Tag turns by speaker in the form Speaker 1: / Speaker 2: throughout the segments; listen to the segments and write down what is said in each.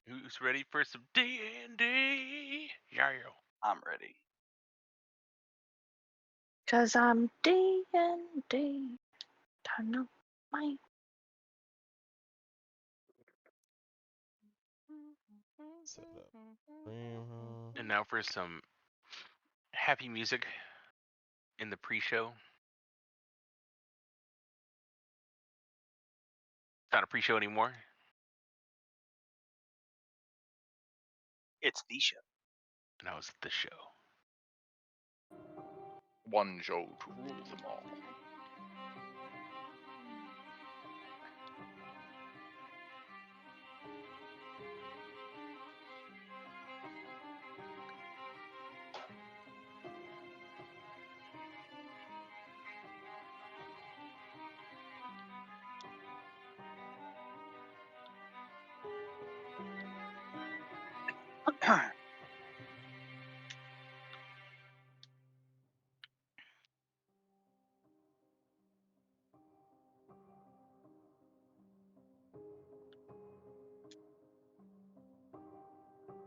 Speaker 1: Who's ready for some D&D? Yeah.
Speaker 2: I'm ready.
Speaker 3: Cause I'm D&D. Turn on my.
Speaker 4: Set up.
Speaker 1: And now for some happy music in the pre-show. Not a pre-show anymore.
Speaker 2: It's the show.
Speaker 1: Now it's the show.
Speaker 2: One show to rule them all.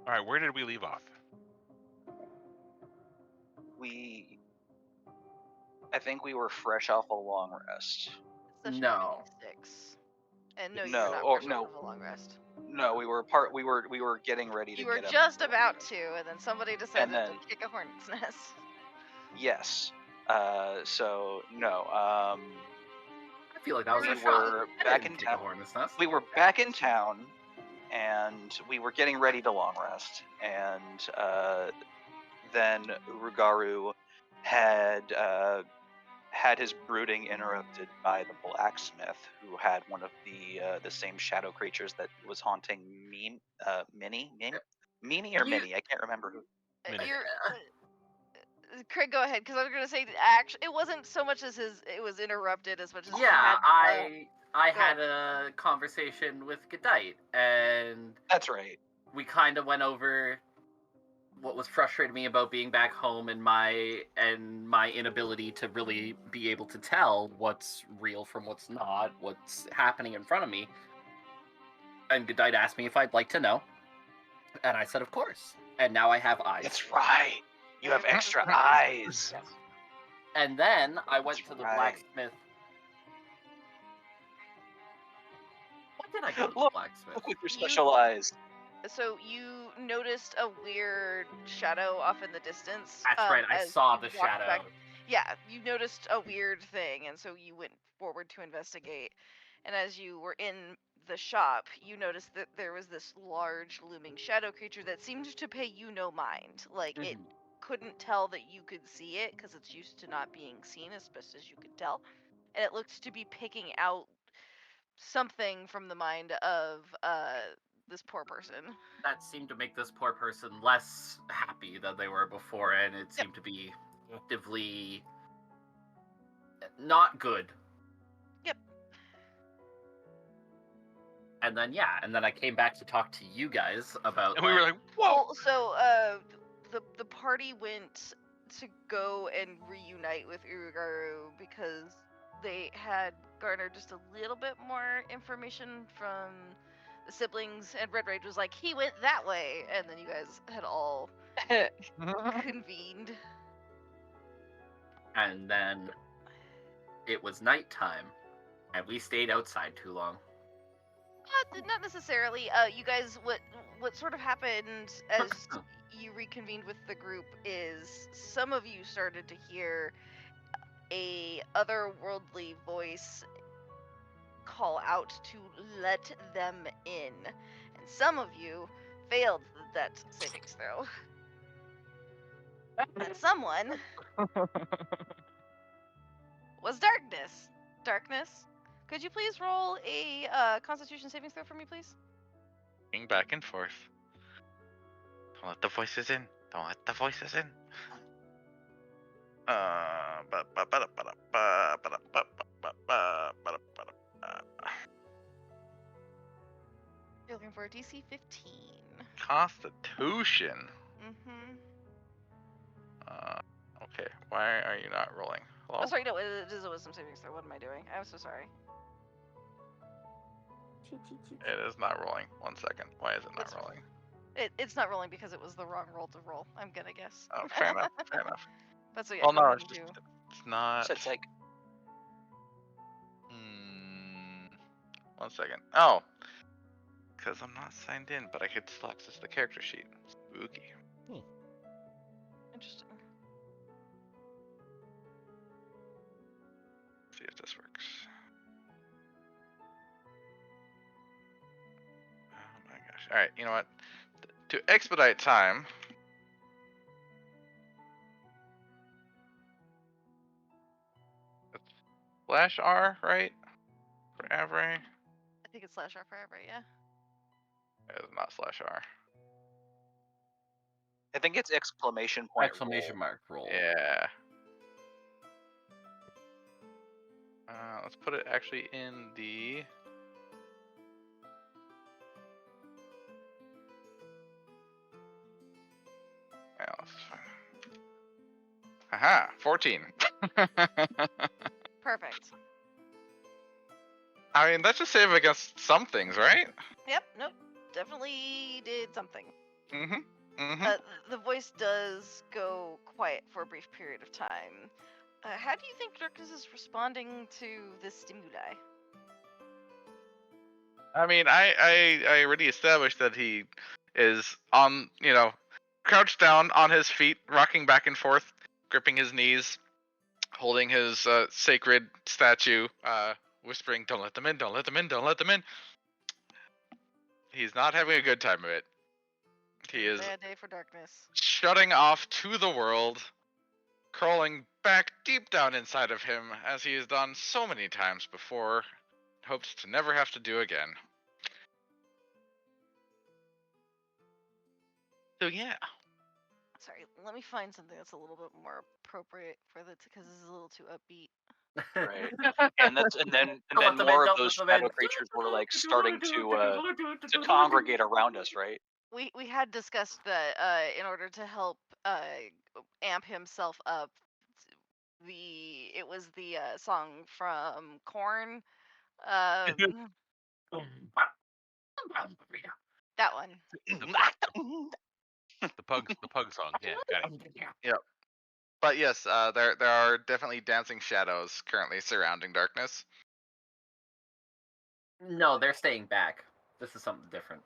Speaker 1: All right, where did we leave off?
Speaker 2: I think we were fresh off a long rest.
Speaker 3: Session
Speaker 5: No.
Speaker 3: 26. And no, you
Speaker 2: No,
Speaker 3: were not
Speaker 2: or
Speaker 3: fresh
Speaker 2: no.
Speaker 3: off of a long rest.
Speaker 2: No, we were getting ready to
Speaker 3: You were
Speaker 2: get up.
Speaker 3: just about to, and then somebody decided
Speaker 2: then-
Speaker 3: to kick a hornet's nest.
Speaker 2: Yes. So no.
Speaker 5: I feel like that was
Speaker 2: We
Speaker 5: a shot.
Speaker 2: were
Speaker 5: I
Speaker 2: back
Speaker 5: didn't
Speaker 2: in
Speaker 5: kick a
Speaker 2: town.
Speaker 5: hornet's nest.
Speaker 2: We were back in town, and we were getting ready to long rest, and then Urugaru had his brooding interrupted by the blacksmith, who had one of the same shadow creatures that was haunting Mimi or Minnie. I can't remember who.
Speaker 1: Minute.
Speaker 3: Craig, go ahead, because I was going to say, actually, it wasn't so much as it was interrupted as much as he
Speaker 5: Yeah,
Speaker 3: had,
Speaker 5: I
Speaker 3: go
Speaker 5: had a conversation with Gadite, and
Speaker 2: That's right.
Speaker 5: we kind of went over what was frustrating me about being back home and my inability to really be able to tell what's real from what's not, what's happening in front of me. And Gadite asked me if I'd like to know, and I said of course. And now I have eyes.
Speaker 2: That's right. You have extra eyes.
Speaker 5: And then I went
Speaker 2: That's
Speaker 5: to the
Speaker 2: right.
Speaker 5: blacksmith. What did I go to the
Speaker 2: Look
Speaker 5: blacksmith?
Speaker 2: with your special eyes.
Speaker 3: So you noticed a weird shadow off in the distance.
Speaker 5: That's right, I
Speaker 3: as
Speaker 5: saw
Speaker 3: you
Speaker 5: the
Speaker 3: walked
Speaker 5: shadow.
Speaker 3: back. Yeah, you noticed a weird thing, and so you went forward to investigate. And as you were in the shop, you noticed that there was this large looming shadow creature that seemed to pay you no mind. Like, it couldn't tell that you could see it because it's used to not being seen as best as you could tell. And it looked to be picking out something from the mind of this poor person.
Speaker 5: That seemed to make this poor person less happy than they were before, and it seemed to be actively not good.
Speaker 3: Yep.
Speaker 5: And then I came back to talk to you guys about.
Speaker 1: And we were like, whoa!
Speaker 3: Well, so the party went to go and reunite with Urugaru because they had garnered just a little bit more information from the siblings, and Red Rage was like, he went that way, and then you guys had all convened.
Speaker 5: And then it was nighttime, and we stayed outside too long.
Speaker 3: Not necessarily. You guys, what sort of happened as you reconvened with the group is some of you started to hear a otherworldly voice call out to let them in, and some of you failed that savings throw. That someone was darkness. Darkness. Could you please roll a Constitution savings throw for me, please?
Speaker 4: Going back and forth. Don't let the voices in. Don't let the voices in.
Speaker 3: You're looking for a DC 15.
Speaker 4: Constitution.
Speaker 3: Mm-hmm.
Speaker 4: Okay. Why are you not rolling? Hello?
Speaker 3: Oh, sorry, no, it is a wisdom savings throw. What am I doing? I'm so sorry.
Speaker 4: It is not rolling. 1 second. Why is it not
Speaker 3: It's-
Speaker 4: rolling?
Speaker 3: It's not rolling because it was the wrong roll to roll, I'm gonna guess.
Speaker 4: Oh, fair enough. Fair enough.
Speaker 3: But so yeah,
Speaker 4: Well,
Speaker 3: go
Speaker 4: no,
Speaker 3: ahead
Speaker 4: it's
Speaker 3: and
Speaker 4: just
Speaker 3: do.
Speaker 4: it's not.
Speaker 2: So it's like
Speaker 4: 1 second. Oh, because I'm not signed in, but I could still access the character sheet. Spooky.
Speaker 3: Interesting.
Speaker 4: See if this works. Oh my gosh. All right. You know what? To expedite time. Slash R, right? For Avery.
Speaker 3: I think it's slash R forever, yeah.
Speaker 4: It is not slash R.
Speaker 2: I think it's exclamation point.
Speaker 5: Exclamation
Speaker 2: roll.
Speaker 5: mark roll.
Speaker 4: Yeah. Let's put it actually in the. Yeah, that's fine. Haha, 14.
Speaker 3: Perfect.
Speaker 4: I mean, that's just save against some things, right?
Speaker 3: Yep, nope. Definitely did something.
Speaker 4: Mm-hmm. Mm-hmm.
Speaker 3: The voice does go quiet for a brief period of time. How do you think Darkness is responding to this stimuli?
Speaker 4: I mean, I already established that he is on, crouched down on his feet, rocking back and forth, gripping his knees, holding his sacred statue, whispering, "Don't let them in, don't let them in, don't let them in." He's not having a good time of it. He is
Speaker 3: Bad day for Darkness.
Speaker 4: shutting off to the world, crawling back deep down inside of him, as he has done so many times before, hopes to never have to do again. So yeah.
Speaker 3: Sorry, let me find something that's a little bit more appropriate for the because this is a little too upbeat.
Speaker 2: Right. and then
Speaker 5: Don't let them in,
Speaker 2: more of
Speaker 5: don't
Speaker 2: those
Speaker 5: let them in.
Speaker 2: shadow creatures were like starting to congregate around us, right?
Speaker 3: We had discussed that in order to help amp himself up, it was the song from Korn. That one.
Speaker 1: The pug song. Yeah, got it.
Speaker 4: Yep. But yes, there are definitely dancing shadows currently surrounding Darkness.
Speaker 5: No, they're staying back. This is something different.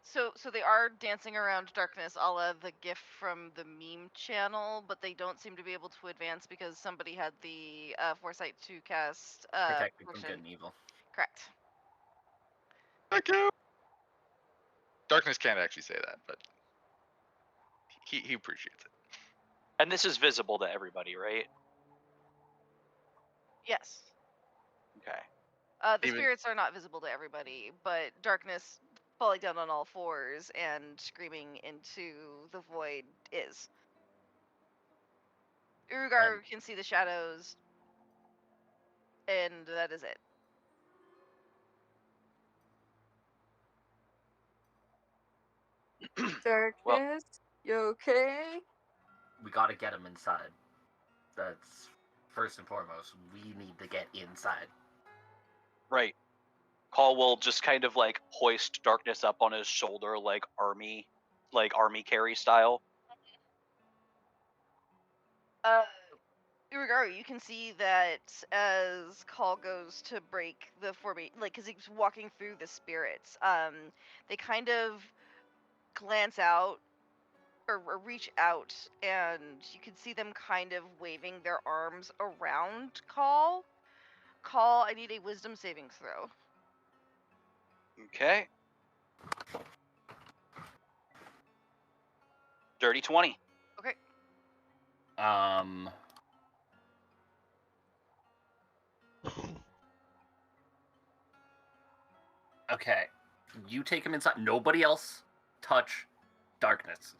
Speaker 3: So they are dancing around Darkness, a la the GIF from the meme channel, but they don't seem to be able to advance because somebody had the foresight to cast
Speaker 5: Protecting from
Speaker 3: protection.
Speaker 5: good and evil.
Speaker 3: Correct.
Speaker 4: Thank you. Darkness can't actually say that, but he appreciates it.
Speaker 2: And this is visible to everybody, right?
Speaker 3: Yes.
Speaker 2: Okay.
Speaker 3: The spirits are not visible to everybody, but Darkness falling down on all fours and screaming into the void is. Urugar can see the shadows, and that is it.
Speaker 6: Darkness, you okay?
Speaker 5: We gotta get him inside. That's first and foremost. We need to get inside.
Speaker 2: Right. Call will just kind of like hoist Darkness up on his shoulder like army carry style.
Speaker 3: Urugaru, you can see that as Call goes to break the formation, like, because he's walking through the spirits, they kind of glance out or reach out, and you can see them kind of waving their arms around Call. Call, I need a wisdom saving throw.
Speaker 2: Okay. Dirty 20.
Speaker 3: Okay.
Speaker 5: Okay. You take him inside. Nobody else touch Darkness.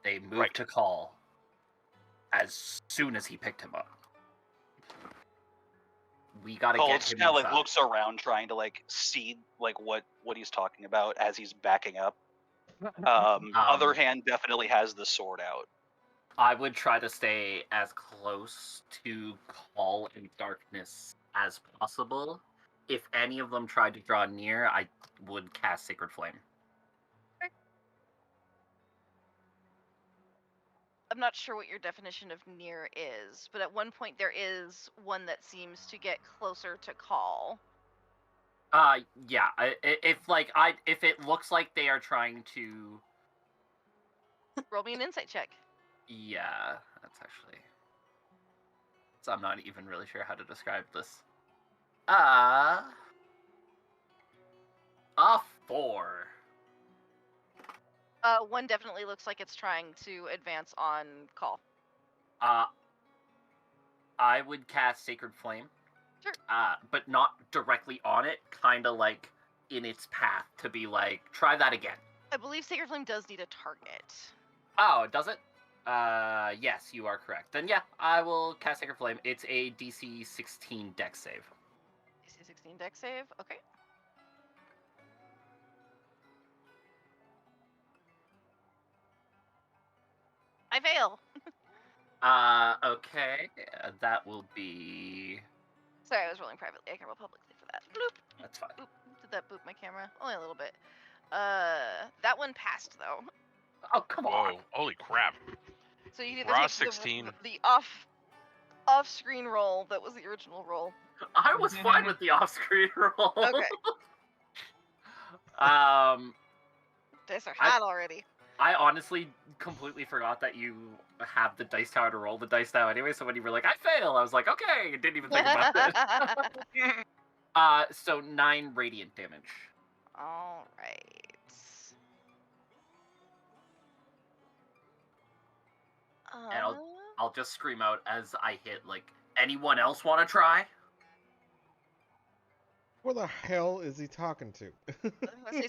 Speaker 5: They moved
Speaker 2: Right.
Speaker 5: to Call as soon as he picked him up. We gotta
Speaker 2: Call
Speaker 5: get
Speaker 2: just
Speaker 5: him
Speaker 2: kind of like
Speaker 5: inside.
Speaker 2: looks around trying to like see like what he's talking about as he's backing up. Other hand definitely has the sword out.
Speaker 5: I would try to stay as close to Call and Darkness as possible. If any of them tried to draw near, I would cast Sacred Flame.
Speaker 3: I'm not sure what your definition of near is, but at one point there is one that seems to get closer to call.
Speaker 5: Yeah. If it looks like they are trying to,
Speaker 3: Roll me an insight check.
Speaker 5: yeah, that's actually. So I'm not even really sure how to describe this. A 4.
Speaker 3: One definitely looks like it's trying to advance on call.
Speaker 5: I would cast Sacred Flame.
Speaker 3: Sure.
Speaker 5: But not directly on it, kind of like in its path to be like, try that again.
Speaker 3: I believe Sacred Flame does need a target.
Speaker 5: Oh, does it? Yes, you are correct. Then yeah, I will cast Sacred Flame. It's a DC 16 Dex save.
Speaker 3: DC 16 dex save, okay. I fail.
Speaker 5: Okay. That will be...
Speaker 3: Sorry, I was rolling privately. I can roll publicly for that. Bloop.
Speaker 5: That's fine.
Speaker 3: Oop. Did that boop my camera? Only a little bit. That one passed though.
Speaker 5: Oh, come on.
Speaker 1: Whoa! Holy crap!
Speaker 3: So you either
Speaker 1: Raw
Speaker 3: take
Speaker 1: 16.
Speaker 3: the off-screen roll that was the original roll.
Speaker 5: I was fine with the off-screen roll.
Speaker 3: Okay. Dice are hot already.
Speaker 5: I honestly completely forgot that you have the dice tower to roll the dice now anyway, so when you were like, I fail, I was like, okay, didn't even think about it. So 9 radiant damage.
Speaker 3: Alright.
Speaker 5: And I'll just scream out as I hit, like, anyone else want to try?
Speaker 7: Who the hell is he talking to?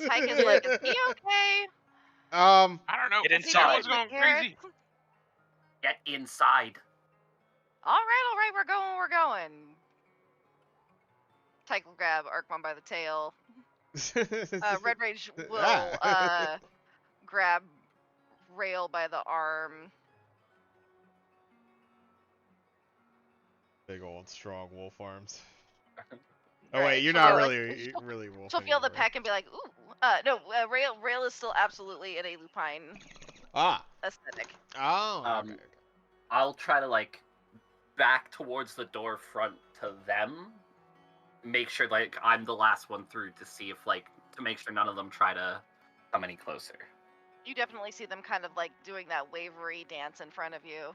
Speaker 3: Tyke is like, is he okay?
Speaker 1: I don't know.
Speaker 2: Get
Speaker 3: Is he
Speaker 2: inside.
Speaker 1: Someone's
Speaker 3: good
Speaker 1: going
Speaker 3: with Eric?
Speaker 1: crazy.
Speaker 5: Get inside.
Speaker 3: Alright, we're going. Tyke will grab Arkmon by the tail. Red Rage will grab Rail by the arm.
Speaker 7: Big old strong wolf arms. Oh
Speaker 3: Right,
Speaker 7: wait, you're
Speaker 3: she'll
Speaker 7: not
Speaker 3: feel
Speaker 7: really really wolf.
Speaker 3: She'll feel the
Speaker 7: anymore.
Speaker 3: peck and be like, ooh. No, Rail is still absolutely in a lupine
Speaker 7: Ah.
Speaker 3: aesthetic.
Speaker 7: Oh.
Speaker 5: Um,
Speaker 7: Okay.
Speaker 5: I'll try to, like, back towards the door front to them. Make sure, like, I'm the last one through to see if, like, to make sure none of them try to come any closer.
Speaker 3: You definitely see them kind of like doing that wavery dance in front of you.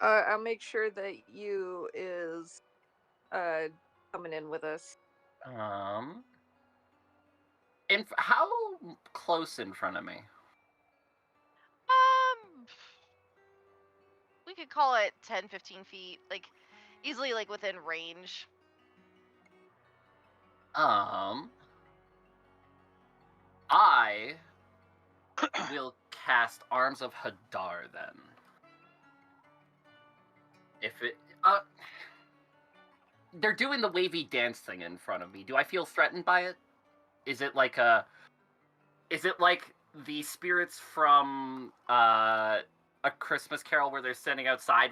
Speaker 6: I'll make sure that you is coming in with us.
Speaker 5: How close in front of me?
Speaker 3: We could call it 10, 15 feet, like easily like within range.
Speaker 5: I will cast Arms of Hadar then. If it, they're doing the wavy dance thing in front of me. Do I feel threatened by it? Is it like the spirits from A Christmas Carol where they're standing outside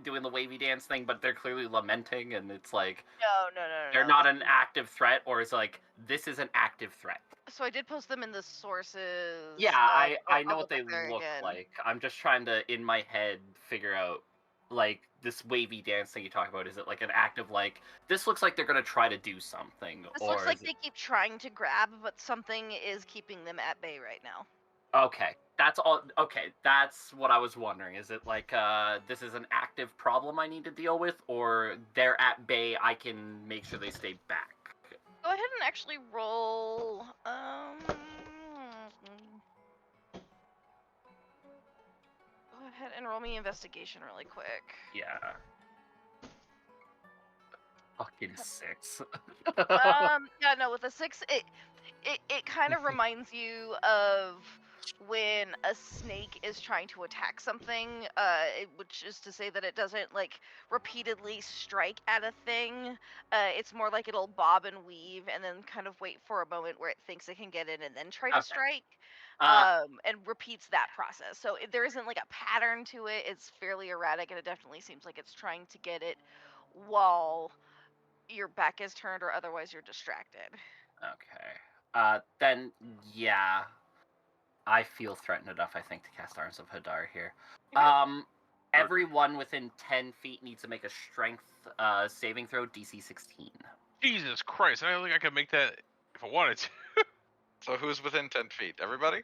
Speaker 5: doing the wavy dance thing, but they're clearly lamenting, and it's like
Speaker 3: No.
Speaker 5: they're not an active threat, or is it like this is an active threat?
Speaker 3: So I did post them in the sources.
Speaker 5: Yeah, I know what they look
Speaker 3: again.
Speaker 5: like. I'm just trying to, in my head, figure out, like, this wavy dance thing you talk about. Is it like an active, like, this looks like they're going to try to do something?
Speaker 3: This
Speaker 5: or
Speaker 3: looks like
Speaker 5: is
Speaker 3: they keep trying to grab, but something is keeping them at bay right now.
Speaker 5: Okay, that's all. Okay, that's what I was wondering. Is it like, this is an active problem I need to deal with, or they're at bay, I can make sure they stay back?
Speaker 3: Go ahead and actually roll. Go ahead and roll me investigation really quick.
Speaker 5: Yeah. Fucking 6.
Speaker 3: Yeah, no, with a 6, it kind of reminds you of when a snake is trying to attack something, which is to say that it doesn't like repeatedly strike at a thing. It's more like it'll bob and weave and then kind of wait for a moment where it thinks it can get in and then try to
Speaker 5: Okay.
Speaker 3: strike. And repeats that process. So there isn't like a pattern to it. It's fairly erratic, and it definitely seems like it's trying to get it while your back is turned or otherwise you're distracted.
Speaker 5: Okay. Then, yeah. I feel threatened enough, I think, to cast Arms of Hadar here. Everyone within 10 feet needs to make a strength saving throw, DC 16.
Speaker 1: Jesus Christ! I don't think I could make that if I wanted to.
Speaker 4: So who's within 10 feet? Everybody?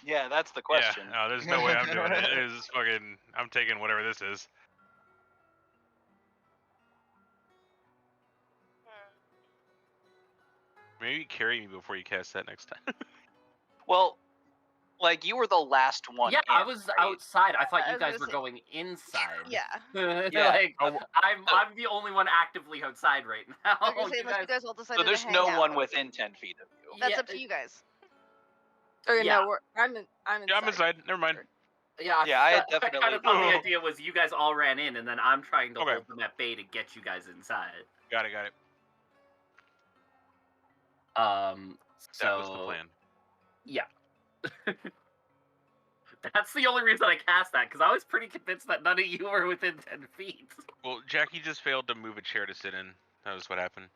Speaker 2: Yeah, that's the question.
Speaker 1: Yeah, no, there's no way I'm doing it. It is fucking. I'm taking whatever this is. Maybe carry me before you cast that next time.
Speaker 2: Well, like you were the last one.
Speaker 5: Yeah, I
Speaker 2: in,
Speaker 5: was
Speaker 2: right?
Speaker 5: outside. I thought
Speaker 3: I
Speaker 5: you
Speaker 3: was
Speaker 5: guys
Speaker 3: gonna
Speaker 5: were
Speaker 3: say-
Speaker 5: going inside.
Speaker 3: Yeah.
Speaker 2: Yeah.
Speaker 5: Like,
Speaker 1: Oh,
Speaker 5: I'm the only one actively outside right now.
Speaker 3: I was gonna say,
Speaker 5: You
Speaker 3: unless you
Speaker 5: guys-
Speaker 3: guys all decided
Speaker 2: So there's
Speaker 3: to hang
Speaker 2: no
Speaker 3: out.
Speaker 2: one within 10 feet of you.
Speaker 3: That's
Speaker 5: Yeah,
Speaker 3: up to you guys.
Speaker 6: Okay,
Speaker 5: Yeah.
Speaker 6: no, I'm inside.
Speaker 1: yeah, I'm inside. Never mind.
Speaker 5: Yeah,
Speaker 2: Yeah, I had
Speaker 5: kind
Speaker 2: definitely-
Speaker 5: of thought the idea was you guys all ran in, and then I'm trying to
Speaker 1: Okay.
Speaker 5: hold them at bay to get you guys inside.
Speaker 1: Got it. Got it.
Speaker 5: So
Speaker 1: That was the plan.
Speaker 5: Yeah. That's the only reason I cast that, because I was pretty convinced that none of you were within 10 feet.
Speaker 1: Well, Jackie just failed to move a chair to sit in. That was what happened.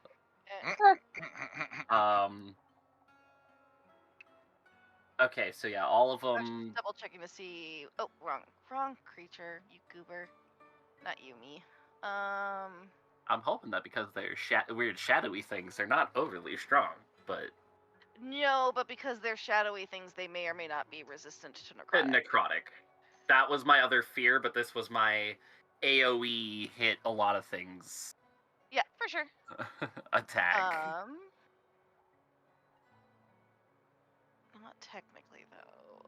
Speaker 5: Okay, so yeah, all of
Speaker 3: I'm
Speaker 5: them.
Speaker 3: just double checking to see. Oh, wrong creature. You goober. Not you, me.
Speaker 5: I'm hoping that because they're weird shadowy things, they're not overly strong, but
Speaker 3: No, but because they're shadowy things, they may or may not be resistant to necrotic.
Speaker 5: necrotic. That was my other fear, but this was my AoE hit a lot of things
Speaker 3: Yeah, for sure.
Speaker 5: attack.
Speaker 3: Not technically though.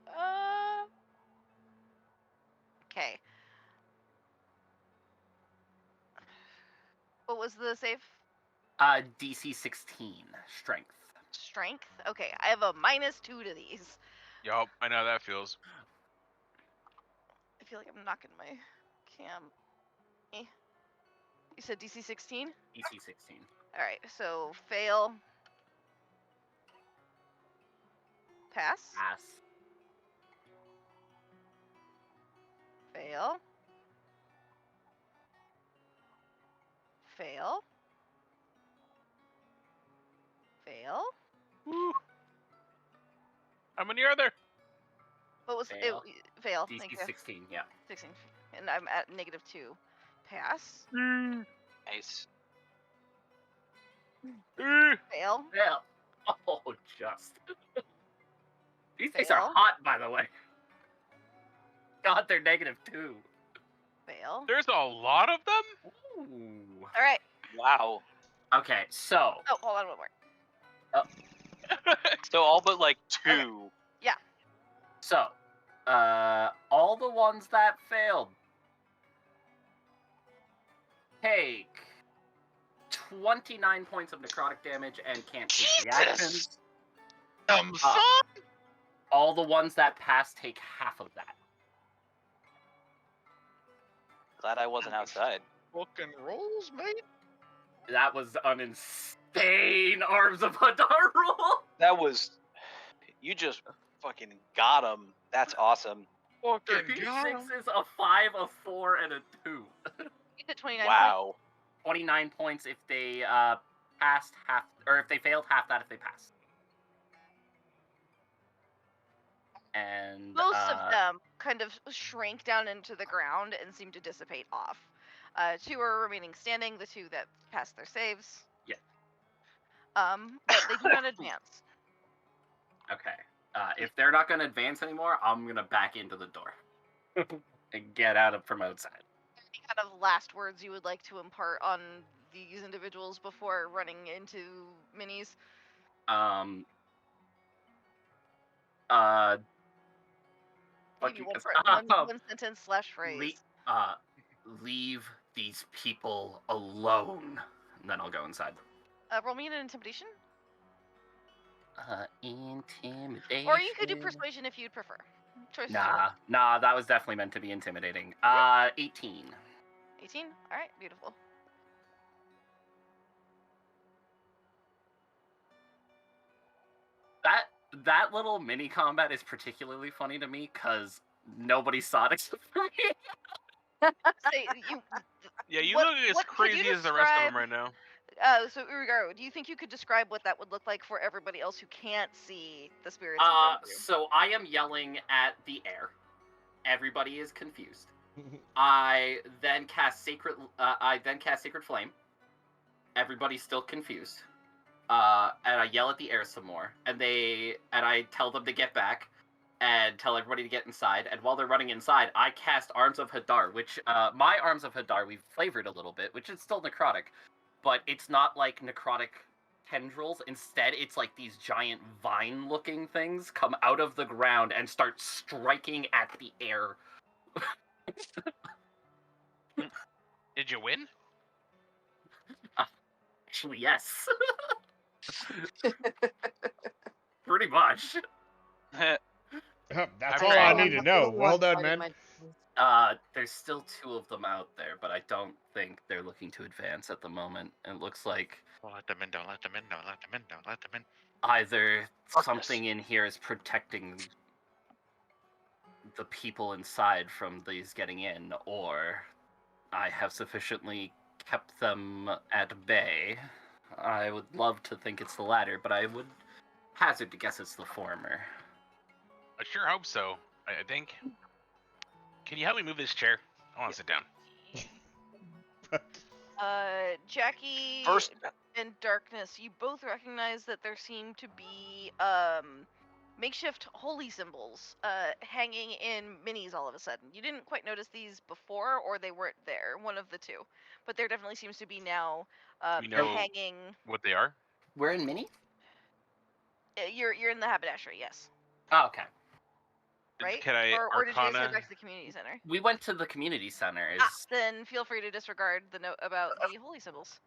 Speaker 3: Okay. What was the save?
Speaker 5: DC 16 strength.
Speaker 3: Strength. Okay, I have a -2 to these.
Speaker 1: Yup, I know how that feels.
Speaker 3: I feel like I'm knocking my cam. You said DC 16?
Speaker 5: DC 16.
Speaker 3: Alright, so fail. Pass.
Speaker 5: Pass.
Speaker 3: Fail. Fail. Fail.
Speaker 1: Woo. How many are there?
Speaker 3: What was
Speaker 5: Fail.
Speaker 3: it? Fail. Thank
Speaker 5: DC
Speaker 3: you.
Speaker 5: 16, yeah.
Speaker 3: 16. And I'm at -2. Pass.
Speaker 2: Nice.
Speaker 3: Fail.
Speaker 5: Yeah. Oh, just. These things are
Speaker 3: Fail.
Speaker 5: hot, by the way. God, they're -2.
Speaker 3: Fail.
Speaker 1: There's a lot of them?
Speaker 5: Ooh.
Speaker 3: Alright.
Speaker 2: Wow.
Speaker 5: Okay, so
Speaker 3: Oh, hold on one more.
Speaker 2: So all but like 2.
Speaker 5: So, all the ones that failed take 29 points of necrotic damage and can't take reactions.
Speaker 4: Son!
Speaker 5: All the ones that pass take half of that.
Speaker 2: Glad I wasn't outside.
Speaker 4: Fucking rolls, mate.
Speaker 5: That was an insane Arms of Hadar roll.
Speaker 2: That was. You just fucking got him. That's awesome.
Speaker 4: Fucking got 'em.
Speaker 5: 36 is a 5, a 4, and a 2.
Speaker 3: You did 29 points.
Speaker 2: Wow.
Speaker 5: 29 points if they passed half, or if they failed half that if they passed. And
Speaker 3: Most of them kind of shrank down into the ground and seem to dissipate off. 2 are remaining standing, the 2 that passed their saves.
Speaker 5: Yeah.
Speaker 3: But they do not advance.
Speaker 5: Okay. If they're not going to advance anymore, I'm going to back into the door and get out from outside.
Speaker 3: Any kind of last words you would like to impart on these individuals before running into minis? Maybe one sentence / phrase.
Speaker 5: Leave these people alone. And then I'll go inside.
Speaker 3: Roll me an intimidation.
Speaker 5: Intimidation.
Speaker 3: Or you could do persuasion if you'd prefer. Choice is yours.
Speaker 5: Nah, that was definitely meant to be intimidating. 18.
Speaker 3: 18? Alright, beautiful.
Speaker 5: That little mini combat is particularly funny to me because nobody saw it except for me.
Speaker 1: Yeah, you
Speaker 3: What-
Speaker 1: look as
Speaker 3: what could you
Speaker 1: crazy as the rest of them
Speaker 3: describe-
Speaker 1: right now.
Speaker 3: So Urugaro, do you think you could describe what that would look like for everybody else who can't see the spirits in front of you?
Speaker 5: So I am yelling at the air. Everybody is confused. I then cast sacred flame. Everybody's still confused. And I yell at the air some more, and I tell them to get back, and tell everybody to get inside. And while they're running inside, I cast Arms of Hadar, which my Arms of Hadar we've flavored a little bit, which is still necrotic, but it's not like necrotic tendrils. Instead, it's like these giant vine-looking things come out of the ground and start striking at the air.
Speaker 1: Did you win?
Speaker 5: Actually, yes. Pretty much.
Speaker 7: That's
Speaker 1: I'm
Speaker 7: all I
Speaker 1: ready.
Speaker 7: need to know. Well done, man.
Speaker 5: There's still 2 of them out there, but I don't think they're looking to advance at the moment. It looks like
Speaker 4: Don't let them in, don't let them in, don't let them in, don't let them in.
Speaker 5: either
Speaker 2: Darkness.
Speaker 5: something in here is protecting the people inside from these getting in, or I have sufficiently kept them at bay. I would love to think it's the latter, but I would hazard to guess it's the former.
Speaker 1: I sure hope so. I think. Can you help me move this chair? I want to sit down.
Speaker 3: Jackie
Speaker 2: First,
Speaker 3: and Darkness, you both recognize that there seem to be makeshift holy symbols hanging in minis all of a sudden. You didn't quite notice these before, or they weren't there, one of the two. But there definitely seems to be now
Speaker 1: We know-
Speaker 3: hanging.
Speaker 1: What they are?
Speaker 5: We're in Mini?
Speaker 3: You're in the haberdashery, yes.
Speaker 5: Oh, okay.
Speaker 3: Right?
Speaker 1: Can I
Speaker 3: or did you guys
Speaker 1: Arcana?
Speaker 3: head back to the community center?
Speaker 5: We went to the community center.
Speaker 3: Then feel free to disregard the note about the holy symbols.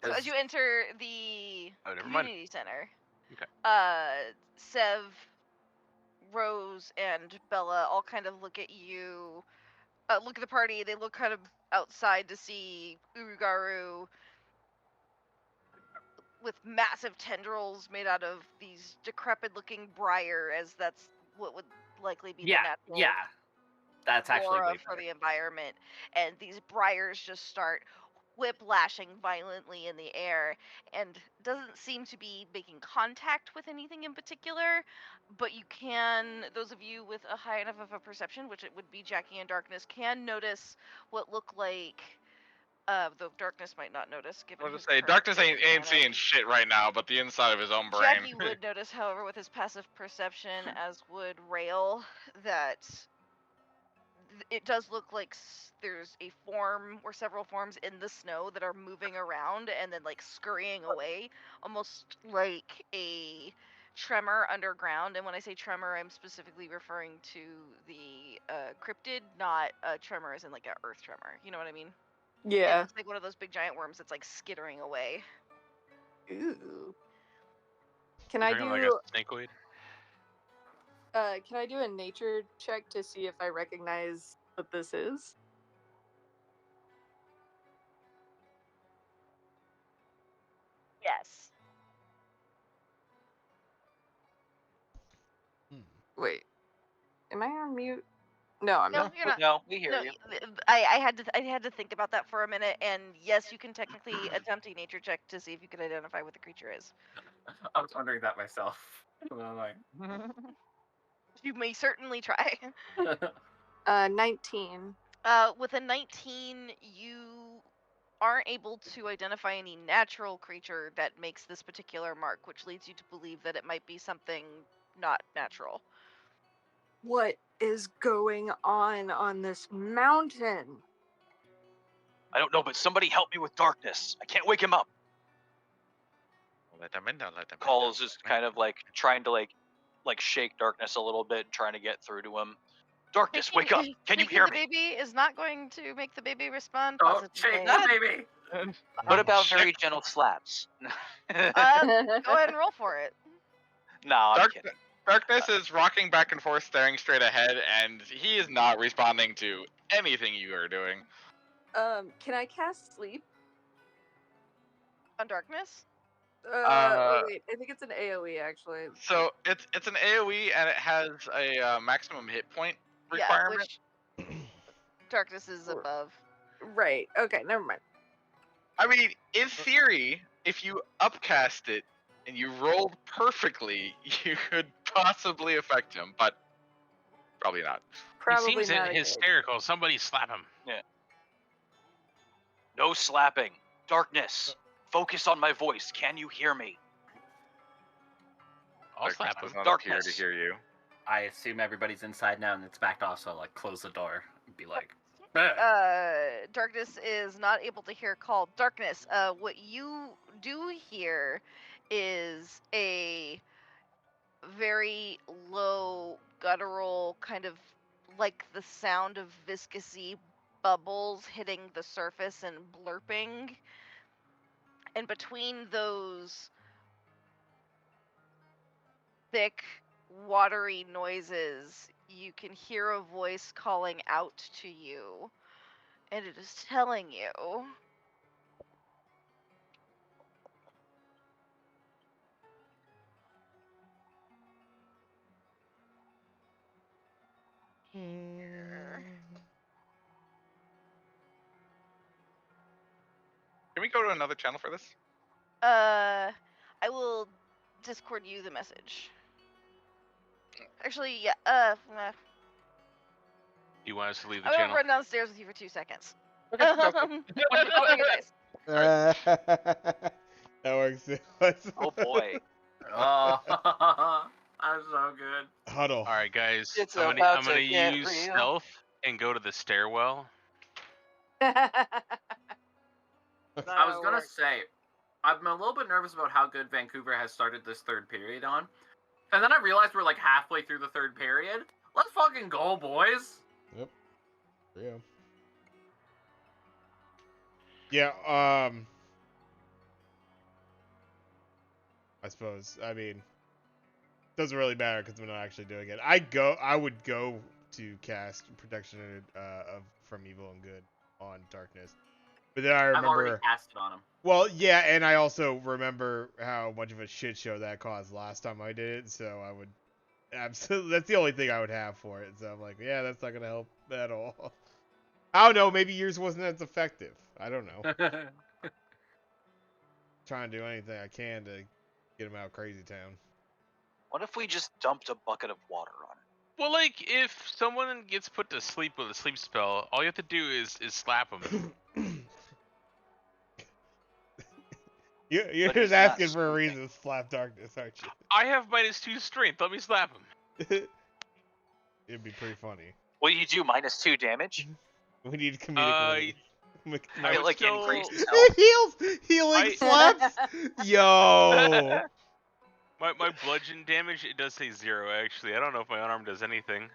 Speaker 3: So as you enter the
Speaker 1: Oh, never mind.
Speaker 3: community center,
Speaker 1: Okay.
Speaker 3: Sev, Rose, and Bella all kind of look at you. Look at the party. They look kind of outside to see Urugaru with massive tendrils made out of these decrepit-looking briar, as that's what would likely be the natural
Speaker 5: That's actually
Speaker 3: flora
Speaker 5: way
Speaker 3: for
Speaker 5: better.
Speaker 3: the environment. And these briars just start whiplashing violently in the air, and doesn't seem to be making contact with anything in particular, but you can, those of you with a high enough of a perception, which it would be Jackie and Darkness, can notice what look like though Darkness might not notice given
Speaker 4: I was
Speaker 3: his
Speaker 4: gonna say,
Speaker 3: current
Speaker 4: Darkness
Speaker 3: state
Speaker 4: ain't
Speaker 3: of mana.
Speaker 4: seeing shit right now, but the inside of his own brain.
Speaker 3: Jackie would notice, however, with his passive perception, as would Rail, that it does look like there's a form or several forms in the snow that are moving around and then like scurrying away, almost like a tremor underground. And when I say tremor, I'm specifically referring to the cryptid, not a tremor as in like an earth tremor. You know what I mean? It
Speaker 6: Yeah.
Speaker 3: looks like one of those big giant worms that's like skittering away.
Speaker 6: Ooh. Can
Speaker 1: You're
Speaker 6: I
Speaker 1: talking
Speaker 6: do
Speaker 1: like a snakeoid?
Speaker 6: can I do a nature check to see if I recognize what this is?
Speaker 3: Yes.
Speaker 6: Wait. Am I on mute? No, I'm
Speaker 3: No,
Speaker 6: not.
Speaker 3: you're not.
Speaker 2: no, we hear
Speaker 3: No,
Speaker 2: you.
Speaker 3: I had to think about that for a minute, and yes, you can technically attempt a nature check to see if you can identify what the creature is.
Speaker 5: I was wondering that myself. I'm like,
Speaker 3: You may certainly try.
Speaker 6: 19.
Speaker 3: With a 19, you aren't able to identify any natural creature that makes this particular mark, which leads you to believe that it might be something not natural.
Speaker 6: What is going on this mountain?
Speaker 2: I don't know, but somebody help me with Darkness. I can't wake him up.
Speaker 4: Don't let them in, don't let them in.
Speaker 2: Call's just kind of like trying to like shake Darkness a little bit, trying to get through to him. Darkness, wake up! Can you
Speaker 3: Taking
Speaker 2: hear
Speaker 3: the
Speaker 2: me?
Speaker 3: baby is not going to make the baby respond
Speaker 5: oh,
Speaker 3: positively.
Speaker 5: shake the baby!
Speaker 2: What about
Speaker 4: Shit.
Speaker 2: very gentle slaps?
Speaker 3: Go ahead and roll for it.
Speaker 2: No, I'm kidding.
Speaker 4: Darkness is rocking back and forth, staring straight ahead, and he is not responding to anything you are doing.
Speaker 6: Can I cast sleep?
Speaker 3: On Darkness?
Speaker 6: Oh wait, I think it's an AoE actually.
Speaker 4: So it's an AOE and it has a maximum hit point requirement.
Speaker 3: Yeah, which Darkness is above.
Speaker 6: Right. Okay, never mind.
Speaker 4: I mean, in theory, if you upcast it and you rolled perfectly, you could possibly affect him, but probably not.
Speaker 6: Probably
Speaker 1: he seems
Speaker 6: not a good idea.
Speaker 1: hysterical. Somebody slap him.
Speaker 2: No slapping. Darkness. Focus on my voice. Can you hear me?
Speaker 1: I'll slap
Speaker 4: does
Speaker 1: him.
Speaker 4: not appear to
Speaker 2: Darkness.
Speaker 4: hear you.
Speaker 5: I assume everybody's inside now and it's backed off, so I'll, like, close the door and be like,
Speaker 3: Darkness is not able to hear call. Darkness, what you do hear is a very low, guttural, kind of like the sound of viscousy bubbles hitting the surface and blurping. And between those thick, watery noises, you can hear a voice calling out to you. And it is telling you,
Speaker 4: Can we go to another channel for this?
Speaker 3: I will Discord you the message. Actually, yeah,
Speaker 1: Do you want us to leave the
Speaker 3: I'm gonna
Speaker 1: channel?
Speaker 3: run downstairs with you for 2 seconds.
Speaker 4: Okay, sounds good.
Speaker 3: I'll take a dice.
Speaker 7: That works.
Speaker 2: Oh boy.
Speaker 5: oh, I'm so good.
Speaker 7: Huddle.
Speaker 1: All right, guys.
Speaker 2: It's
Speaker 1: I'm
Speaker 2: about
Speaker 1: gonna
Speaker 2: to get
Speaker 1: use
Speaker 2: real.
Speaker 1: stealth and go to the stairwell.
Speaker 5: I was gonna say, I'm a little bit nervous about how good Vancouver has started this third period on. And then I realized we're like halfway through the third period. Let's fucking go, boys!
Speaker 7: Yep. Yeah, I suppose. I mean, doesn't really matter because we're not actually doing it. I would go to cast Protection from Evil and Good on Darkness. But then I
Speaker 5: I've already
Speaker 7: remember...
Speaker 5: cast it on him.
Speaker 7: Well, yeah, and I also remember how much of a shit show that caused last time I did it, so I would... Absolutely, that's the only thing I would have for it. So I'm like, yeah, that's not going to help at all. I don't know, maybe yours wasn't as effective. I don't know. Trying to do anything I can to get him out of Crazy Town.
Speaker 2: What if we just dumped a bucket of water on it?
Speaker 1: Well, like if someone gets put to sleep with a sleep spell, all you have to do is slap them.
Speaker 7: You're
Speaker 2: But
Speaker 7: just
Speaker 2: he's not
Speaker 7: asking for a
Speaker 2: sleeping.
Speaker 7: reason to slap Darkness, aren't you?
Speaker 1: I have -2 strength. Let me slap him.
Speaker 7: It'd be pretty funny.
Speaker 2: What do you do? -2 damage?
Speaker 7: We need comedic relief.
Speaker 1: I
Speaker 2: It
Speaker 1: would
Speaker 2: like
Speaker 1: still-
Speaker 2: increases health.
Speaker 7: Healing slaps? Yo!
Speaker 1: My bludgeon damage, it does say 0 actually. I don't know if my unarmed does anything.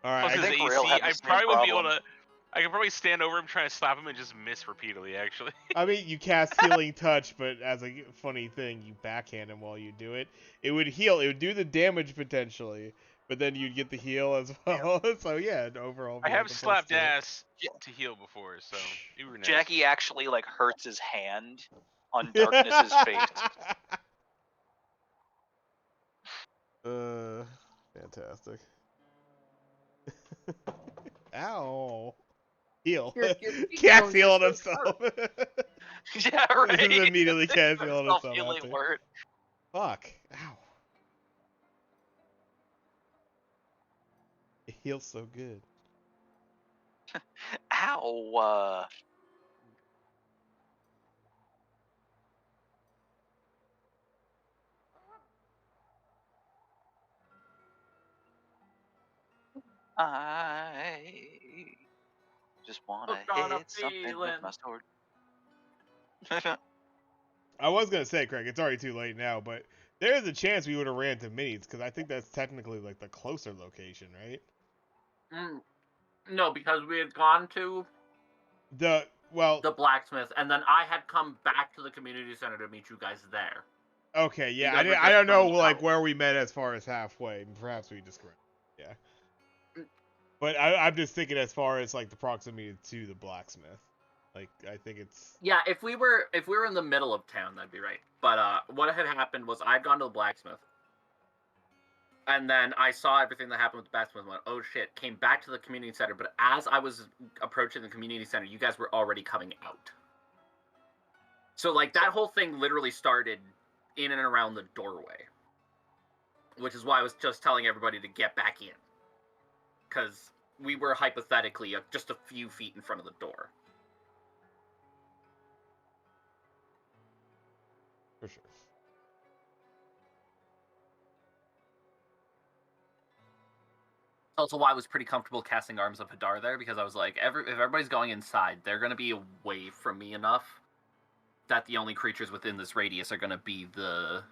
Speaker 7: Alright,
Speaker 1: Plus
Speaker 2: I
Speaker 1: his
Speaker 2: think Rail
Speaker 1: AC,
Speaker 2: had the
Speaker 1: I
Speaker 2: same
Speaker 1: probably would be able
Speaker 2: problem.
Speaker 1: to. I could probably stand over him, try to slap him, and just miss repeatedly. Actually.
Speaker 7: I mean, you cast Healing Touch, but as a funny thing, you backhand him while you do it. It would heal. It would do the damage potentially, but then you'd get the heal as well. So yeah, overall.
Speaker 1: I
Speaker 7: be
Speaker 1: have
Speaker 7: like a
Speaker 1: slapped
Speaker 7: +2.
Speaker 1: ass to heal before, so you were nice.
Speaker 2: Jackie actually like hurts his hand on Darkness's face.
Speaker 7: Fantastic. Ow. Heal.
Speaker 6: Your
Speaker 7: Cat's
Speaker 6: cheekbones
Speaker 7: healing
Speaker 6: are so
Speaker 7: himself.
Speaker 2: Yeah, right.
Speaker 7: Just immediately cast healing himself.
Speaker 2: Self-healing
Speaker 7: after.
Speaker 2: word.
Speaker 7: Fuck. Ow. It heals so good.
Speaker 2: Ow. I just wanna
Speaker 5: Hooked on a
Speaker 2: hit something with
Speaker 5: feeling.
Speaker 2: my sword.
Speaker 7: I was gonna say, Craig, it's already too late now, but there is a chance we would have ran to minis because I think that's technically like the closer location, right?
Speaker 5: No, because we had gone to
Speaker 7: The
Speaker 5: blacksmith, and then I had come back to the community center to meet you guys there.
Speaker 7: okay,
Speaker 5: You
Speaker 7: yeah,
Speaker 5: guys were
Speaker 7: I don't
Speaker 5: just
Speaker 7: know
Speaker 5: coming
Speaker 7: like
Speaker 5: out.
Speaker 7: where we met as far as halfway. Perhaps we just correct. Yeah. But I'm just thinking as far as like the proximity to the blacksmith. Like I think it's
Speaker 5: Yeah, if we were in the middle of town, that'd be right. But what had happened was I'd gone to the blacksmith. And then I saw everything that happened with the basketball and went, oh shit, came back to the community center. But as I was approaching the community center, you guys were already coming out. So, like, that whole thing literally started in and around the doorway. Which is why I was just telling everybody to get back in. Because we were hypothetically just a few feet in front of the door.
Speaker 7: For sure.
Speaker 5: Also why I was pretty comfortable casting Arms of Hadar there, because I was like, if everybody's going inside, they're going to be away from me enough that the only creatures within this radius are going to be the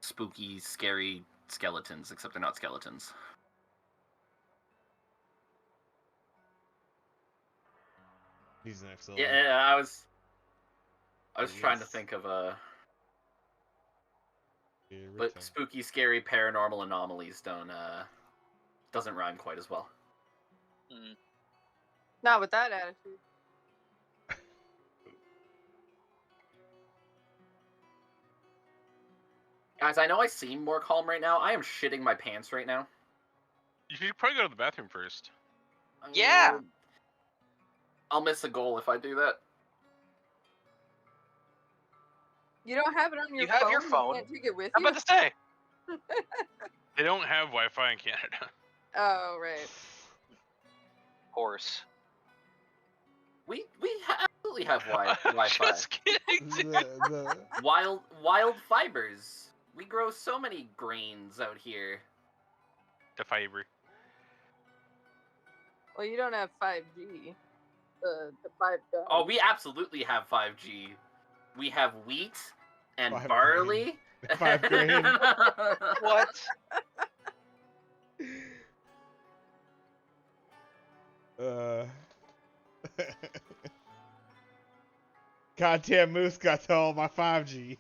Speaker 5: spooky, scary skeletons, except they're not skeletons.
Speaker 7: He's an excellent.
Speaker 5: Yeah, I was trying to think of but spooky, scary, paranormal anomalies doesn't rhyme quite as well.
Speaker 6: Not with that attitude.
Speaker 5: Guys, I know I seem more calm right now. I am shitting my pants right now.
Speaker 1: You should probably go to the bathroom first.
Speaker 2: Yeah.
Speaker 5: I'll miss a goal if I do that.
Speaker 6: You don't have it on your
Speaker 2: You
Speaker 6: phone?
Speaker 2: have your phone.
Speaker 6: You can't take it with
Speaker 2: I'm
Speaker 6: you?
Speaker 2: about to say.
Speaker 1: They don't have Wi-Fi in Canada.
Speaker 6: Oh, right.
Speaker 2: Of course.
Speaker 5: We absolutely have Wi-Fi.
Speaker 1: Just kidding.
Speaker 7: The-
Speaker 5: Wild fibers. We grow so many grains out here.
Speaker 1: The fiber.
Speaker 6: Well, you don't have 5G. The 5G.
Speaker 5: Oh, we absolutely have 5G. We have wheat and
Speaker 7: 5
Speaker 5: barley.
Speaker 7: 5 grain.
Speaker 2: What?
Speaker 7: Goddamn Moose got to all my 5G.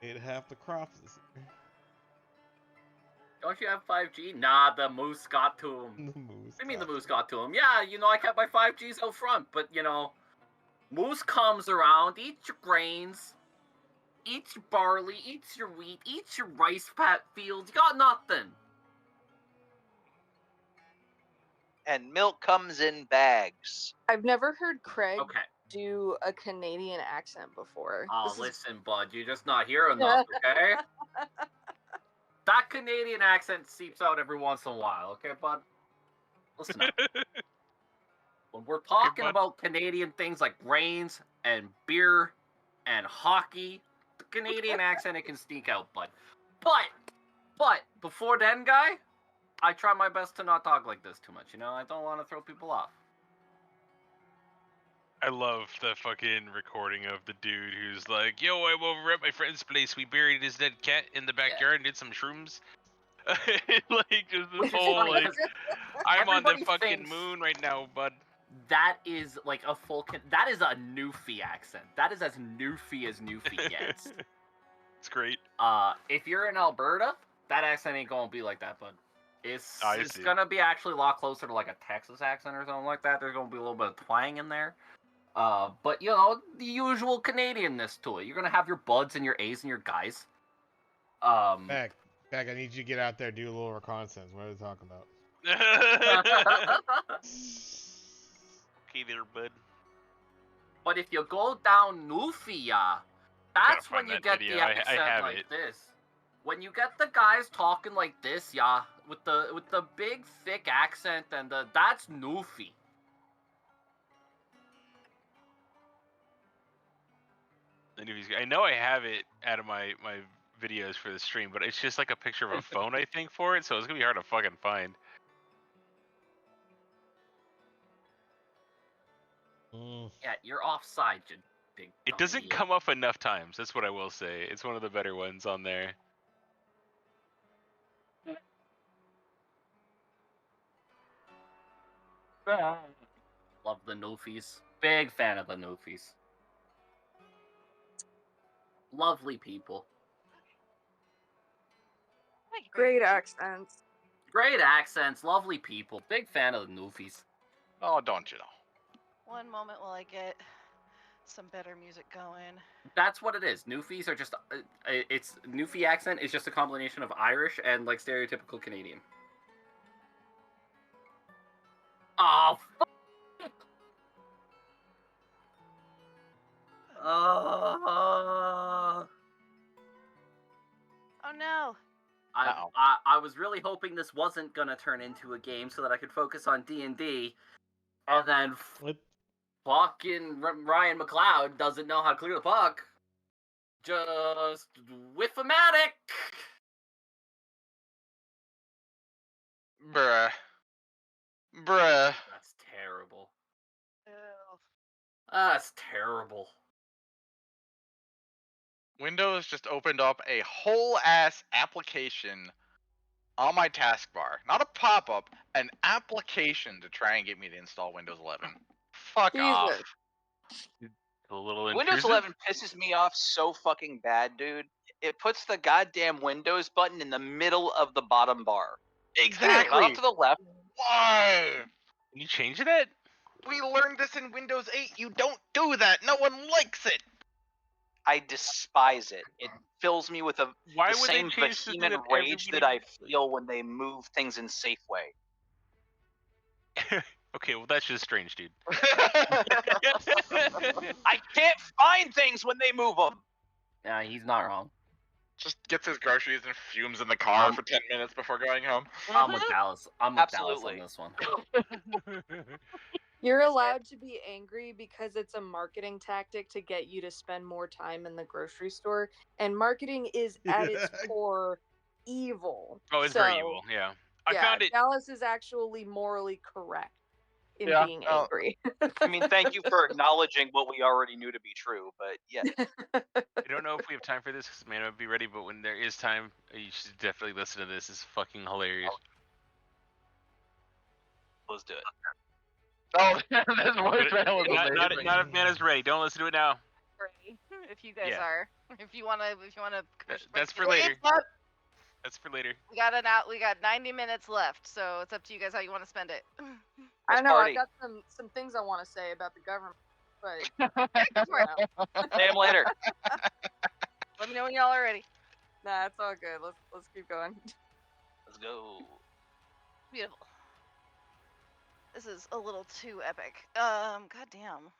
Speaker 7: Ate half the crops this year.
Speaker 5: Don't you have 5G? Nah, the moose got to him.
Speaker 7: The moose.
Speaker 5: What do you mean the moose got to him? Yeah, I kept my 5Gs out front, but, moose comes around, eats your grains, eats your barley, eats your wheat, eats your rice fields. You got nothing.
Speaker 2: And milk comes in bags.
Speaker 6: I've never heard Craig
Speaker 5: Okay.
Speaker 6: do a Canadian accent before.
Speaker 5: Oh,
Speaker 6: This is-
Speaker 5: listen, bud, you're just not here enough, okay? That Canadian accent seeps out every once in a while, okay, bud? Listen up. When we're talking
Speaker 1: bud.
Speaker 5: about Canadian things like grains and beer and hockey, the Canadian accent, it can sneak out, bud. But, before then, guy, I try my best to not talk like this too much, I don't want to throw people off.
Speaker 1: I love the fucking recording of the dude who's like, "Yo, I'm over at my friend's place. We buried his dead cat in the backyard and did some shrooms." Like, just this
Speaker 5: Which is
Speaker 1: whole
Speaker 5: funny,
Speaker 1: like,
Speaker 5: 'cause
Speaker 1: I'm on the
Speaker 5: everybody
Speaker 1: fucking
Speaker 5: thinks-
Speaker 1: moon right now, bud.
Speaker 5: That is like that is a Newfie accent. That is as Newfie as Newfie gets.
Speaker 1: It's great.
Speaker 5: If you're in Alberta, that accent ain't gonna be like that, bud. It's
Speaker 1: I see.
Speaker 5: gonna be actually a lot closer to like a Texas accent or something like that. There's gonna be a little bit of twang in there. But the usual Canadianness to it. You're gonna have your buds and your A's and your guys.
Speaker 7: Back, I need you to get out there, do a little reconnaissance. What are they talking about?
Speaker 1: Okay there, bud.
Speaker 5: But if you go down Newfie, that's when
Speaker 1: find
Speaker 5: you
Speaker 1: that
Speaker 5: get
Speaker 1: video.
Speaker 5: the
Speaker 1: I
Speaker 5: accent
Speaker 1: have
Speaker 5: like
Speaker 1: it.
Speaker 5: this. When you get the guys talking like this, with the big thick accent and that's Newfie.
Speaker 1: I know I have it out of my videos for the stream, but it's just like a picture of a phone, I think, for it, so it's gonna be hard to fucking find.
Speaker 5: Yeah, you're offside, you big.
Speaker 1: It
Speaker 5: dumb
Speaker 1: doesn't
Speaker 5: idiot.
Speaker 1: come up enough times. That's what I will say. It's one of the better ones on there.
Speaker 5: Love the Newfies. Big fan of the Newfies. Lovely people.
Speaker 6: Great accents.
Speaker 5: Great accents, lovely people. Big fan of the Newfies.
Speaker 4: Oh, don't you know?
Speaker 3: One moment while I get some better music going.
Speaker 5: That's what it is. Newfies are just it's Newfie accent is just a combination of Irish and like stereotypical Canadian. Oh, fuck.
Speaker 3: Oh no.
Speaker 5: I was really hoping this wasn't gonna turn into a game so that I could focus on D&D, and then
Speaker 7: What?
Speaker 5: fucking Ryan McLeod doesn't know how to clear the puck. Just whiff-o-matic.
Speaker 4: Bruh.
Speaker 5: That's terrible.
Speaker 3: Ew.
Speaker 5: That's terrible.
Speaker 4: Windows just opened up a whole ass application on my taskbar. Not a pop-up, an application to try and get me to install Windows 11. Fuck off.
Speaker 6: Jesus.
Speaker 1: A little
Speaker 2: Windows
Speaker 1: intrusive.
Speaker 2: 11 pisses me off so fucking bad, dude. It puts the goddamn Windows button in the middle of the bottom bar. Not off to the left.
Speaker 4: Why?
Speaker 1: Can you change that?
Speaker 4: We learned this in Windows 8. You don't do that. No one likes it.
Speaker 2: I despise it. It fills me with
Speaker 1: Why
Speaker 2: the
Speaker 1: would
Speaker 2: same
Speaker 1: they change something
Speaker 2: vehement
Speaker 1: that
Speaker 2: rage that
Speaker 1: everybody...
Speaker 2: I feel when they move things in Safeway.
Speaker 1: Okay, well that's just strange, dude.
Speaker 2: I can't find things when they move them.
Speaker 5: Yeah, he's not wrong.
Speaker 4: Just gets his groceries and fumes in the car for 10 minutes before going home.
Speaker 5: I'm with Dallas. I'm with Dallas
Speaker 2: Absolutely.
Speaker 5: on this one.
Speaker 6: You're allowed to be angry because it's a marketing tactic to get you to spend more time in the grocery store. And marketing is at its core evil.
Speaker 1: Oh, it's very evil. Yeah. I found it.
Speaker 6: Dallas is actually morally correct in
Speaker 4: Yeah,
Speaker 6: being angry.
Speaker 2: I mean, thank you for acknowledging what we already knew to be true, but yeah.
Speaker 1: I don't know if we have time for this because it may not be ready, but when there is time, you should definitely listen to this. It's fucking hilarious.
Speaker 2: Let's do it.
Speaker 4: Oh, this voicemail was
Speaker 1: Not
Speaker 4: amazing.
Speaker 1: if Nana's ready. Don't listen to it now.
Speaker 3: If you guys
Speaker 1: Yeah.
Speaker 3: are, if you wanna
Speaker 1: That's for
Speaker 3: commercial break,
Speaker 1: later. That's for later.
Speaker 3: we got 90 minutes left, so it's up to you guys how you want to spend it.
Speaker 6: I know,
Speaker 2: party.
Speaker 6: I've got some things I want to say about the government, but
Speaker 2: Say 'em later.
Speaker 3: Let me know when y'all are ready.
Speaker 6: nah, it's all good. Let's keep going.
Speaker 2: Let's go.
Speaker 3: Beautiful. This is a little too epic. Goddamn.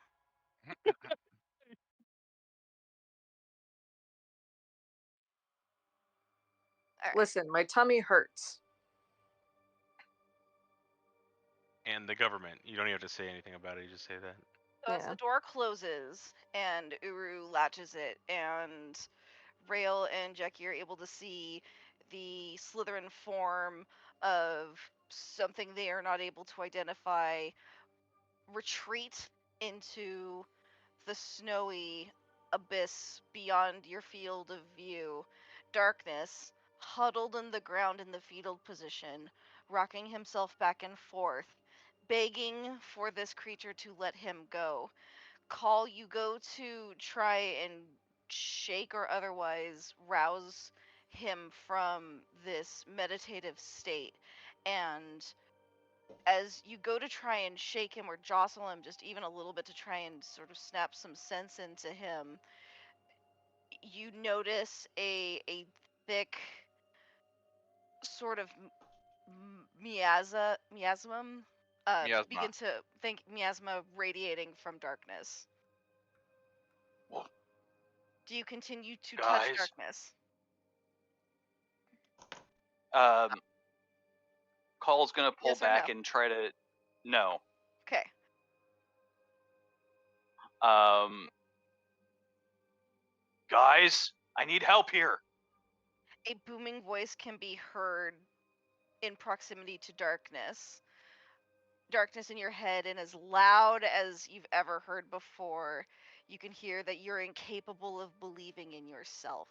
Speaker 3: All right.
Speaker 6: Listen, my tummy hurts.
Speaker 1: And the government. You don't even have to say anything about it. You just say that.
Speaker 3: So as
Speaker 6: Yeah.
Speaker 3: the door closes and Uru latches it, and Rail and Jackie are able to see the Slytherin form of something they are not able to identify retreat into the snowy abyss beyond your field of view. Darkness, huddled in the ground in the fetal position, rocking himself back and forth, begging for this creature to let him go. Call, you go to try and shake or otherwise rouse him from this meditative state, and as you go to try and shake him or jostle him just even a little bit to try and sort of snap some sense into him, you notice a thick sort of miasma
Speaker 4: Miasma.
Speaker 3: begin to think miasma radiating from darkness. Do you continue to touch
Speaker 2: Guys.
Speaker 3: darkness?
Speaker 2: Call's gonna pull
Speaker 3: Yes or
Speaker 2: back
Speaker 3: no?
Speaker 2: and try to. No.
Speaker 3: Okay.
Speaker 2: Guys, I need help here.
Speaker 3: A booming voice can be heard in proximity to darkness. Darkness in your head, and as loud as you've ever heard before, you can hear that you're incapable of believing in yourself.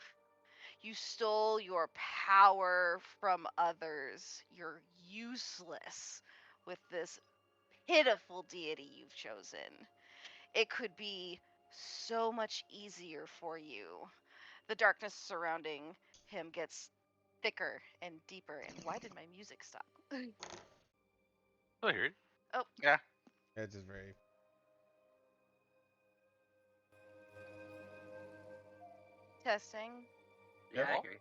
Speaker 3: You stole your power from others. You're useless with this pitiful deity you've chosen. It could be so much easier for you. The darkness surrounding him gets thicker and deeper. And why did my music stop?
Speaker 1: I hear it.
Speaker 3: Oh,
Speaker 7: It's just very.
Speaker 3: Testing.
Speaker 5: Yeah, I
Speaker 2: Well.
Speaker 5: hear you.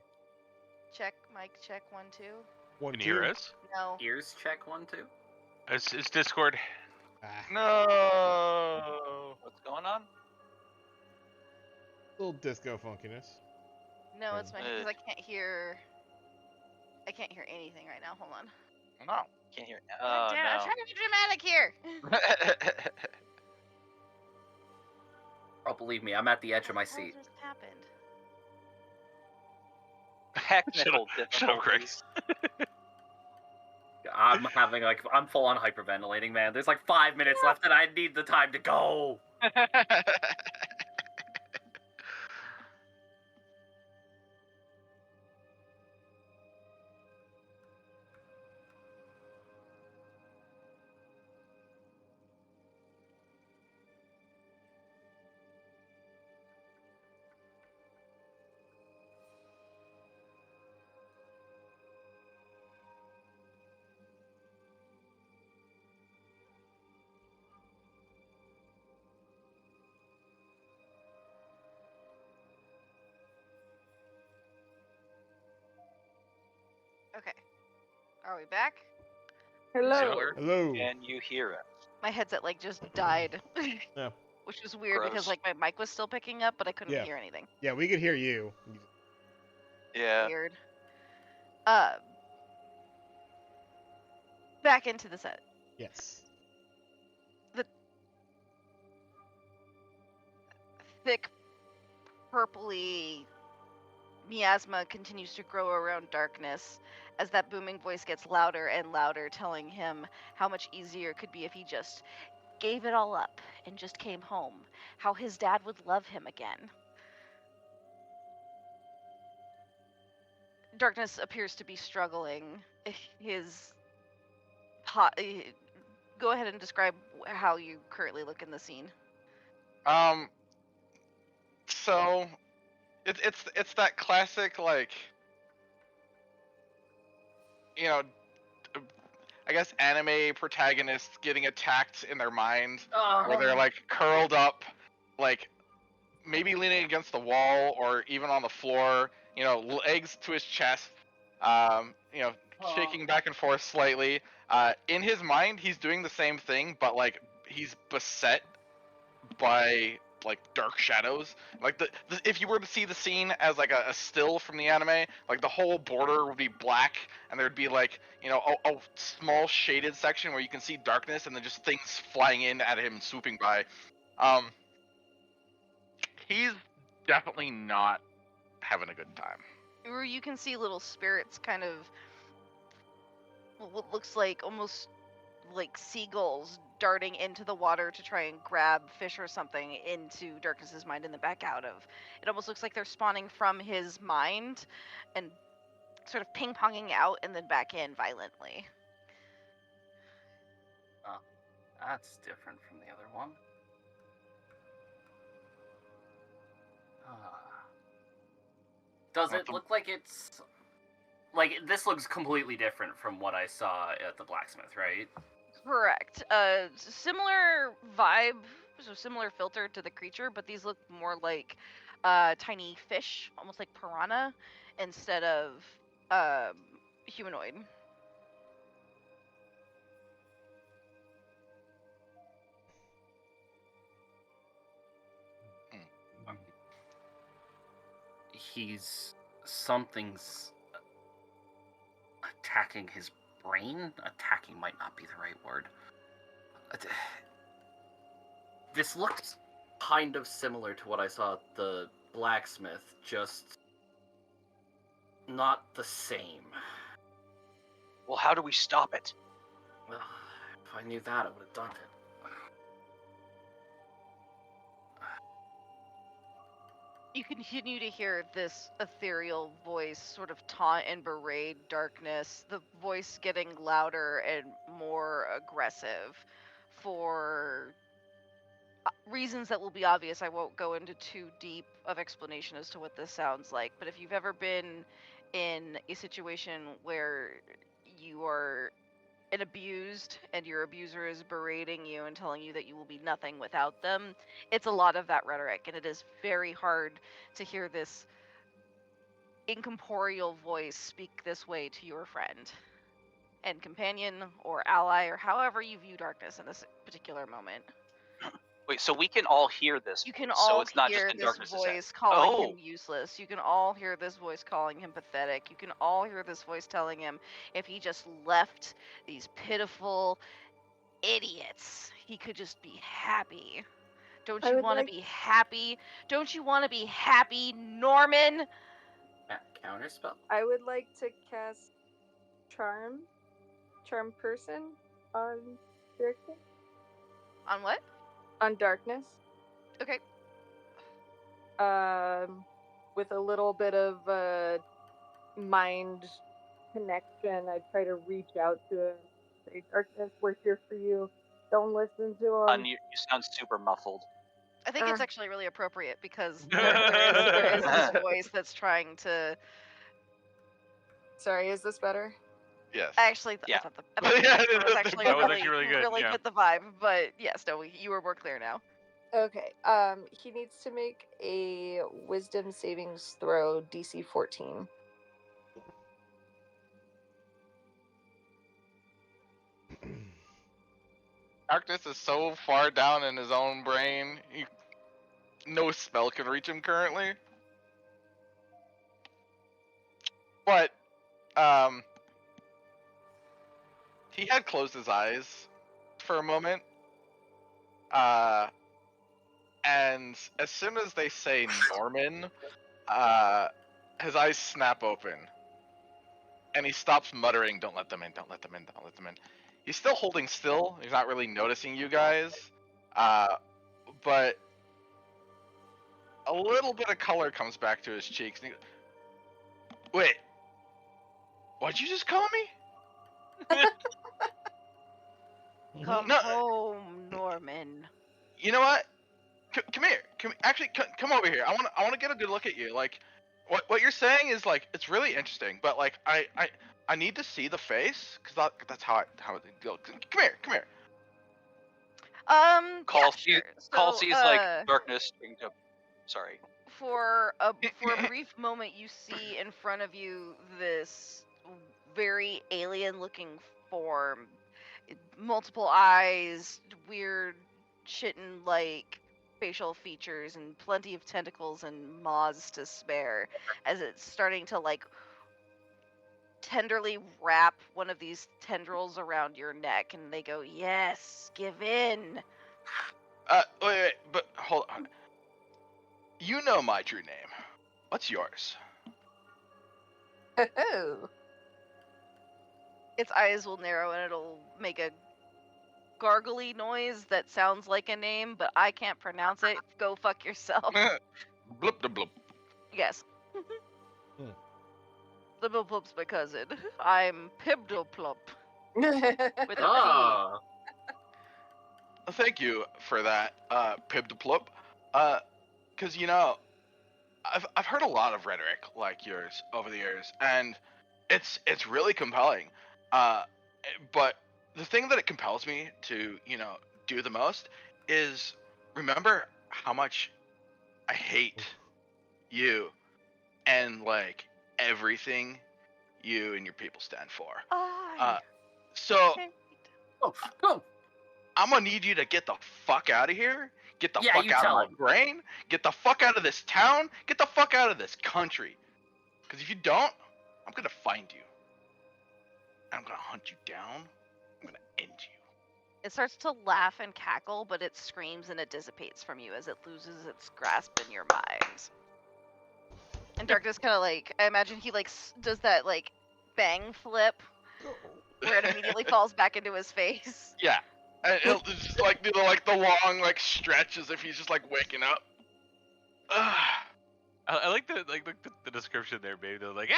Speaker 3: Check. Mic check. 1, 2.
Speaker 7: 1,
Speaker 1: Can
Speaker 7: 2.
Speaker 1: you hear us?
Speaker 3: No.
Speaker 5: Ears check 1, 2.
Speaker 1: It's Discord.
Speaker 7: Ah,
Speaker 4: No.
Speaker 2: What's going on?
Speaker 7: little disco funkiness.
Speaker 3: No, it's my because
Speaker 2: Ugh.
Speaker 3: I can't hear. I can't hear anything right now. Hold on.
Speaker 2: No, can't hear.
Speaker 3: God
Speaker 2: Oh
Speaker 3: damn it, I'm trying to be dramatic here.
Speaker 2: no.
Speaker 5: Oh, believe me, I'm at the edge of my
Speaker 3: What
Speaker 5: seat.
Speaker 3: just happened?
Speaker 2: Technical
Speaker 1: Shut up, Greg.
Speaker 2: difficulties.
Speaker 5: I'm full on hyperventilating, man. There's like 5 minutes left and I need the time to go.
Speaker 3: Okay. Are we back?
Speaker 6: Hello.
Speaker 5: Sure.
Speaker 7: Hello.
Speaker 2: Can you hear us?
Speaker 3: My headset like just died.
Speaker 7: Yeah.
Speaker 3: Which was weird because
Speaker 2: Gross.
Speaker 3: like my mic was still picking up, but I couldn't
Speaker 7: Yeah.
Speaker 3: hear anything.
Speaker 7: Yeah, we could hear you.
Speaker 2: Yeah.
Speaker 3: Weird. Back into the set.
Speaker 7: Yes.
Speaker 3: Thick, purpley miasma continues to grow around darkness as that booming voice gets louder and louder, telling him how much easier it could be if he just gave it all up and just came home. How his dad would love him again. Darkness appears to be struggling. Go ahead and describe how you currently look in the scene.
Speaker 4: So it's that classic, like, you know, I guess anime protagonists getting attacked in their mind, where they're like curled up, like maybe leaning against the wall or even on the floor, legs to his chest, shaking back and forth slightly. In his mind, he's doing the same thing, but like he's beset by like dark shadows. Like if you were to see the scene as like a still from the anime, like the whole border would be black, and there'd be like a small shaded section where you can see darkness, and then just things flying in at him, swooping by. He's definitely not having a good time.
Speaker 3: Or you can see little spirits kind of what looks like almost like seagulls darting into the water to try and grab fish or something into Darkness's mind and then back out of. It almost looks like they're spawning from his mind and sort of ping-ponging out and then back in violently.
Speaker 5: That's different from the other one. Does it look like it's... Like, this looks completely different from what I saw at the blacksmith, right?
Speaker 3: Correct. Similar vibe, so similar filter to the creature, but these look more like tiny fish, almost like piranha, instead of humanoid.
Speaker 5: Something's attacking his brain. Attacking might not be the right word. This looks kind of similar to what I saw at the blacksmith, just not the same.
Speaker 2: Well, how do we stop it?
Speaker 5: Well, if I knew that, I would have done it.
Speaker 3: You continue to hear this ethereal voice sort of taunt and berate Darkness, the voice getting louder and more aggressive for reasons that will be obvious. I won't go into too deep of explanation as to what this sounds like, but if you've ever been in a situation where you are and abused, and your abuser is berating you and telling you that you will be nothing without them, it's a lot of that rhetoric, and it is very hard to hear this incorporeal voice speak this way to your friend and companion or ally, or however you view darkness in this particular moment.
Speaker 2: Wait, so we can all hear this
Speaker 3: You can
Speaker 2: voice,
Speaker 3: all
Speaker 2: so it's not just
Speaker 3: hear
Speaker 2: in
Speaker 3: this
Speaker 2: Darkness's head.
Speaker 3: voice calling
Speaker 2: Oh.
Speaker 3: him useless. You can all hear this voice calling him pathetic. You can all hear this voice telling him if he just left these pitiful idiots, he could just be happy. Don't
Speaker 6: I
Speaker 3: you
Speaker 6: would
Speaker 3: want to
Speaker 6: like-
Speaker 3: be happy? Don't you want to be happy, Norman?
Speaker 5: Counterspell?
Speaker 6: I would like to cast Charm Person on Darkness.
Speaker 3: On what?
Speaker 6: On Darkness.
Speaker 3: Okay.
Speaker 6: With a little bit of mind connection, I try to reach out to him. Say, Darkness, we're here for you. Don't listen to him.
Speaker 2: You sound super muffled.
Speaker 3: I think it's actually really appropriate because there is this voice that's trying to.
Speaker 6: Sorry, is this better?
Speaker 4: Yes.
Speaker 3: I actually,
Speaker 2: Yeah.
Speaker 3: I thought the answer was actually
Speaker 1: That was
Speaker 3: really,
Speaker 1: actually really good, yeah.
Speaker 3: hit the vibe. But yes, no, you were more clear now.
Speaker 6: Okay. He needs to make a Wisdom savings throw, DC 14.
Speaker 4: Darkness is so far down in his own brain, no spell can reach him currently. But, he had closed his eyes for a moment. And as soon as they say Norman, his eyes snap open. And he stops muttering, "Don't let them in, don't let them in, don't let them in." He's still holding still. He's not really noticing you guys. But a little bit of color comes back to his cheeks. And wait, what'd you just call me?
Speaker 3: Come
Speaker 4: No.
Speaker 3: home, Norman.
Speaker 4: You know what? Come here. Come over here. I want to get a good look at you. Like, what you're saying is like it's really interesting, but like I need to see the face because that's how it goes. Come here.
Speaker 2: Call
Speaker 3: yeah, sure.
Speaker 2: sees
Speaker 3: So,
Speaker 2: like darkness. Sorry.
Speaker 3: For a brief moment, you see in front of you this very alien-looking form, multiple eyes, weird chitin-like facial features, and plenty of tentacles and maws to spare, as it's starting to like tenderly wrap one of these tendrils around your neck, and they go, "Yes, give in."
Speaker 4: Wait, but hold on. You know my true name. What's yours?
Speaker 6: Oh.
Speaker 3: Its eyes will narrow and it'll make a gargly noise that sounds like a name, but I can't pronounce it. Go fuck yourself.
Speaker 4: Blip the blip.
Speaker 3: Yes. Blibblplup's my cousin. I'm Pibdoplup with a P.
Speaker 5: Ah,
Speaker 4: Thank you for that, Pib the Plup. Cause you know, I've heard a lot of rhetoric like yours over the years, and it's really compelling. But the thing that it compels me to, do the most is remember how much I hate you and like everything you and your people stand for. So
Speaker 5: oh,
Speaker 4: I'm gonna need you to get the fuck out of here. Get the
Speaker 5: Yeah,
Speaker 4: fuck
Speaker 5: you
Speaker 4: out of
Speaker 5: tell
Speaker 4: my
Speaker 5: him.
Speaker 4: brain. Get the fuck out of this town. Get the fuck out of this country. Because if you don't, I'm gonna find you. And I'm gonna hunt you down. I'm gonna end you.
Speaker 3: It starts to laugh and cackle, but it screams and it dissipates from you as it loses its grasp in your mind. And Darkness kind of like, I imagine he like does that like bang flip where it immediately falls back into his face.
Speaker 4: Yeah. And it'll just like do the long like stretch as if he's just like waking up.
Speaker 1: I like the description there, baby. They're like,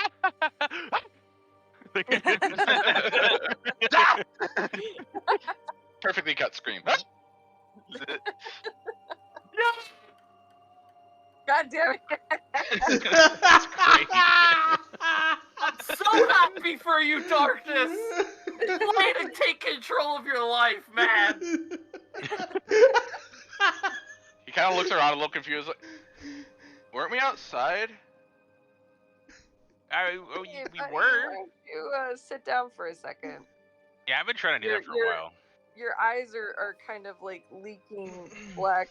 Speaker 4: Perfectly cut scream.
Speaker 6: God damn it.
Speaker 5: I'm so happy for you, Darkness. Way to take control of your life, man.
Speaker 4: He kind of looks around a little confused. Like, weren't we outside?
Speaker 3: Oh,
Speaker 6: Hey,
Speaker 1: we
Speaker 6: buddy,
Speaker 1: were.
Speaker 6: why don't you sit down for a second?
Speaker 1: Yeah, I've been trying to do that for a while.
Speaker 6: Your eyes are kind of like leaking black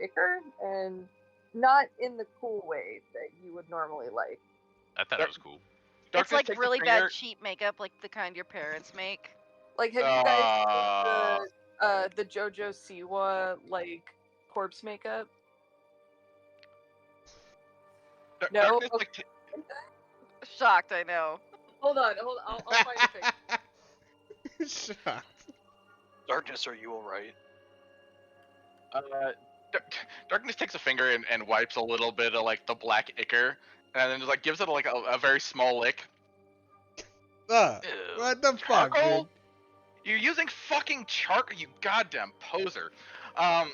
Speaker 6: ichor, and not in the cool way that you would normally like.
Speaker 1: I thought that was cool.
Speaker 3: It's
Speaker 4: Darkness
Speaker 3: like
Speaker 4: takes a
Speaker 3: really
Speaker 4: finger-
Speaker 3: bad cheap makeup, like the kind your parents make.
Speaker 6: Like, have you guys seen the JoJo Siwa like corpse makeup? No.
Speaker 4: Darkness,
Speaker 6: Okay.
Speaker 4: like,
Speaker 3: Shocked, I know.
Speaker 6: Hold on. I'll find a picture.
Speaker 7: Shocked.
Speaker 2: Darkness, are you alright?
Speaker 4: Darkness takes a finger and wipes a little bit of like the black ichor, and then just like gives it like a very small lick.
Speaker 7: What the fuck,
Speaker 4: Charcoal?
Speaker 7: dude?
Speaker 4: You're using fucking charcoal, you goddamn poser. Wipes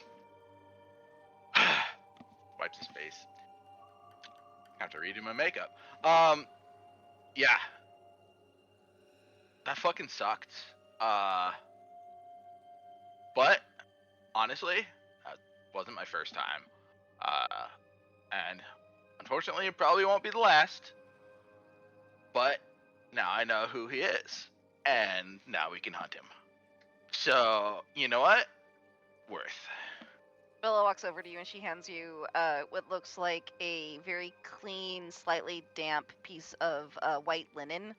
Speaker 4: his face. Have to redo my makeup. Yeah. That fucking sucked. But honestly, that wasn't my first time. And unfortunately, it probably won't be the last. But now I know who he is, and now we can hunt him. So, you know what? Worth.
Speaker 3: Bella walks over to you and she hands you what looks like a very clean, slightly damp piece of white linen.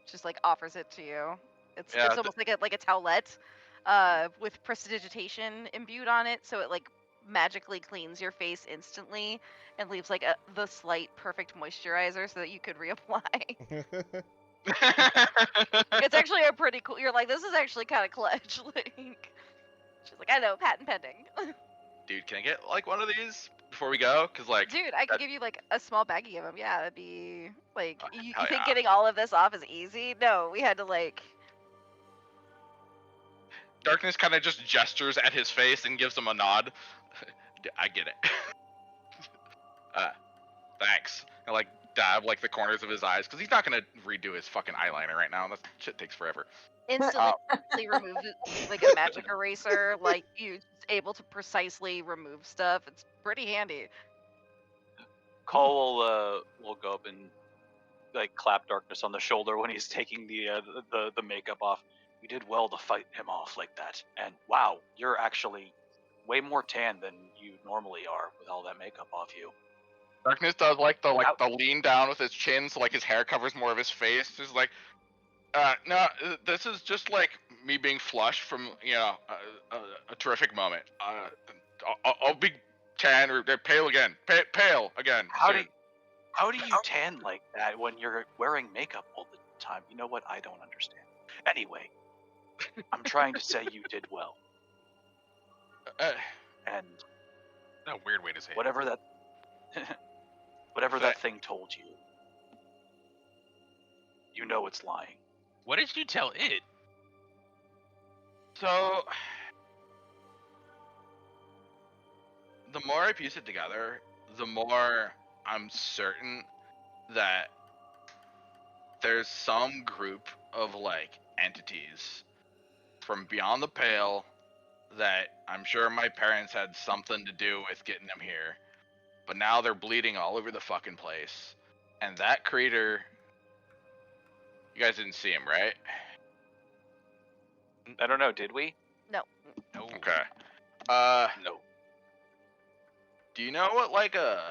Speaker 3: Just like offers it to you. It's almost like a towelette with prestidigitation imbued on it, so it like magically cleans your face instantly and leaves like the slight perfect moisturizer so that you could reapply. It's actually a pretty cool. You're like, this is actually kind of clutch. Like, she's like, I know, patent pending.
Speaker 4: Dude, can I get like one of these before we go? Cause like,
Speaker 3: Dude, I could give you like a small baggie of them. Yeah, that'd be like, you
Speaker 4: hell
Speaker 3: think
Speaker 4: yeah.
Speaker 3: getting all of this off is easy? No, we had to like.
Speaker 4: Darkness kind of just gestures at his face and gives him a nod. I get it. Thanks. And like dab like the corners of his eyes because he's not gonna redo his fucking eyeliner right now. That shit takes forever.
Speaker 3: Instantly remove like a magic eraser. Like you able to precisely remove stuff. It's pretty handy.
Speaker 2: Cole will go up and like clap Darkness on the shoulder when he's taking the makeup off. You did well to fight him off like that, and wow, you're actually way more tan than you normally are with all that makeup off you.
Speaker 4: Darkness does like the lean down with his chin, so like his hair covers more of his face. Just like, no, this is just like me being flushed from a terrific moment. I'll be tan or pale again, pale again.
Speaker 2: How
Speaker 4: soon.
Speaker 2: do you tan like that when you're wearing makeup all the time? You know what? I don't understand. Anyway, I'm trying to say you did well. And
Speaker 1: A weird way to say
Speaker 2: whatever that that thing told you, you know it's lying.
Speaker 1: What did you tell it?
Speaker 4: So, the more I piece it together, the more I'm certain that there's some group of like entities from beyond the pale that I'm sure my parents had something to do with getting them here. But now they're bleeding all over the fucking place. And that creator, you guys didn't see him, right?
Speaker 2: I don't know. Did we?
Speaker 3: No.
Speaker 1: No.
Speaker 4: Okay.
Speaker 2: No.
Speaker 4: Do you know what like a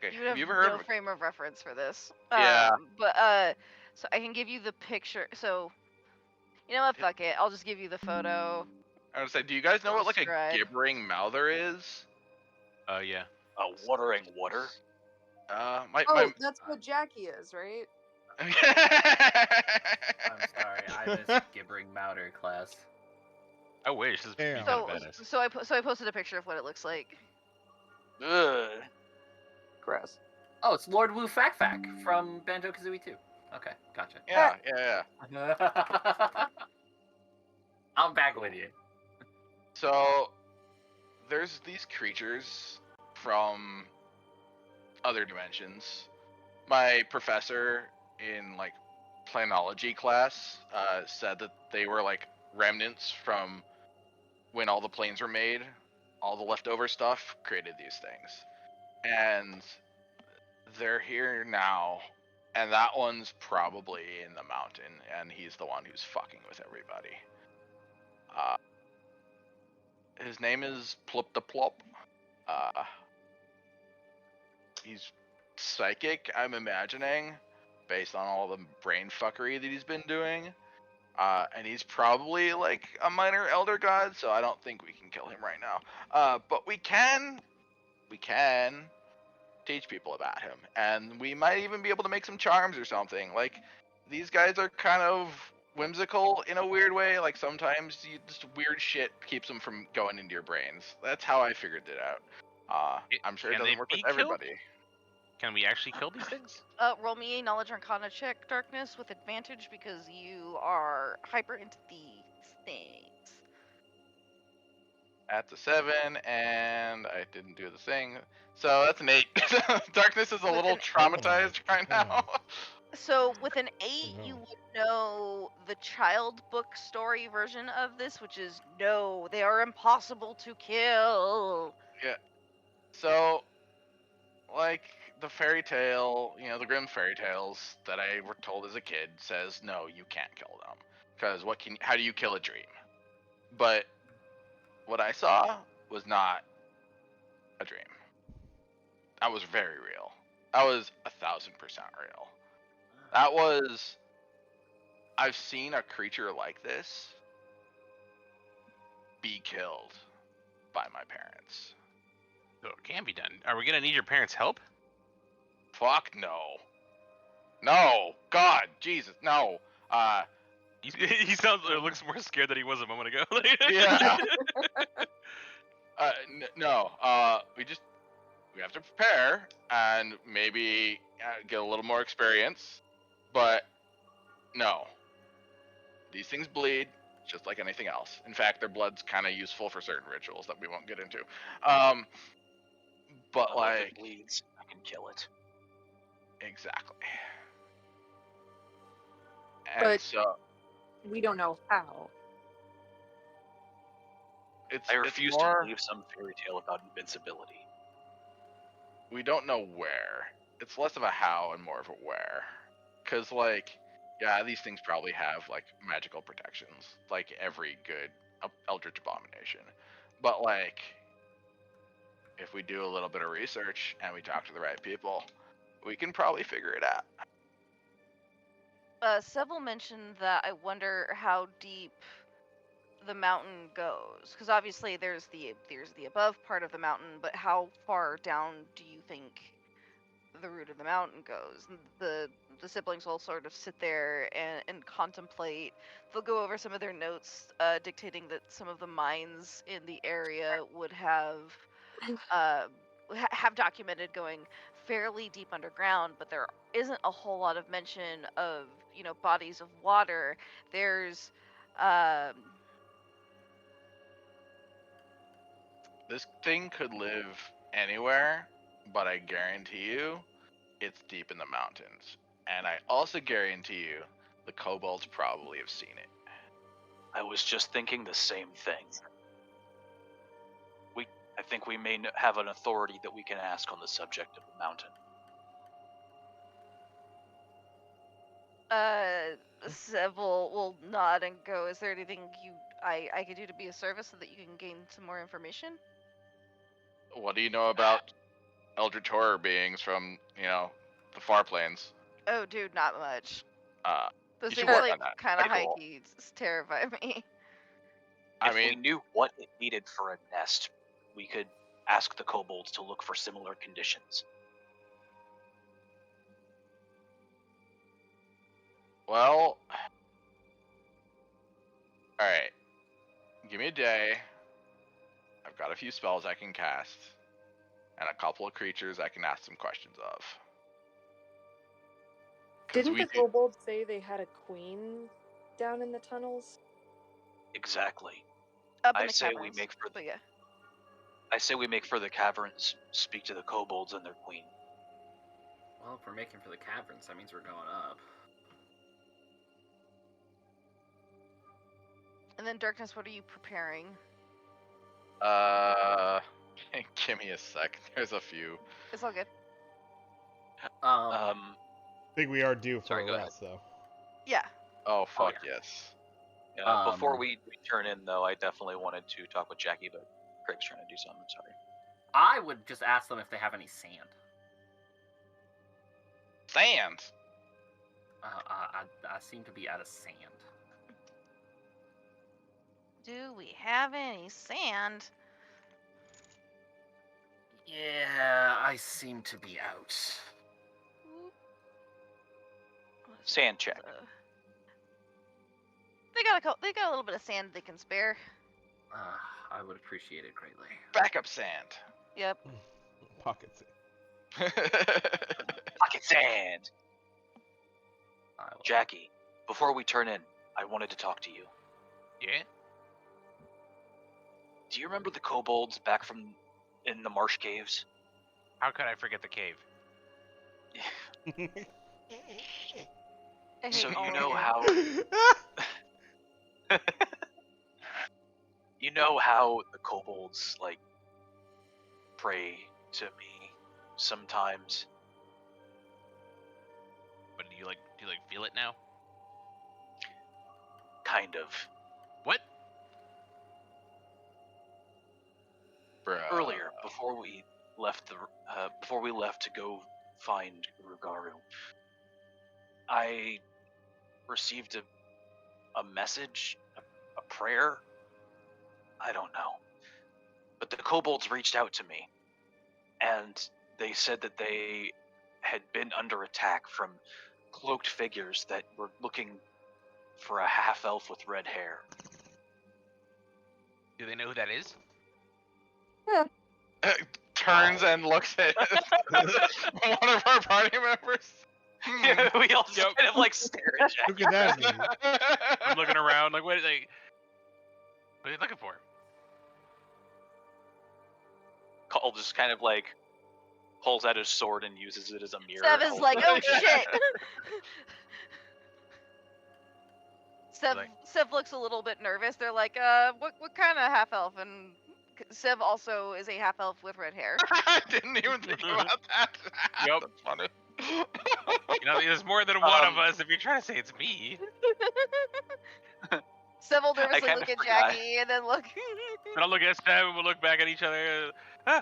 Speaker 3: You
Speaker 4: have
Speaker 3: have
Speaker 4: you ever heard
Speaker 3: no
Speaker 4: of
Speaker 3: frame of reference for this.
Speaker 4: Yeah.
Speaker 3: But so I can give you the picture. So, you know what? Fuck it. I'll just give you the photo.
Speaker 4: I would say, do you guys know what like a
Speaker 3: Describe.
Speaker 4: gibbering mouther is?
Speaker 1: Yeah.
Speaker 2: A watering water.
Speaker 6: That's what Jackie is, right?
Speaker 5: I'm sorry, I missed gibbering mouter class.
Speaker 1: I wish. This is
Speaker 7: Damn.
Speaker 1: kind of badass.
Speaker 3: So I posted a picture of what it looks like.
Speaker 2: Ugh.
Speaker 6: Gross.
Speaker 5: Oh, it's Lord Wu Fak Fak from Banjo-Kazooie 2. Okay, gotcha.
Speaker 4: Yeah.
Speaker 5: I'm back with you.
Speaker 4: So there's these creatures from other dimensions. My professor in like planology class said that they were like remnants from when all the planes were made. All the leftover stuff created these things, and they're here now. And that one's probably in the mountain, and he's the one who's fucking with everybody. His name is Plop the Plop. He's psychic, I'm imagining, based on all the brain fuckery that he's been doing. And he's probably like a minor elder god, so I don't think we can kill him right now. But we can teach people about him, and we might even be able to make some charms or something. Like, these guys are kind of whimsical in a weird way. Like, sometimes just weird shit keeps them from going into your brains. That's how I figured it out. I'm sure it
Speaker 1: Can
Speaker 4: doesn't
Speaker 1: they
Speaker 4: work
Speaker 1: be
Speaker 4: with everybody.
Speaker 1: killed? Can we actually kill these things?
Speaker 3: Roll me a knowledge arcana check, Darkness, with advantage because you are hyper into these things.
Speaker 4: That's a 7, and I didn't do the thing. So that's an 8. Darkness is a
Speaker 3: With
Speaker 4: little
Speaker 3: an-
Speaker 4: traumatized right now.
Speaker 3: So with an 8,
Speaker 7: Oh,
Speaker 3: you
Speaker 7: no.
Speaker 3: would know the child book story version of this, which is no, they are impossible to kill.
Speaker 4: Yeah. So, like, the fairy tale, the Grimm fairy tales that I were told as a kid says, no, you can't kill them. Because how do you kill a dream? But what I saw was not a dream. That was very real. That was 1,000% real. That was, I've seen a creature like this be killed by my parents.
Speaker 1: So it can be done. Are we gonna need your parents' help?
Speaker 4: Fuck no. No. God, Jesus, no.
Speaker 1: He looks more scared than he was a moment ago.
Speaker 4: Yeah. No. We have to prepare and maybe get a little more experience, but no. These things bleed just like anything else. In fact, their blood's kind of useful for certain rituals that we won't get into. But
Speaker 2: Well, if
Speaker 4: like,
Speaker 2: it bleeds, I can kill it.
Speaker 4: exactly. And
Speaker 6: But-
Speaker 4: so
Speaker 6: We don't know how.
Speaker 4: it's
Speaker 2: I refuse
Speaker 4: more,
Speaker 2: to believe some fairy tale about invincibility.
Speaker 4: we don't know where. It's less of a how and more of a where. Cause like, yeah, these things probably have like magical protections, like every good eldritch abomination. But like, if we do a little bit of research and we talk to the right people, we can probably figure it out.
Speaker 3: Seville mentioned that I wonder how deep the mountain goes, because obviously there's the above part of the mountain, but how far down do you think the root of the mountain goes? And the siblings will sort of sit there and contemplate. They'll go over some of their notes, dictating that some of the mines in the area would have have documented going fairly deep underground, but there isn't a whole lot of mention of bodies of water. There's
Speaker 4: This thing could live anywhere, but I guarantee you it's deep in the mountains. And I also guarantee you the kobolds probably have seen it.
Speaker 2: I was just thinking the same thing. I think we may have an authority that we can ask on the subject of the mountain.
Speaker 3: Seville will nod and go, is there anything I could do to be of service so that you can gain some more information?
Speaker 4: What do you know about eldritch horror beings from, the far plains?
Speaker 3: Oh, dude, not much. Those
Speaker 4: You should
Speaker 3: things
Speaker 4: work
Speaker 3: like
Speaker 4: on that.
Speaker 3: kind of
Speaker 4: Pretty
Speaker 3: high
Speaker 4: cool.
Speaker 3: key terrify me.
Speaker 4: I
Speaker 2: If we
Speaker 4: mean,
Speaker 2: knew what it needed for a nest, we could ask the kobolds to look for similar conditions.
Speaker 4: well, alright. Give me a day. I've got a few spells I can cast, and a couple of creatures I can ask some questions of. 'Cause
Speaker 6: Didn't
Speaker 4: we
Speaker 6: the kobolds say they had a queen down in the tunnels?
Speaker 2: Exactly.
Speaker 3: Up in
Speaker 2: I
Speaker 3: the
Speaker 2: say we
Speaker 3: caverns,
Speaker 2: make for
Speaker 3: but yeah.
Speaker 2: I say we make for the caverns, speak to the kobolds and their queen.
Speaker 5: Well, if we're making for the caverns, that means we're going up.
Speaker 3: And then Darkness, what are you preparing?
Speaker 4: Give me a sec. There's a few.
Speaker 3: It's all good.
Speaker 7: I think we are due for
Speaker 2: Sorry,
Speaker 7: a
Speaker 2: go ahead.
Speaker 7: rest, though.
Speaker 3: Yeah.
Speaker 4: Oh fuck
Speaker 5: yeah.
Speaker 4: yes.
Speaker 2: Before we turn in, though, I definitely wanted to talk with Jackie, but Craig's trying to do something. Sorry.
Speaker 5: I would just ask them if they have any sand.
Speaker 4: Sand.
Speaker 5: I seem to be out of sand.
Speaker 3: Do we have any sand?
Speaker 5: Yeah, I seem to be out.
Speaker 2: Sand check.
Speaker 3: They got a little bit of sand they can spare.
Speaker 5: I would appreciate it greatly.
Speaker 4: Backup sand.
Speaker 3: Yep.
Speaker 7: Pockets.
Speaker 2: Pocket sand. Jackie, before we turn in, I wanted to talk to you.
Speaker 1: Yeah?
Speaker 2: Do you remember the kobolds back from in the marsh caves?
Speaker 1: How could I forget the cave?
Speaker 3: I hate
Speaker 2: So
Speaker 3: all
Speaker 2: you
Speaker 3: of
Speaker 2: know
Speaker 3: you.
Speaker 2: how you know how the kobolds like pray to me sometimes.
Speaker 1: But do you feel it now?
Speaker 2: Kind of.
Speaker 1: What?
Speaker 4: Bruh.
Speaker 2: Earlier, before we left to go find Rugaru, I received a message, a prayer. I don't know. But the kobolds reached out to me, and they said that they had been under attack from cloaked figures that were looking for a half-elf with red hair.
Speaker 1: Do they know who that is?
Speaker 4: Turns and looks at one of our party members.
Speaker 2: We all just kind of like stare at Jack.
Speaker 7: Who could that be?
Speaker 1: I'm looking around like, what are they looking for?
Speaker 2: Cole just kind of like pulls out his sword and uses it as a mirror.
Speaker 3: Sev
Speaker 2: and
Speaker 3: is
Speaker 2: holds
Speaker 3: like,
Speaker 2: it.
Speaker 3: oh shit!
Speaker 1: Like-
Speaker 3: Sev looks a little bit nervous. They're like, what kind of half elf? And Sev also is a half elf with red hair.
Speaker 4: I didn't even think about that.
Speaker 1: Yep.
Speaker 4: That's funny.
Speaker 1: You know, there's more than one of us. If you're trying to say it's me,
Speaker 3: Sev will nervously
Speaker 2: kinda
Speaker 3: look at
Speaker 2: forgot.
Speaker 3: Jackie and then look.
Speaker 1: then I'll look at Seb and we'll look back at each other.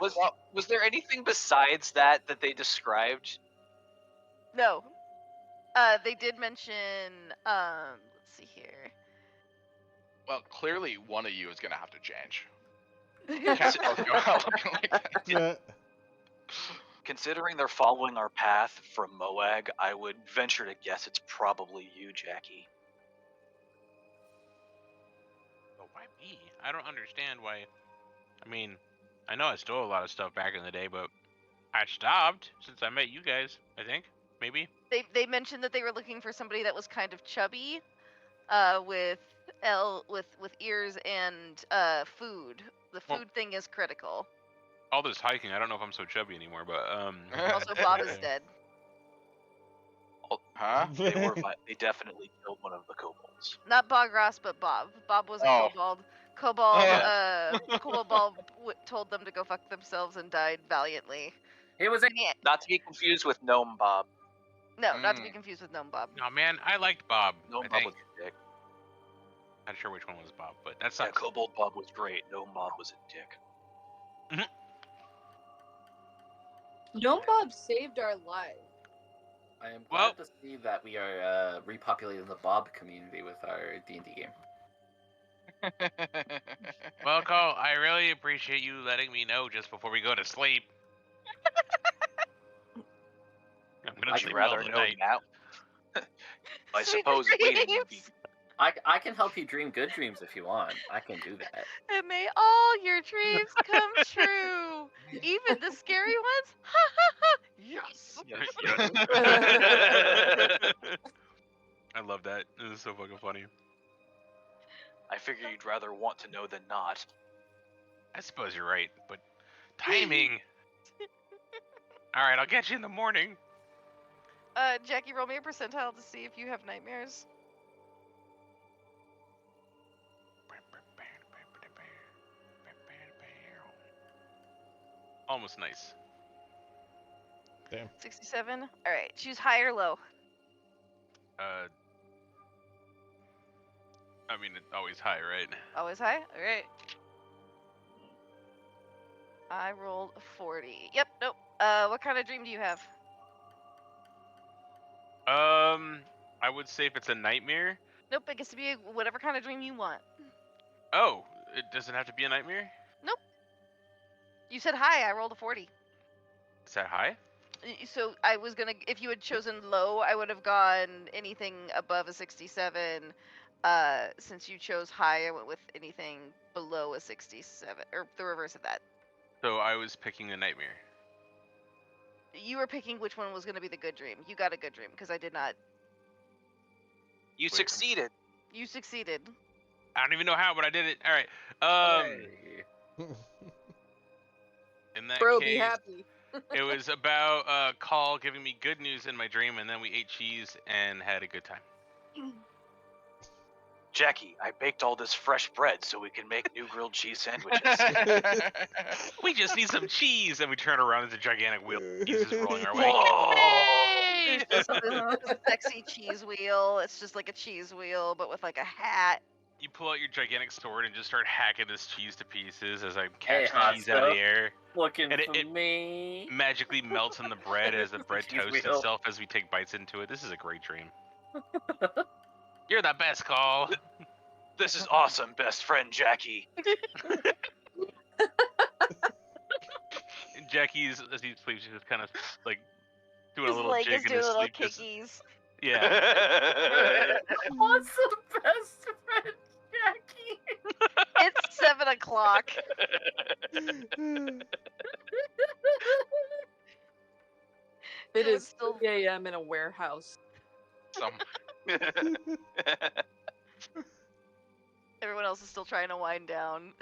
Speaker 2: Was there anything besides that they described?
Speaker 3: No. They did mention. Let's see here.
Speaker 4: Well, clearly one of you is gonna have to change. You can't both go out looking like that.
Speaker 7: Yeah.
Speaker 2: Considering they're following our path from Moag, I would venture to guess it's probably you, Jackie.
Speaker 1: Oh, why me? I don't understand why. I mean, I know I stole a lot of stuff back in the day, but I stopped since I met you guys. I think maybe.
Speaker 3: They mentioned that they were looking for somebody that was kind of chubby, with ears and food. The food
Speaker 1: Well-
Speaker 3: thing is critical.
Speaker 1: All this hiking, I don't know if I'm so chubby anymore, but
Speaker 3: Also, Bob is dead.
Speaker 4: Huh?
Speaker 2: They definitely killed one of the kobolds.
Speaker 3: Not Bogros, but Bob. Bob was a
Speaker 4: Oh.
Speaker 3: kobold. Kobold told them to go fuck themselves and died valiantly.
Speaker 5: It was a
Speaker 3: Yeah.
Speaker 2: Not to be confused with Gnome Bob.
Speaker 3: No, not to be confused with Gnome Bob.
Speaker 1: no, man, I liked Bob.
Speaker 2: Gnome
Speaker 1: I
Speaker 2: Bob
Speaker 1: think.
Speaker 2: was a dick.
Speaker 1: Not sure which one was Bob, but that's
Speaker 2: Yeah,
Speaker 1: not.
Speaker 2: Kobold Bob was great. Gnome Bob was a dick.
Speaker 6: Gnome Bob saved our lives.
Speaker 5: I am
Speaker 1: Well-
Speaker 5: glad to see that we are repopulating the Bob community with our D&D game.
Speaker 1: Well, Cole, I really appreciate you letting me know just before we go to sleep. I'm gonna
Speaker 2: Would
Speaker 1: sleep
Speaker 2: you
Speaker 1: well
Speaker 2: rather know
Speaker 1: tonight.
Speaker 2: now? I
Speaker 3: Sweet
Speaker 2: suppose waiting would be.
Speaker 3: dreams.
Speaker 5: I can help you dream good dreams if you want. I can do that.
Speaker 3: And may all your dreams come true, even the scary ones. Ha ha ha! Yes.
Speaker 1: I love that. This is so fucking funny.
Speaker 2: I figure you'd rather want to know than not.
Speaker 1: I suppose you're right, but timing. All right, I'll get you in the morning.
Speaker 3: Jackie, roll me a percentile to see if you have nightmares.
Speaker 1: Almost nice.
Speaker 7: Damn.
Speaker 3: 67. All right, choose high or low.
Speaker 1: I mean, it's always high, right?
Speaker 3: Always high. All right. I rolled a 40. Yep. Nope. What kind of dream do you have?
Speaker 1: I would say if it's a nightmare.
Speaker 3: Nope. It gets to be whatever kind of dream you want.
Speaker 1: Oh, it doesn't have to be a nightmare.
Speaker 3: Nope. You said high. I rolled a 40.
Speaker 1: Is that high?
Speaker 3: So I was gonna, if you had chosen low, I would have gone anything above a 67. Since you chose high, I went with anything below a 67, or the reverse of that.
Speaker 1: So I was picking a nightmare.
Speaker 3: You were picking which one was gonna be the good dream. You got a good dream because I did not.
Speaker 2: You succeeded.
Speaker 3: You succeeded.
Speaker 1: I don't even know how, but I did it. All right.
Speaker 5: Hey.
Speaker 1: In that
Speaker 6: Bro,
Speaker 1: case,
Speaker 6: be happy.
Speaker 1: it was about Call giving me good news in my dream, and then we ate cheese and had a good time.
Speaker 2: Jackie, I baked all this fresh bread so we can make new grilled cheese sandwiches.
Speaker 1: We just need some cheese, and we turn around. There's a gigantic wheel. Cheese is rolling our way.
Speaker 2: Whoa!
Speaker 3: It's a sexy cheese wheel. It's just like a cheese wheel, but with like a hat.
Speaker 1: You pull out your gigantic sword and just start hacking this cheese to pieces as I
Speaker 5: Hey,
Speaker 1: catch
Speaker 5: hot
Speaker 1: cheese out of
Speaker 5: stuff.
Speaker 1: the air.
Speaker 5: Looking
Speaker 1: And
Speaker 5: for
Speaker 1: it
Speaker 5: me.
Speaker 1: magically melts in the bread as the bread
Speaker 5: Cheese
Speaker 1: toasts
Speaker 5: wheel.
Speaker 1: itself as we take bites into it. This is a great dream. You're the best, Call.
Speaker 2: This is awesome, best friend Jackie.
Speaker 1: And Jackie's, as he sleeps, he's just kind of like doing a
Speaker 3: His
Speaker 1: little
Speaker 3: leg is
Speaker 1: jig in
Speaker 3: doing
Speaker 1: his
Speaker 3: little
Speaker 1: sleep. Just,
Speaker 3: kickies.
Speaker 1: yeah.
Speaker 5: What's the best friend, Jackie?
Speaker 3: It's 7 o'clock.
Speaker 6: It
Speaker 3: was
Speaker 6: is
Speaker 3: still
Speaker 6: 3 a.m. in a warehouse.
Speaker 3: everyone else is still trying to wind down.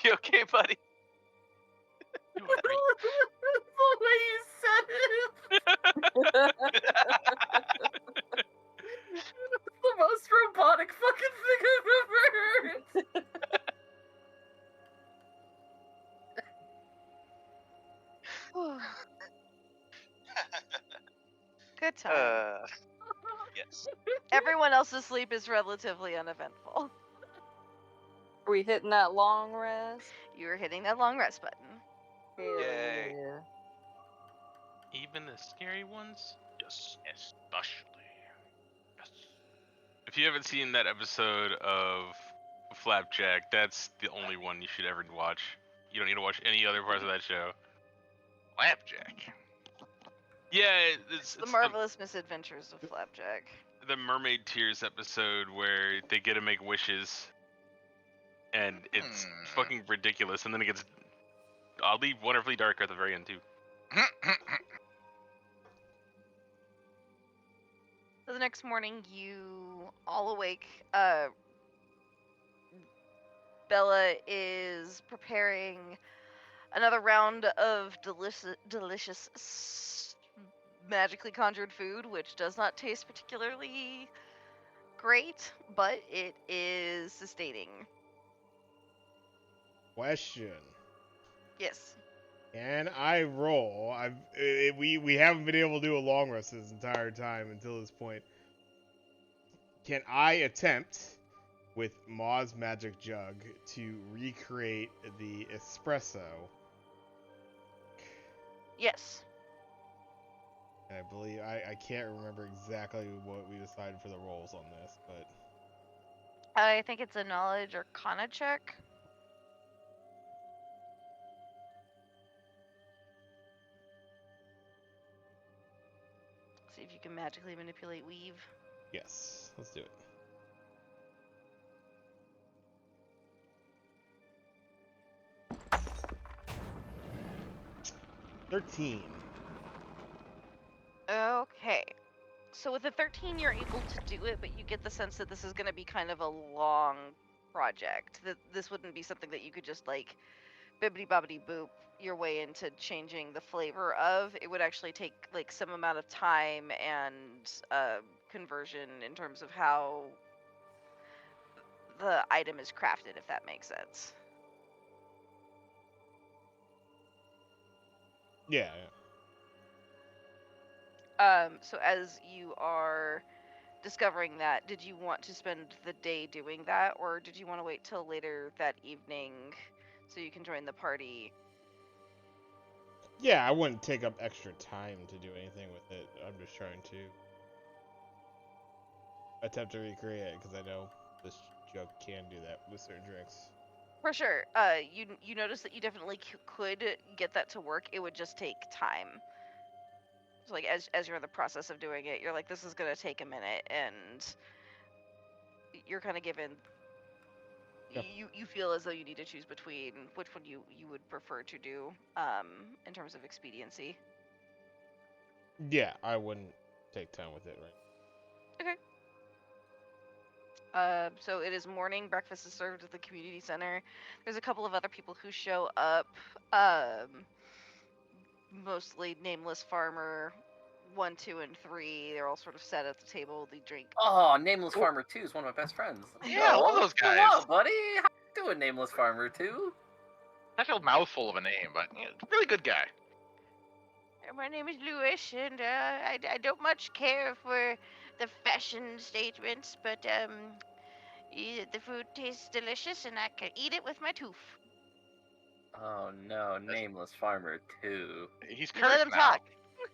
Speaker 2: You okay, buddy?
Speaker 1: Doing great.
Speaker 5: The way you said it. The most robotic fucking thing I've ever heard.
Speaker 3: Good time.
Speaker 2: Yes.
Speaker 3: Everyone else's sleep is relatively uneventful.
Speaker 6: Are we hitting that long rest?
Speaker 3: You are hitting that long rest button.
Speaker 6: Hell
Speaker 2: Yay.
Speaker 6: yeah.
Speaker 1: Even the scary ones?
Speaker 2: Yes.
Speaker 1: Especially. Yes. If you haven't seen that episode of Flapjack, that's the only one you should ever watch. You don't need to watch any other parts of that show. Flapjack. Yeah, it's
Speaker 3: The Marvelous Misadventures of Flapjack.
Speaker 1: the Mermaid Tears episode where they get to make wishes, and it's fucking ridiculous. And then it gets oddly, wonderfully dark at the very end too.
Speaker 3: So the next morning, you all awake. Bella is preparing another round of delicious magically conjured food, which does not taste particularly great, but it is sustaining.
Speaker 7: Question.
Speaker 3: Yes.
Speaker 7: Can I roll? We haven't been able to do a long rest this entire time until this point. Can I attempt with Maw's magic jug to recreate the espresso?
Speaker 3: Yes.
Speaker 7: I believe I can't remember exactly what we decided for the rolls on this, but
Speaker 3: I think it's a knowledge or Arcana check. See if you can magically manipulate weave.
Speaker 7: yes, let's do it. $13.
Speaker 3: Okay. So with the 13, you're able to do it, but you get the sense that this is going to be kind of a long project. That this wouldn't be something that you could just like bibbity bobbity boop your way into changing the flavor of. It would actually take like some amount of time and conversion in terms of how the item is crafted, if that makes sense.
Speaker 7: Yeah.
Speaker 3: So as you are discovering that, did you want to spend the day doing that, or did you want to wait till later that evening so you can join the party?
Speaker 7: Yeah, I wouldn't take up extra time to do anything with it. I'm just trying to attempt to recreate it because I know this joke can do that with certain drinks.
Speaker 3: For sure. You notice that you definitely could get that to work. It would just take time. So like as you're in the process of doing it, you're like, this is gonna take a minute, and you're kind of given.
Speaker 7: Yeah.
Speaker 3: You feel as though you need to choose between which one you would prefer to do in terms of expediency.
Speaker 7: Yeah, I wouldn't take time with it right.
Speaker 3: So it is morning. Breakfast is served at the community center. There's a couple of other people who show up. Mostly nameless farmer 1, 2, and 3. They're all sort of set at the table. They drink.
Speaker 5: Oh, Nameless Farmer 2 is one of my best friends.
Speaker 4: Yeah, I love those guys.
Speaker 5: Hello, buddy. How you doing, Nameless Farmer 2?
Speaker 4: That's a mouthful of a name, but yeah, really good guy.
Speaker 3: My name is Lewis, and I don't much care for the fashion statements, but the food tastes delicious, and I can eat it with my tooth.
Speaker 5: Oh no, Nameless Farmer 2.
Speaker 4: He's
Speaker 3: You let
Speaker 4: cursed
Speaker 3: him
Speaker 4: now.
Speaker 3: talk.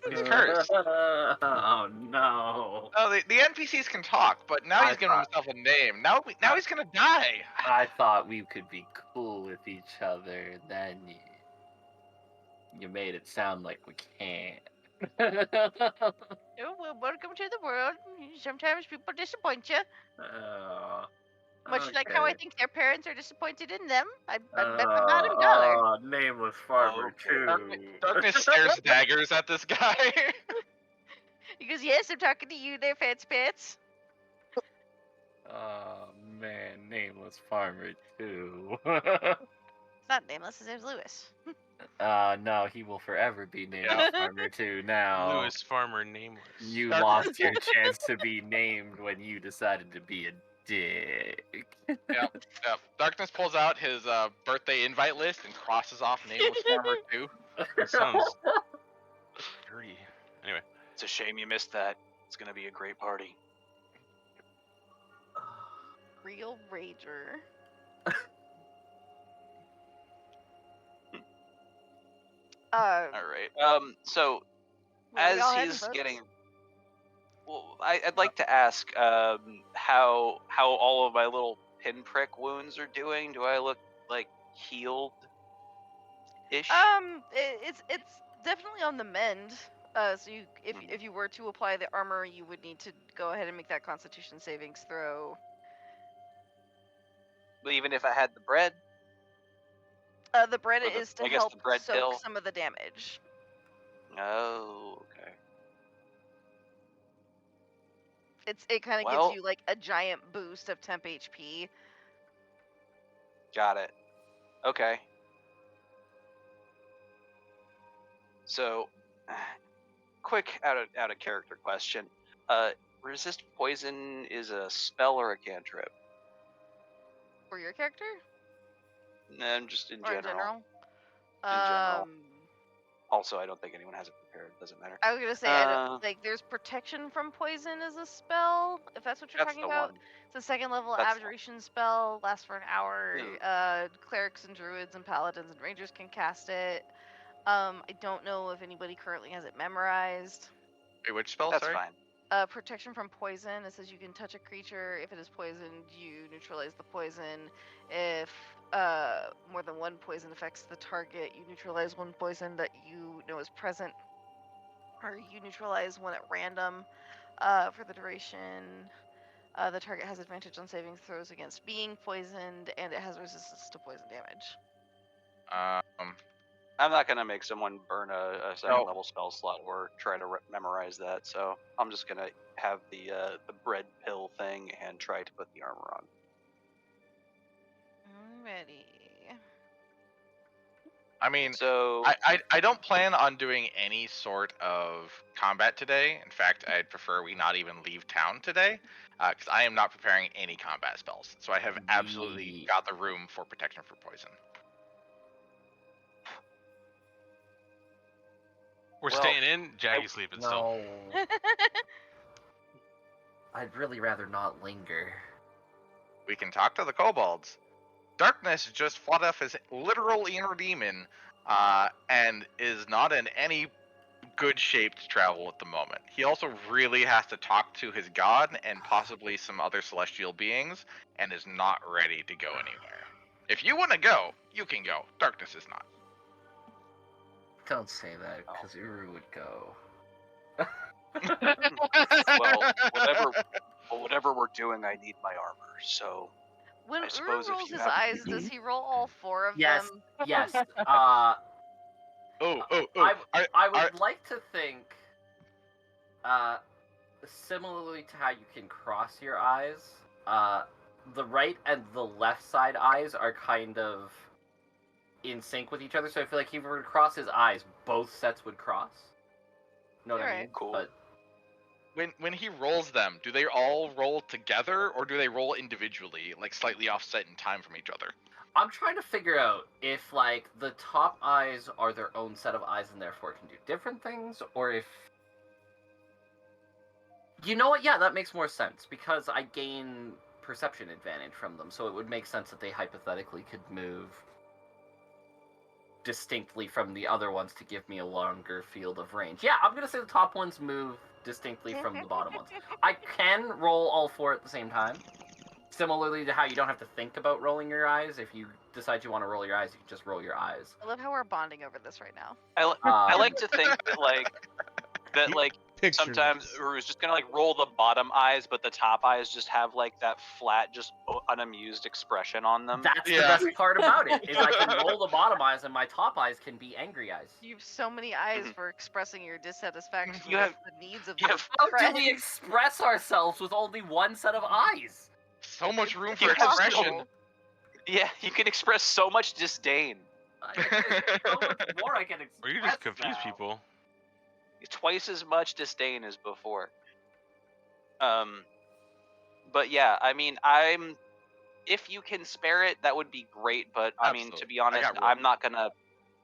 Speaker 4: He's cursed.
Speaker 5: Oh no.
Speaker 4: Oh, the NPCs can talk, but now he's giving himself a name. Now he's gonna die.
Speaker 5: I thought we could be cool with each other, then you made it sound like we can't.
Speaker 3: Oh, well, welcome to the world. Sometimes people disappoint you. Much like how I think their parents are disappointed in them. I bet the bottom dollar.
Speaker 5: Nameless Farmer
Speaker 2: Okay.
Speaker 5: 2.
Speaker 4: Darkness stares daggers at this guy.
Speaker 3: He goes, yes, I'm talking to you there, fancy pants.
Speaker 5: Oh man, Nameless Farmer 2.
Speaker 3: It's not nameless, his name's Lewis.
Speaker 5: No, he will forever be Nameless Farmer 2 now.
Speaker 1: Lewis Farmer Nameless.
Speaker 5: You lost your chance to be named when you decided to be a dick.
Speaker 4: Yep. Darkness pulls out his birthday invite list and crosses off Nameless Farmer 2.
Speaker 1: That sounds dirty. Anyway,
Speaker 2: It's a shame you missed that. It's gonna be a great party.
Speaker 3: Real rager.
Speaker 2: All right. So
Speaker 3: where are we all
Speaker 2: as
Speaker 3: heading,
Speaker 2: he's
Speaker 3: folks?
Speaker 2: getting, well, I'd like to ask how all of my little pinprick wounds are doing. Do I look like healed? Ish.
Speaker 3: It's definitely on the mend. So if you were to apply the armor, you would need to go ahead and make that Constitution savings throw.
Speaker 2: But even if I had the bread.
Speaker 3: The bread
Speaker 2: Or the-
Speaker 3: is to
Speaker 2: I guess
Speaker 3: help
Speaker 2: the bread
Speaker 3: soak
Speaker 2: pill.
Speaker 3: some of the damage.
Speaker 2: Oh, okay.
Speaker 3: It kind of
Speaker 2: Well-
Speaker 3: gives you like a giant boost of temp HP.
Speaker 2: Got it. Okay. So, quick out of character question. Resist poison is a spell or a cantrip?
Speaker 3: For your character?
Speaker 2: Nah, just in
Speaker 3: Or
Speaker 2: general.
Speaker 3: in general?
Speaker 2: general. Also, I don't think anyone has it prepared. Doesn't matter.
Speaker 3: I was gonna say, I don't, like, there's protection from poison as a spell, if that's what you're
Speaker 2: That's
Speaker 3: talking
Speaker 2: the
Speaker 3: about.
Speaker 2: one.
Speaker 3: It's a second level
Speaker 2: That's the-
Speaker 3: abjuration spell, lasts for an hour.
Speaker 2: Hmm.
Speaker 3: Clerics and druids and paladins and rangers can cast it. I don't know if anybody currently has it memorized.
Speaker 4: Wait, which spell?
Speaker 2: That's
Speaker 4: Sorry.
Speaker 2: fine.
Speaker 3: Protection from poison. It says you can touch a creature. If it is poisoned, you neutralize the poison. If more than one poison affects the target, you neutralize one poison that you know is present, or you neutralize one at random for the duration. The target has advantage on saving throws against being poisoned, and it has resistance to poison damage.
Speaker 2: I'm not gonna make someone burn a second
Speaker 4: No.
Speaker 2: level spell slot or try to memorize that. So I'm just gonna have the bread pill thing and try to put the armor on.
Speaker 3: ready.
Speaker 4: I mean,
Speaker 2: So
Speaker 4: I don't plan on doing any sort of combat today. In fact, I'd prefer we not even leave town today, because I am not preparing any combat spells. So I have absolutely
Speaker 5: Ye-
Speaker 4: got the room for protection for poison.
Speaker 1: We're
Speaker 2: Well,
Speaker 1: staying in. Jackie's sleeping still.
Speaker 5: No. I'd really rather not linger.
Speaker 4: We can talk to the kobolds. Darkness just fought off his literal inner demon, and is not in any good shape to travel at the moment. He also really has to talk to his god and possibly some other celestial beings, and is not ready to go anywhere. If you want to go, you can go. Darkness is not.
Speaker 5: Don't say that, because Uru would go.
Speaker 2: Well, whatever we're doing, I need my armor. So
Speaker 3: When
Speaker 2: I
Speaker 3: Uru
Speaker 2: suppose if
Speaker 3: rolls
Speaker 2: you
Speaker 3: his
Speaker 2: have
Speaker 3: eyes,
Speaker 2: anything-
Speaker 3: does he roll all four of
Speaker 5: Yes,
Speaker 3: them?
Speaker 5: yes.
Speaker 4: Oh.
Speaker 5: I would like to think, similarly to how you can cross your eyes, the right and the left side eyes are kind of in sync with each other. So I feel like if he were to cross his eyes, both sets would cross. Know what I mean?
Speaker 3: Alright.
Speaker 2: Cool.
Speaker 5: But
Speaker 4: When he rolls them, do they all roll together, or do they roll individually, like slightly offset in time from each other?
Speaker 5: I'm trying to figure out if, like, the top eyes are their own set of eyes and therefore can do different things, or if... You know what? Yeah, that makes more sense, because I gain perception advantage from them, so it would make sense that they hypothetically could move distinctly from the other ones to give me a longer field of range. Yeah, I'm gonna say the top ones move distinctly from the bottom ones. I can roll all four at the same time. Similarly to how you don't have to think about rolling your eyes. If you decide you want to roll your eyes, you can just roll your eyes.
Speaker 3: I love how we're bonding over this right now.
Speaker 2: I like to think that
Speaker 7: Pictures.
Speaker 2: sometimes Uru's just gonna like roll the bottom eyes, but the top eyes just have like that flat, just unamused expression on them.
Speaker 5: That's the
Speaker 4: Yeah.
Speaker 5: best part about it, is I can roll the bottom eyes and my top eyes can be angry eyes.
Speaker 3: You have so many eyes
Speaker 2: Mhm.
Speaker 3: for expressing your dissatisfaction
Speaker 2: You have-
Speaker 3: with the needs of
Speaker 2: you
Speaker 3: your
Speaker 2: have-
Speaker 5: How do
Speaker 3: friends.
Speaker 5: we express ourselves with only one set of eyes?
Speaker 4: So much room
Speaker 3: It's
Speaker 4: for expression.
Speaker 3: impossible.
Speaker 2: Yeah, you can express so much disdain.
Speaker 5: There's so much more I can express.
Speaker 1: Or you just confuse
Speaker 5: now.
Speaker 1: people.
Speaker 2: Twice as much disdain as before. But yeah, I mean, if you can spare it, that would be great. But I mean, to
Speaker 4: Absolutely.
Speaker 2: be
Speaker 4: I
Speaker 2: honest,
Speaker 4: got room.
Speaker 2: I'm not gonna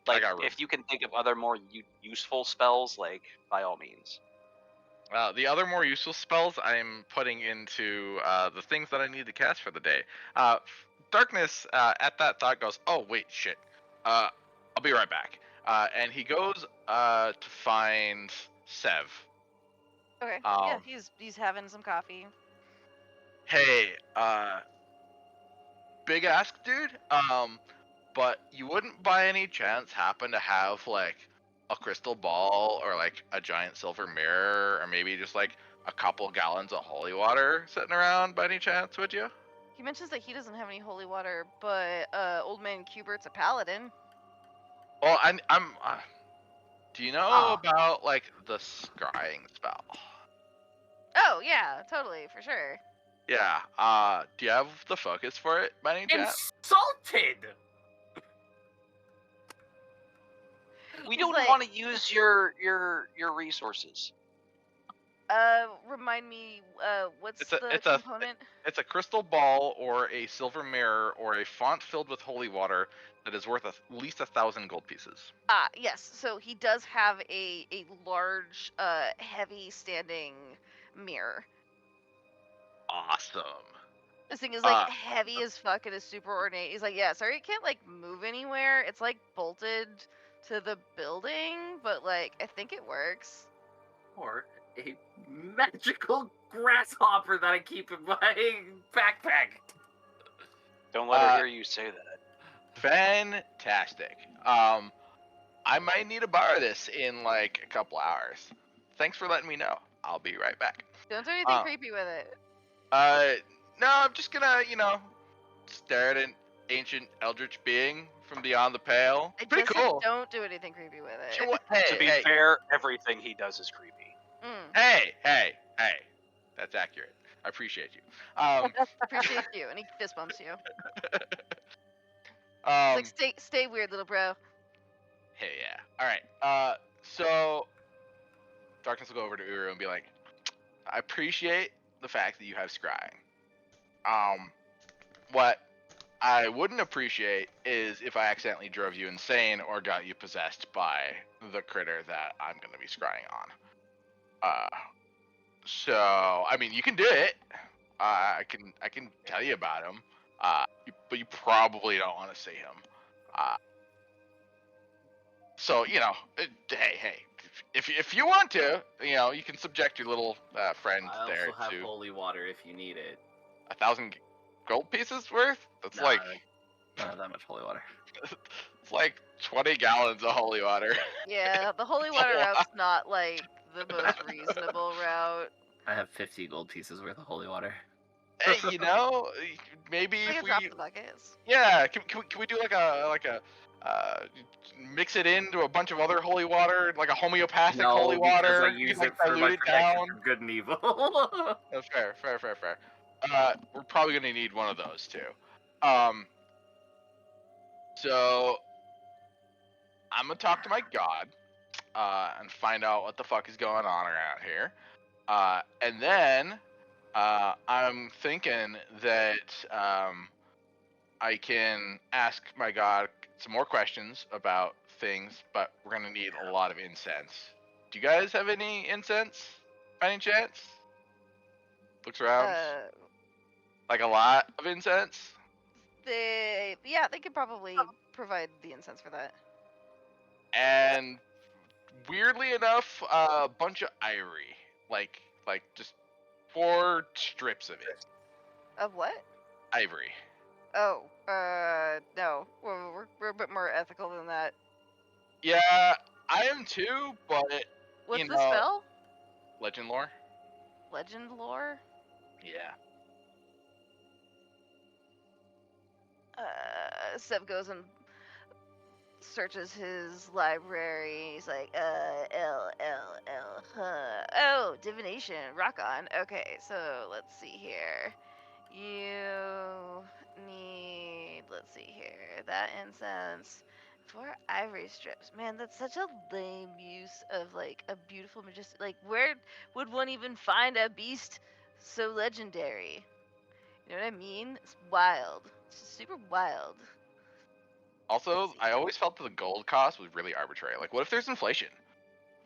Speaker 2: like.
Speaker 4: got room.
Speaker 2: If you can think of other more useful spells, like by all means.
Speaker 4: The other more useful spells I'm putting into the things that I need to cast for the day. Darkness, at that thought, goes, oh, wait, shit. I'll be right back. And he goes to find Sev.
Speaker 3: Okay. Yeah,
Speaker 4: Um,
Speaker 3: he's having some coffee.
Speaker 4: Hey, big ask, dude. But you wouldn't by any chance happen to have, like, a crystal ball or, like, a giant silver mirror or maybe just, like, a couple gallons of holy water sitting around by any chance, would you?
Speaker 3: He mentions that he doesn't have any holy water, but Old Man Cubert's a paladin.
Speaker 4: Well, I'm do you know about, like, the scrying spell?
Speaker 3: Oh yeah, totally, for sure.
Speaker 4: Yeah, do you have the focus for it by any chance?
Speaker 5: Insulted!
Speaker 2: We
Speaker 3: He's
Speaker 2: don't
Speaker 3: like-
Speaker 2: want to use your resources.
Speaker 3: Remind me, what's
Speaker 4: It's a-
Speaker 3: the
Speaker 4: it's a-
Speaker 3: component?
Speaker 4: It's a crystal ball or a silver mirror or a font filled with holy water that is worth at least 1,000 gold pieces.
Speaker 3: Ah, yes. So he does have a large, heavy standing mirror.
Speaker 4: Awesome.
Speaker 3: This thing is like
Speaker 4: Uh,
Speaker 3: heavy as fuck and is super ornate. He's like, yeah, sorry, it can't like move anywhere. It's like bolted to the building, but like I think it works.
Speaker 5: Or a magical grasshopper that I keep in my backpack.
Speaker 2: Don't let her
Speaker 4: Uh,
Speaker 2: hear you say that.
Speaker 4: Fantastic. I might need to borrow this in like a couple hours. Thanks for letting me know. I'll be right back.
Speaker 3: Don't do anything
Speaker 4: Uh,
Speaker 3: creepy with it.
Speaker 4: No, I'm just gonna, stare at an ancient eldritch being from beyond the pale.
Speaker 3: I
Speaker 4: Pretty
Speaker 3: just
Speaker 4: cool.
Speaker 3: said don't do anything creepy with it.
Speaker 4: Sure, what- Hey,
Speaker 2: To be
Speaker 4: hey,
Speaker 2: fair, everything he does is creepy.
Speaker 4: hey. That's accurate. I appreciate you.
Speaker 3: Appreciate you, and he fist bumps you. It's like stay weird, little bro.
Speaker 4: Hey, yeah. All right. So Darkness will go over to Uru and be like, I appreciate the fact that you have scrying. What I wouldn't appreciate is if I accidentally drove you insane or got you possessed by the critter that I'm going to be scrying on. So I mean, you can do it. I can tell you about him. But you probably don't want to see him. So hey, if you want to, you can subject your little friend
Speaker 5: I
Speaker 4: there
Speaker 5: also have
Speaker 4: to
Speaker 5: holy water if you need it.
Speaker 4: 1,000 gold pieces worth. That's
Speaker 5: Nah,
Speaker 4: like
Speaker 5: I don't have that much holy water.
Speaker 4: it's like 20 gallons of holy water.
Speaker 3: Yeah, the holy water route's not like the most reasonable route.
Speaker 5: I have 50 gold pieces worth of holy water.
Speaker 4: Hey, maybe
Speaker 3: I
Speaker 4: if
Speaker 3: can
Speaker 4: we,
Speaker 3: drop the buckets.
Speaker 4: yeah, can we do like a mix it into a bunch of other holy water, like a homeopathic
Speaker 5: No,
Speaker 4: holy
Speaker 5: because
Speaker 4: water?
Speaker 5: I
Speaker 4: You
Speaker 5: use
Speaker 4: can,
Speaker 5: it for my
Speaker 4: dilute it
Speaker 5: protection
Speaker 4: down.
Speaker 5: from good and evil.
Speaker 4: That's fair. We're probably gonna need one of those too. So I'm gonna talk to my god, and find out what the fuck is going on around here. And then I'm thinking that I can ask my god some more questions about things, but we're gonna need a lot of incense. Do you guys have any incense by any chance? Looks around. Like a lot of incense?
Speaker 3: They could probably provide the incense for that.
Speaker 4: And weirdly enough, a bunch of ivory. Like just 4 strips of it.
Speaker 3: Of what?
Speaker 4: Ivory.
Speaker 3: Oh, no. We're a bit more ethical than that.
Speaker 4: Yeah, I am too, but
Speaker 3: What's the spell?
Speaker 4: Legend lore.
Speaker 3: Legend lore?
Speaker 4: Yeah.
Speaker 3: Sev goes and searches his library. He's like, oh, divination, rock on. Okay, so let's see here. You need, let's see here, that incense, 4 ivory strips. Man, that's such a lame use of like a beautiful majestic. Like, where would one even find a beast so legendary? You know what I mean? It's wild. It's super wild.
Speaker 4: Also, I always felt that the gold cost was really arbitrary. Like, what if there's inflation?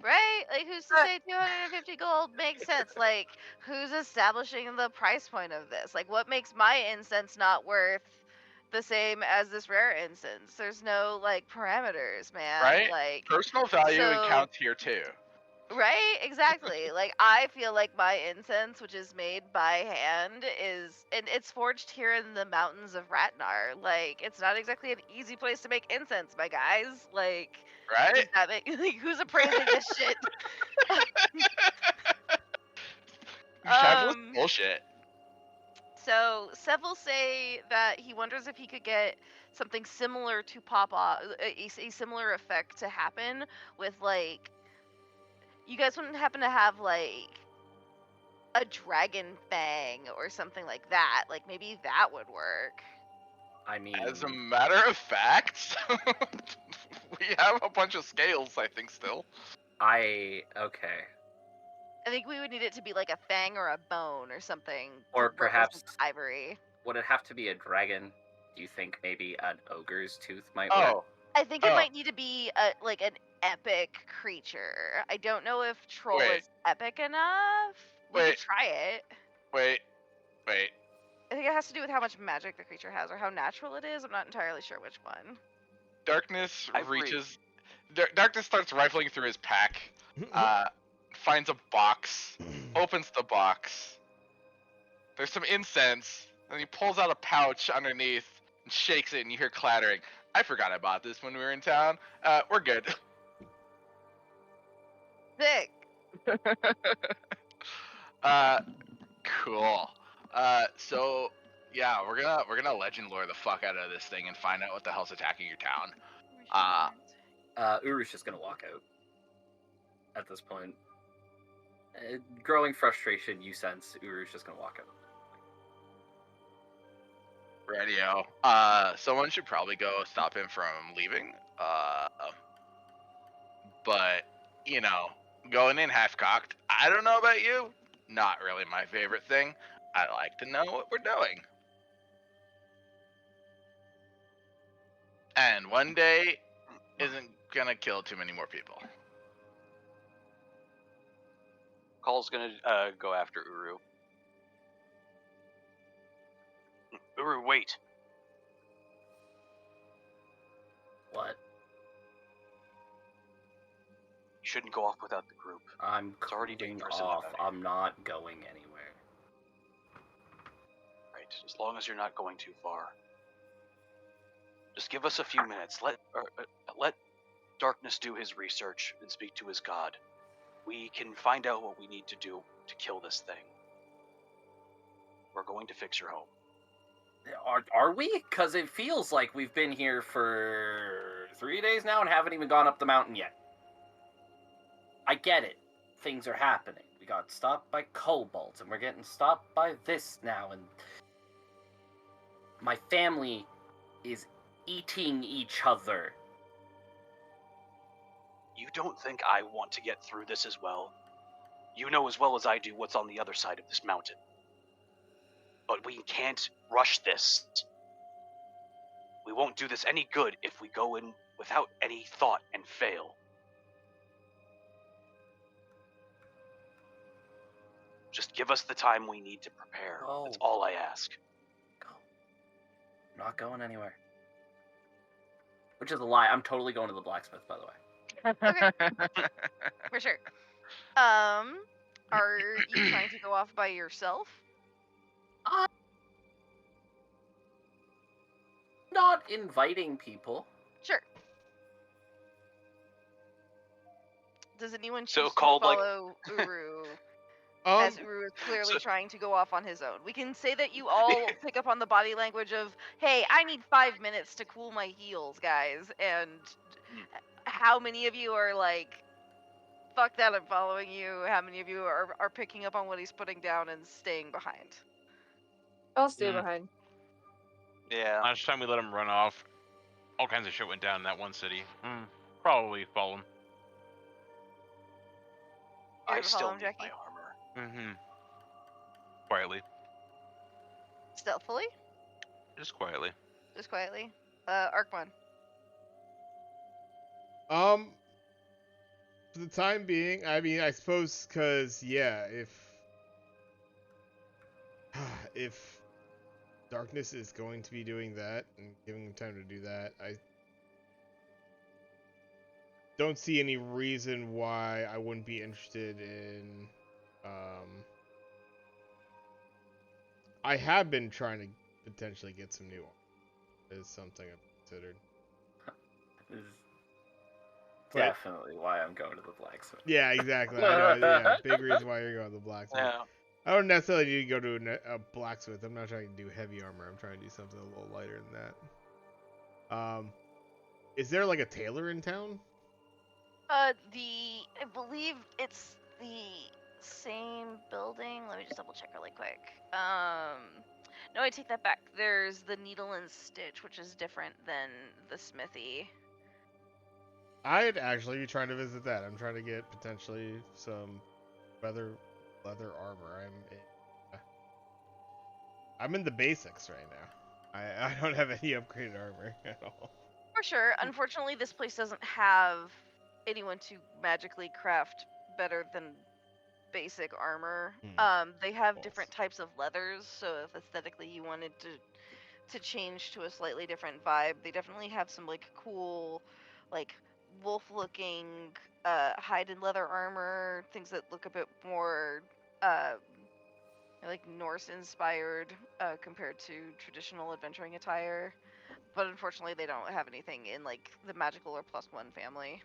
Speaker 3: Right? Like, who's to say 250 gold makes sense? Like, who's establishing the price point of this? Like, what makes my incense not worth the same as this rare incense? There's no, like, parameters, man.
Speaker 4: Right?
Speaker 3: Like,
Speaker 4: Personal value counts here too.
Speaker 3: right? Exactly. Like, I feel like my incense, which is made by hand, and it's forged here in the mountains of Ratnar. Like, it's not exactly an easy place to make incense, my guys. Like,
Speaker 4: Right?
Speaker 3: does that make, like, who's appraising this shit?
Speaker 4: Bullshit.
Speaker 3: So Sev will say that he wonders if he could get something similar to pop off, a similar effect to happen with, like, you guys wouldn't happen to have like a dragon fang or something like that. Like, maybe that would work.
Speaker 5: I mean,
Speaker 4: As a matter of fact, we have a bunch of scales, I think, still.
Speaker 5: okay.
Speaker 3: I think we would need it to be like a fang or a bone or something.
Speaker 5: Or
Speaker 3: to
Speaker 5: perhaps
Speaker 3: represent ivory.
Speaker 5: Would it have to be a dragon? Do you think maybe an ogre's tooth might work?
Speaker 4: Oh,
Speaker 3: I think it might need to be like an epic creature. I don't know if troll
Speaker 4: Wait.
Speaker 3: is epic enough. We could
Speaker 4: Wait.
Speaker 3: try it.
Speaker 4: wait.
Speaker 3: I think it has to do with how much magic the creature has or how natural it is. I'm not entirely sure which one.
Speaker 4: Darkness
Speaker 2: Ivory.
Speaker 4: reaches. Darkness starts rifling through his pack. Finds a box. Opens the box. There's some incense. And he pulls out a pouch underneath and shakes it, and you hear clattering. I forgot I bought this when we were in town. We're good.
Speaker 3: Sick.
Speaker 4: Cool. So yeah, we're gonna legend lore the fuck out of this thing and find out what the hell's attacking your town.
Speaker 5: Uru's just gonna walk out. At this point, growing frustration, you sense Uru's just gonna walk out.
Speaker 4: Radio. Someone should probably go stop him from leaving. But you know, going in half cocked. I don't know about you. Not really my favorite thing. I like to know what we're doing. And one day isn't gonna kill too many more people.
Speaker 2: Call's gonna go after Uru. Uru, wait.
Speaker 5: What?
Speaker 2: You shouldn't go off without the group.
Speaker 5: I'm
Speaker 2: It's already
Speaker 5: cutting
Speaker 2: dangerous enough
Speaker 5: off.
Speaker 2: out here.
Speaker 5: I'm not going anywhere.
Speaker 2: Right, as long as you're not going too far. Just give us a few minutes. Let Darkness do his research and speak to his god. We can find out what we need to do to kill this thing. We're going to fix your home.
Speaker 5: Are we? Because it feels like we've been here for 3 days now and haven't even gone up the mountain yet. I get it. Things are happening. We got stopped by kobolds, and we're getting stopped by this now, and my family is eating each other.
Speaker 2: You don't think I want to get through this as well? You know as well as I do what's on the other side of this mountain. But we can't rush this. We won't do this any good if we go in without any thought and fail. Just give us the time we need to prepare.
Speaker 5: Oh.
Speaker 2: That's all I ask.
Speaker 5: Go. I'm not going anywhere. Which is a lie. I'm totally going to the blacksmith, by the way.
Speaker 3: For sure. Are you trying to go off by yourself?
Speaker 5: Not inviting people.
Speaker 3: Sure. Does anyone
Speaker 2: So
Speaker 3: choose to
Speaker 2: called, like-
Speaker 3: follow Uru? As Uru is clearly trying to go off on his own. We can say that you all pick up on the body language of, hey, I need 5 minutes to cool my heels, guys. And how many of you are like, fuck that, I'm following you? How many of you are picking up on what he's putting down and staying behind?
Speaker 6: I'll stay behind.
Speaker 2: Yeah.
Speaker 1: Last time we let him run off, all kinds of shit went down in that one city. Probably follow him.
Speaker 3: You're
Speaker 2: I
Speaker 3: gonna follow
Speaker 2: still
Speaker 3: him,
Speaker 2: need my
Speaker 3: Jackie?
Speaker 2: armor.
Speaker 1: Quietly.
Speaker 3: Stealthily?
Speaker 1: Just quietly.
Speaker 3: Just quietly? Arkmon.
Speaker 7: For the time being, I mean, I suppose, cause yeah, if Darkness is going to be doing that and giving him time to do that, I don't see any reason why I wouldn't be interested in. I have been trying to potentially get some new art. Is something I've considered.
Speaker 5: This is
Speaker 7: But-
Speaker 5: definitely why I'm going to the blacksmith.
Speaker 7: Yeah, exactly. I know, yeah, big reason why you're going to the blacksmith.
Speaker 2: Yeah.
Speaker 7: I don't necessarily need to go to a blacksmith. I'm not trying to do heavy armor. I'm trying to do something a little lighter than that. Is there like a tailor in town?
Speaker 3: I believe it's the same building. Let me just double check really quick. No, I take that back. There's the Needle and Stitch, which is different than the Smithy.
Speaker 7: I'd actually be trying to visit that. I'm trying to get potentially some leather armor. I'm in the basics right now. I don't have any upgraded armor at all.
Speaker 3: For sure. Unfortunately, this place doesn't have anyone to magically craft better than basic armor. They have different types of leathers, so if aesthetically you wanted to change to a slightly different vibe, they definitely have some like cool, like wolf-looking hide and leather armor, things that look a bit more like Norse-inspired compared to traditional adventuring attire. But unfortunately, they don't have anything in like the magical or +1 family.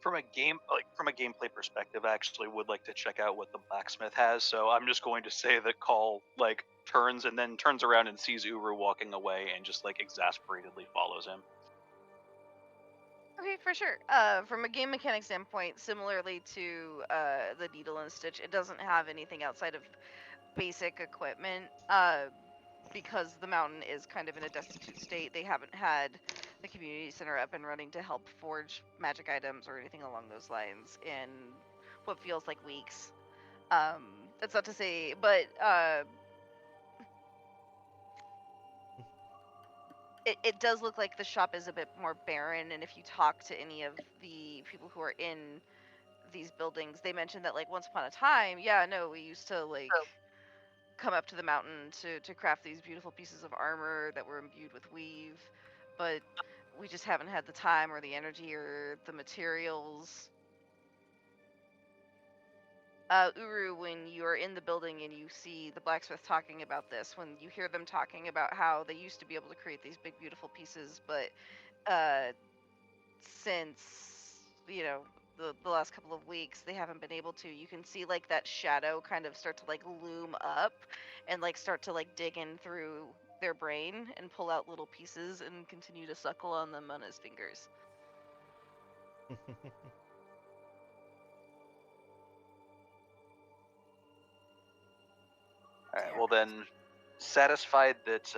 Speaker 2: From a gameplay perspective, I actually would like to check out what the blacksmith has. So I'm just going to say that Call like turns and then turns around and sees Uru walking away and just like exasperatedly follows him.
Speaker 3: Okay, for sure. From a game mechanic standpoint, similarly to the Needle and Stitch, it doesn't have anything outside of basic equipment. Because the mountain is kind of in a destitute state, they haven't had the community center up and running to help forge magic items or anything along those lines in what feels like weeks. That's not to say, but it does look like the shop is a bit more barren. And if you talk to any of the people who are in these buildings, they mentioned that, like, once upon a time, yeah, no, we used to like come up to the mountain to craft these beautiful pieces of armor that were imbued with weave, but we just haven't had the time or the energy or the materials. Uru, when you're in the building and you see the blacksmith talking about this, when you hear them talking about how they used to be able to create these big, beautiful pieces, but since, the last couple of weeks, they haven't been able to. You can see, like, that shadow kind of start to, like, loom up and, like, start to, like, dig in through their brain and pull out little pieces and continue to suckle on them on his fingers.
Speaker 2: All right. Well, then, satisfied that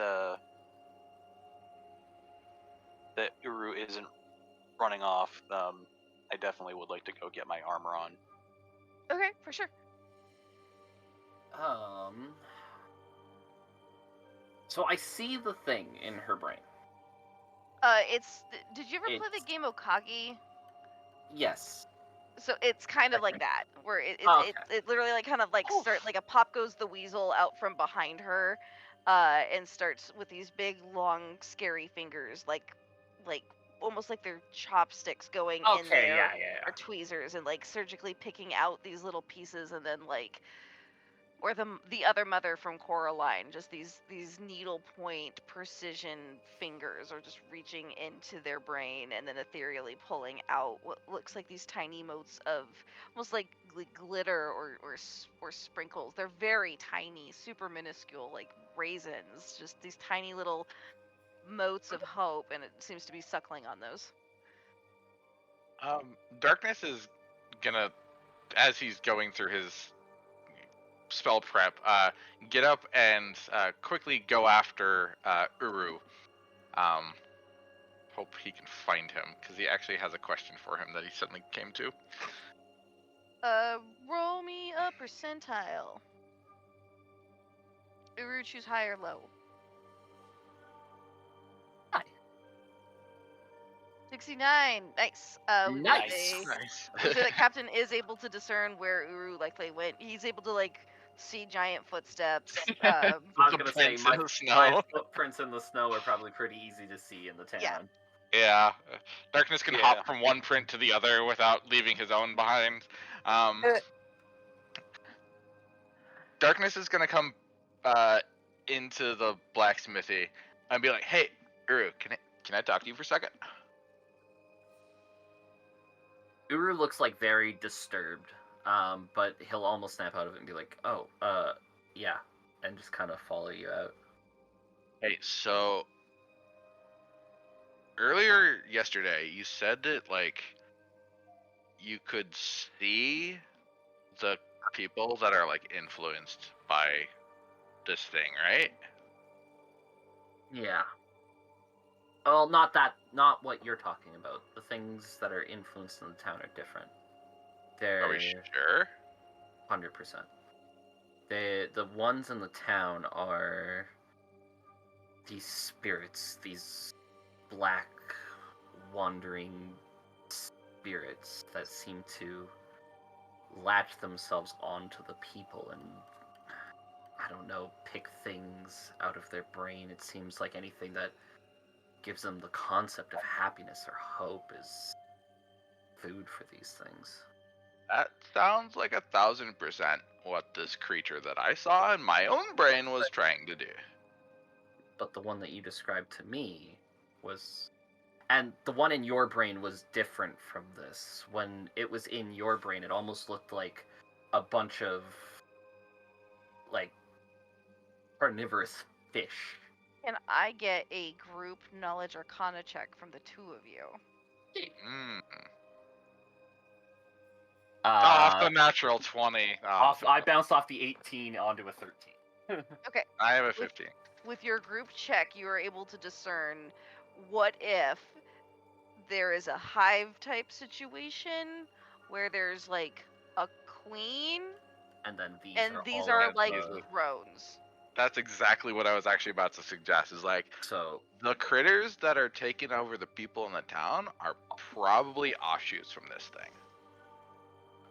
Speaker 2: that Uru isn't running off, I definitely would like to go get my armor on.
Speaker 3: Okay, for sure.
Speaker 5: So I see the thing in her brain.
Speaker 3: Did you ever play the
Speaker 5: It's-
Speaker 3: game Okagi?
Speaker 5: Yes.
Speaker 3: So it's kind of like
Speaker 5: Okay.
Speaker 3: that, where it
Speaker 5: Okay.
Speaker 3: it literally, like, kind of like
Speaker 2: Oof.
Speaker 3: like a pop goes the weasel out from behind her, and starts with these big, long, scary fingers, like almost like they're chopsticks going in
Speaker 5: Okay,
Speaker 3: there,
Speaker 5: yeah.
Speaker 3: or tweezers, and, like, surgically picking out these little pieces, and then, like, or the other mother from Coraline, just these needle point precision fingers are just reaching into their brain and then ethereally pulling out what looks like these tiny motes of almost like glitter or sprinkles. They're very tiny, super minuscule, like raisins, just these tiny little motes of hope, and it seems to be suckling on those.
Speaker 4: Darkness is gonna, as he's going through his spell prep, get up and quickly go after Uru. Hope he can find him, because he actually has a question for him that he suddenly came to.
Speaker 3: Roll me a percentile. Uru, choose high or low.
Speaker 5: High.
Speaker 3: 69. Nice. We would
Speaker 5: Nice.
Speaker 3: say
Speaker 4: Nice.
Speaker 3: that Captain is able to discern where Uru likely went. He's able to, like, see giant footsteps.
Speaker 5: I was
Speaker 4: The
Speaker 5: gonna say
Speaker 4: prints
Speaker 5: my
Speaker 4: in the snow.
Speaker 5: footprints in the snow are probably pretty easy to see in the town.
Speaker 3: Yeah.
Speaker 4: Yeah, Darkness can
Speaker 2: Yeah.
Speaker 4: hop from one print to the other without leaving his own behind. Darkness is gonna come into the blacksmithy and be like, "Hey, Uru, can I talk to you for a second?"
Speaker 5: Uru looks like very disturbed, but he'll almost snap out of it and be like, "Oh, yeah," and just kind of follow you out.
Speaker 4: Hey, so earlier yesterday you said that, like, you could see the people that are, like, influenced by this thing, right?
Speaker 5: Yeah. Well, not what you're talking about. The things that are influenced in the town are different.
Speaker 4: Are we
Speaker 5: They're
Speaker 4: sure?
Speaker 5: 100%. The ones in the town are these spirits, these black wandering spirits that seem to latch themselves onto the people and, I don't know, pick things out of their brain. It seems like anything that gives them the concept of happiness or hope is food for these things.
Speaker 4: That sounds like 1,000% what this creature that I saw in my own brain was trying to do.
Speaker 5: But the one that you described to me was... And the one in your brain was different from this. When it was in your brain, it almost looked like a bunch of, like, carnivorous fish.
Speaker 3: Can I get a group knowledge arcana check from the two of you?
Speaker 4: Mm. Off the natural 20. Oh,
Speaker 5: I bounced off the 18 onto a 13.
Speaker 3: Okay.
Speaker 4: I have a 15.
Speaker 3: With your group check, you are able to discern what if there is a hive type situation where there's like a queen
Speaker 5: And then these
Speaker 3: and
Speaker 5: are
Speaker 3: these
Speaker 5: all
Speaker 3: are
Speaker 5: of
Speaker 3: like
Speaker 5: the-
Speaker 3: drones.
Speaker 4: That's exactly what I was actually about to suggest. Is like
Speaker 5: So
Speaker 4: the critters that are taking over the people in the town are probably offshoots from this thing.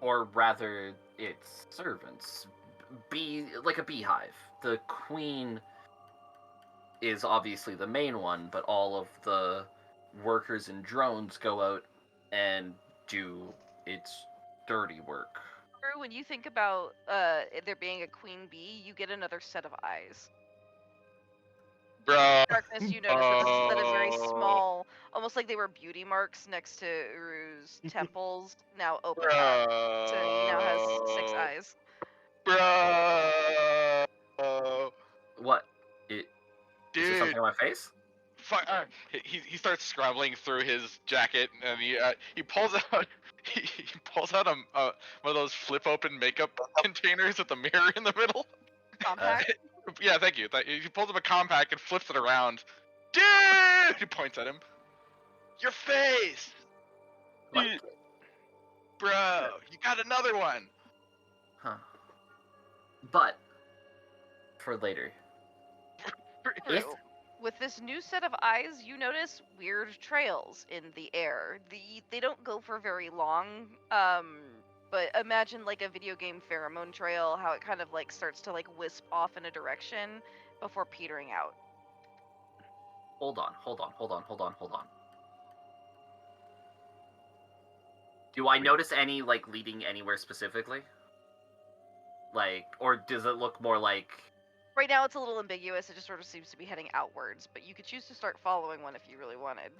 Speaker 5: or rather its servants, like a beehive. The queen is obviously the main one, but all of the workers and drones go out and do its dirty work.
Speaker 3: When you think about there being a queen bee, you get another set of eyes.
Speaker 4: Bro.
Speaker 3: Darkness, you notice that a very small, almost like they were beauty marks next to Uru's temples, now open up. So he now has 6 eyes.
Speaker 4: Bro.
Speaker 5: What? Is there
Speaker 4: Dude.
Speaker 5: something on my face?
Speaker 4: Fuck. He starts scrambling through his jacket and he pulls out he pulls out one of those flip open makeup containers with a mirror in the middle.
Speaker 3: Compact.
Speaker 4: Yeah, thank you. He pulls up a compact and flips it around. Dude! He points at him. Your face!
Speaker 5: Like,
Speaker 4: Bro, you got another one!
Speaker 5: huh. But for later. If
Speaker 3: True. With this new set of eyes, you notice weird trails in the air. They don't go for very long. But imagine like a video game pheromone trail, how it kind of like starts to like wisp off in a direction before petering out.
Speaker 5: hold on. Do I notice any like leading anywhere specifically? Like, or does it look more like
Speaker 3: Right now it's a little ambiguous. It just sort of seems to be heading outwards, but you could choose to start following one if you really wanted.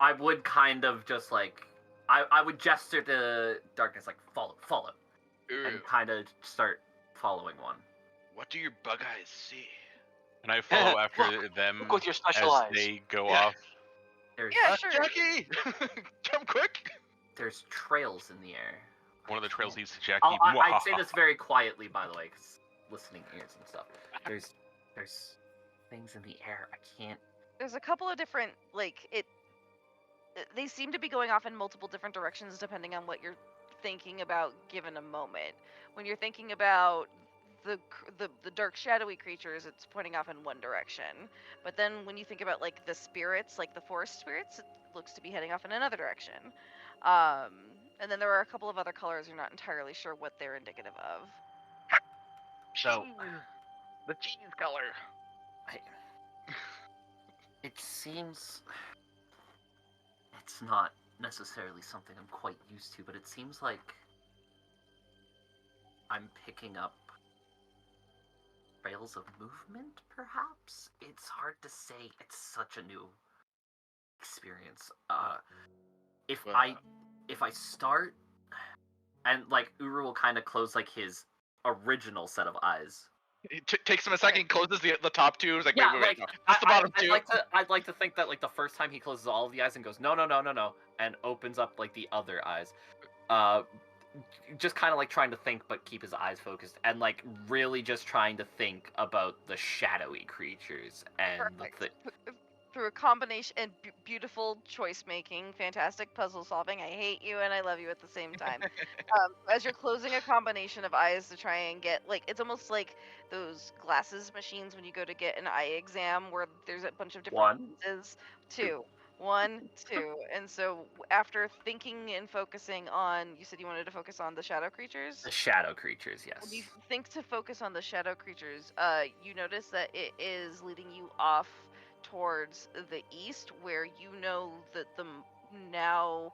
Speaker 5: I would kind of just like I would gesture to Darkness like follow,
Speaker 4: Ooh,
Speaker 5: and kind of start following one.
Speaker 4: what do your bug eyes see?
Speaker 1: And I follow after them
Speaker 2: Look with your
Speaker 1: as
Speaker 2: special eyes.
Speaker 1: they go
Speaker 4: Yeah.
Speaker 1: off.
Speaker 5: There's
Speaker 3: Yeah, sure.
Speaker 4: Jackie! Come quick!
Speaker 5: there's trails in the air.
Speaker 1: One of the trails leads to Jackie.
Speaker 5: I'd say this very quietly, by the way, 'cause listening ears and stuff. There's things in the air. I can't.
Speaker 3: There's a couple of different they seem to be going off in multiple different directions depending on what you're thinking about given a moment. When you're thinking about the dark shadowy creatures, it's pointing off in one direction. But then when you think about like the spirits, like the forest spirits, it looks to be heading off in another direction. And then there are a couple of other colors you're not entirely sure what they're indicative of.
Speaker 4: So, the cheese color.
Speaker 5: It seems it's not necessarily something I'm quite used to, but it seems like I'm picking up trails of movement, perhaps? It's hard to say. It's such a new experience. If I start and like Uru will kind of close like his original set of eyes.
Speaker 4: It takes him a second, closes the top two, is like,
Speaker 5: Yeah,
Speaker 4: wait,
Speaker 5: like
Speaker 4: no. Just the bottom two.
Speaker 5: I'd like to think that like the first time he closes all of the eyes and goes no, and opens up like the other eyes. Just kind of like trying to think but keep his eyes focused and like really just trying to think about the shadowy creatures and
Speaker 3: Perfect. Through a combination and beautiful choice making, fantastic puzzle solving. I hate you and I love you at the same time. As you're closing a combination of eyes to try and get like it's almost like those glasses machines when you go to get an eye exam where there's a bunch of different lenses. One, two. And so after thinking and focusing on, you said you wanted to focus on the shadow creatures?
Speaker 5: The shadow creatures, yes.
Speaker 3: When you think to focus on the shadow creatures, you notice that it is leading you off towards the east, where you know that the now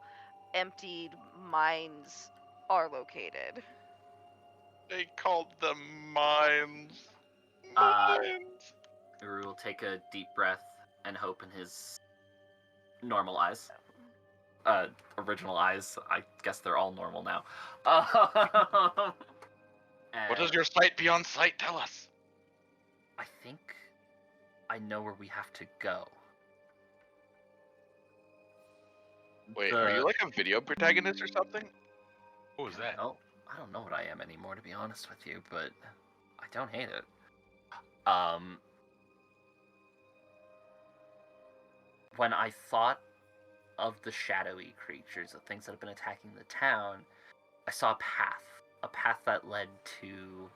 Speaker 3: emptied mines are located.
Speaker 4: They called them mines.
Speaker 5: Uru will take a deep breath and hope in his normal eyes. Original eyes. I guess they're all normal now.
Speaker 4: What does your sight beyond sight tell us?
Speaker 5: I think I know where we have to go.
Speaker 4: Wait, are you like a video protagonist or something?
Speaker 1: What was that?
Speaker 5: No, I don't know what I am anymore, to be honest with you, but I don't hate it. When I thought of the shadowy creatures, the things that have been attacking the town, I saw a path that led to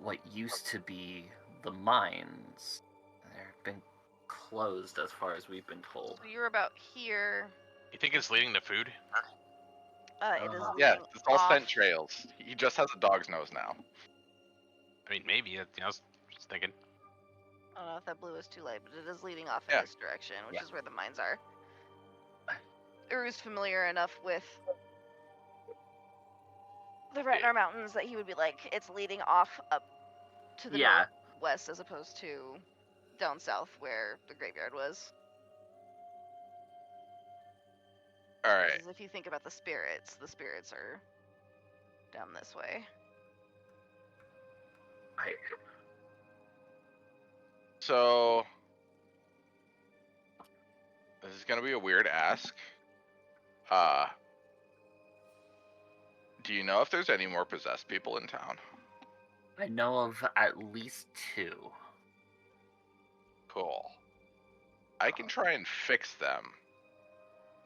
Speaker 5: what used to be the mines. They've been closed as far as we've been told.
Speaker 3: So you're about here.
Speaker 1: You think it's leading to food?
Speaker 3: It is
Speaker 4: Yeah,
Speaker 3: leading
Speaker 4: it's all
Speaker 3: off.
Speaker 4: scent trails. He just has a dog's nose now.
Speaker 1: I mean, maybe. I was just thinking.
Speaker 3: I don't know if that blue is too light, but it is leading off
Speaker 4: Yeah.
Speaker 3: in this direction, which
Speaker 5: Yeah.
Speaker 3: is where the mines are. Uru's familiar enough with the Retnar Mountains that he would be like, it's leading off up to the
Speaker 5: Yeah.
Speaker 3: northwest as opposed to down south where the graveyard was.
Speaker 4: All right.
Speaker 3: Because if you think about the spirits are down this way.
Speaker 4: So this is gonna be a weird ask. Do you know if there's any more possessed people in town?
Speaker 5: I know of at least 2.
Speaker 4: Cool. I can try and fix them.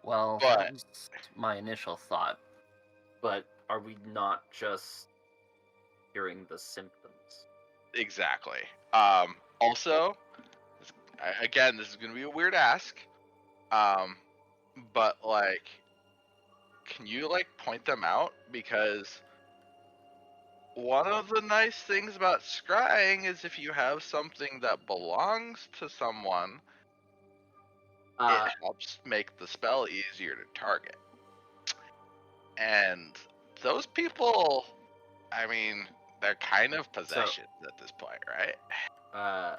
Speaker 5: Well,
Speaker 4: But-
Speaker 5: that was my initial thought. But are we not just hearing the symptoms?
Speaker 4: Exactly. Also, again, this is gonna be a weird ask. But like, can you like point them out? Because one of the nice things about scrying is if you have something that belongs to someone, it helps make the spell easier to target. And those people, I mean, they're kind of possessions at this point, right?
Speaker 3: I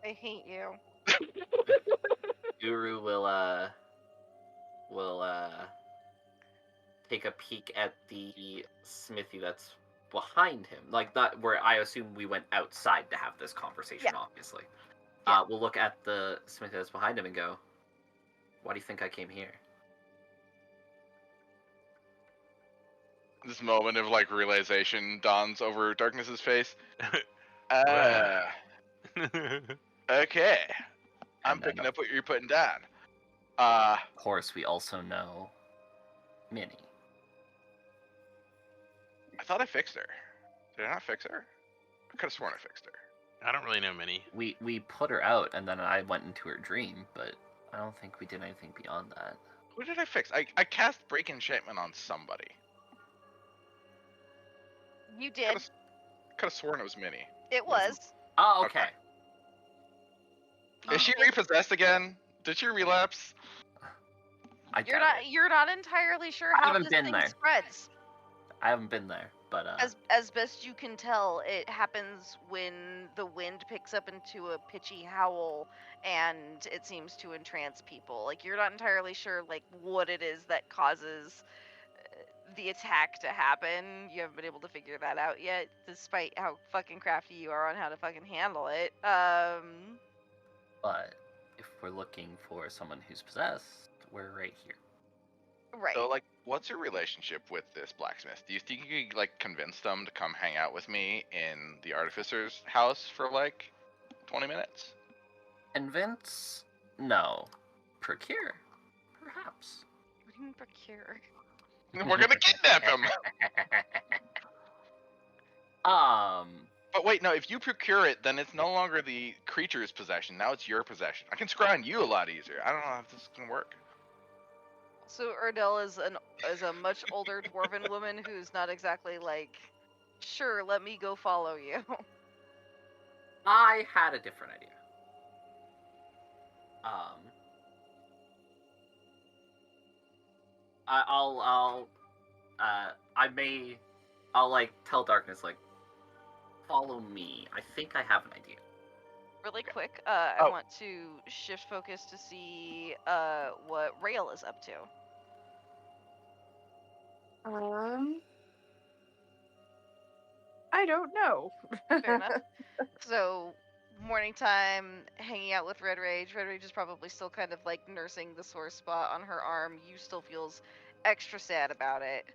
Speaker 3: hate you.
Speaker 5: Guru will take a peek at the smithy that's behind him, like that where I assume we went outside to have this conversation.
Speaker 3: Yeah.
Speaker 5: Obviously,
Speaker 3: Yeah.
Speaker 5: we'll look at the smithy that's behind him and go, "Why do you think I came here?"
Speaker 4: This moment of like realization dawns over Darkness's face. Okay. I'm
Speaker 5: And then,
Speaker 4: picking up what you're putting down.
Speaker 5: Of course, we also know Minnie.
Speaker 4: I thought I fixed her. Did I not fix her? I could have sworn I fixed her.
Speaker 1: I don't really know many.
Speaker 5: We put her out, and then I went into her dream, but I don't think we did anything beyond that.
Speaker 4: Who did I fix? I cast Break Enchantment on somebody.
Speaker 3: You did.
Speaker 4: Could have sworn it was Minnie.
Speaker 3: It was.
Speaker 5: Oh,
Speaker 4: Okay.
Speaker 5: okay.
Speaker 4: Is she repossessed again? Did she relapse?
Speaker 5: I
Speaker 3: You're
Speaker 5: doubt
Speaker 3: not.
Speaker 5: it.
Speaker 3: You're not entirely sure
Speaker 5: I
Speaker 3: how
Speaker 5: haven't
Speaker 3: this
Speaker 5: been
Speaker 3: thing
Speaker 5: there.
Speaker 3: spreads.
Speaker 5: I haven't been there, but
Speaker 3: As best you can tell, it happens when the wind picks up into a pitchy howl, and it seems to entrance people. Like you're not entirely sure, like what it is that causes the attack to happen. You haven't been able to figure that out yet, despite how fucking crafty you are on how to fucking handle it.
Speaker 5: but if we're looking for someone who's possessed, we're right here.
Speaker 3: Right.
Speaker 4: So like, what's your relationship with this blacksmith? Do you think you could like convince them to come hang out with me in the artificer's house for like 20 minutes?
Speaker 5: Convince? No. Procure? Perhaps.
Speaker 3: What do you mean procure?
Speaker 4: We're gonna kidnap him. But wait, no. If you procure it, then it's no longer the creature's possession. Now it's your possession. I can scry on you a lot easier. I don't know if this is gonna work.
Speaker 3: So Erdell is a much older dwarven woman who's not exactly like, sure, let me go follow you.
Speaker 5: I had a different idea. I'll like tell Darkness like, follow me. I think I have an idea.
Speaker 3: Really quick, I want to shift focus to see what Rail is up to.
Speaker 6: I don't know.
Speaker 3: Fair enough. So, morning time, hanging out with Red Rage. Red Rage is probably still kind of like nursing the sore spot on her arm. You still feels extra sad about it.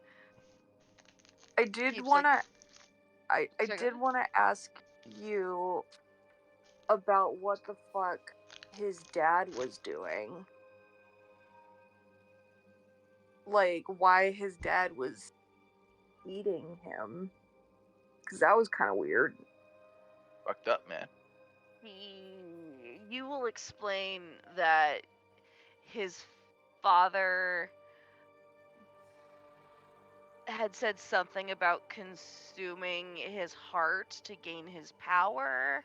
Speaker 6: I did
Speaker 3: Keeps,
Speaker 6: want to.
Speaker 3: like-
Speaker 6: I
Speaker 3: Sorry, go
Speaker 6: did
Speaker 3: ahead.
Speaker 6: want to ask you about what the fuck his dad was doing. Like, why his dad was eating him. Because that was kind of weird.
Speaker 4: Fucked up, man.
Speaker 3: You will explain that his father had said something about consuming his heart to gain his power,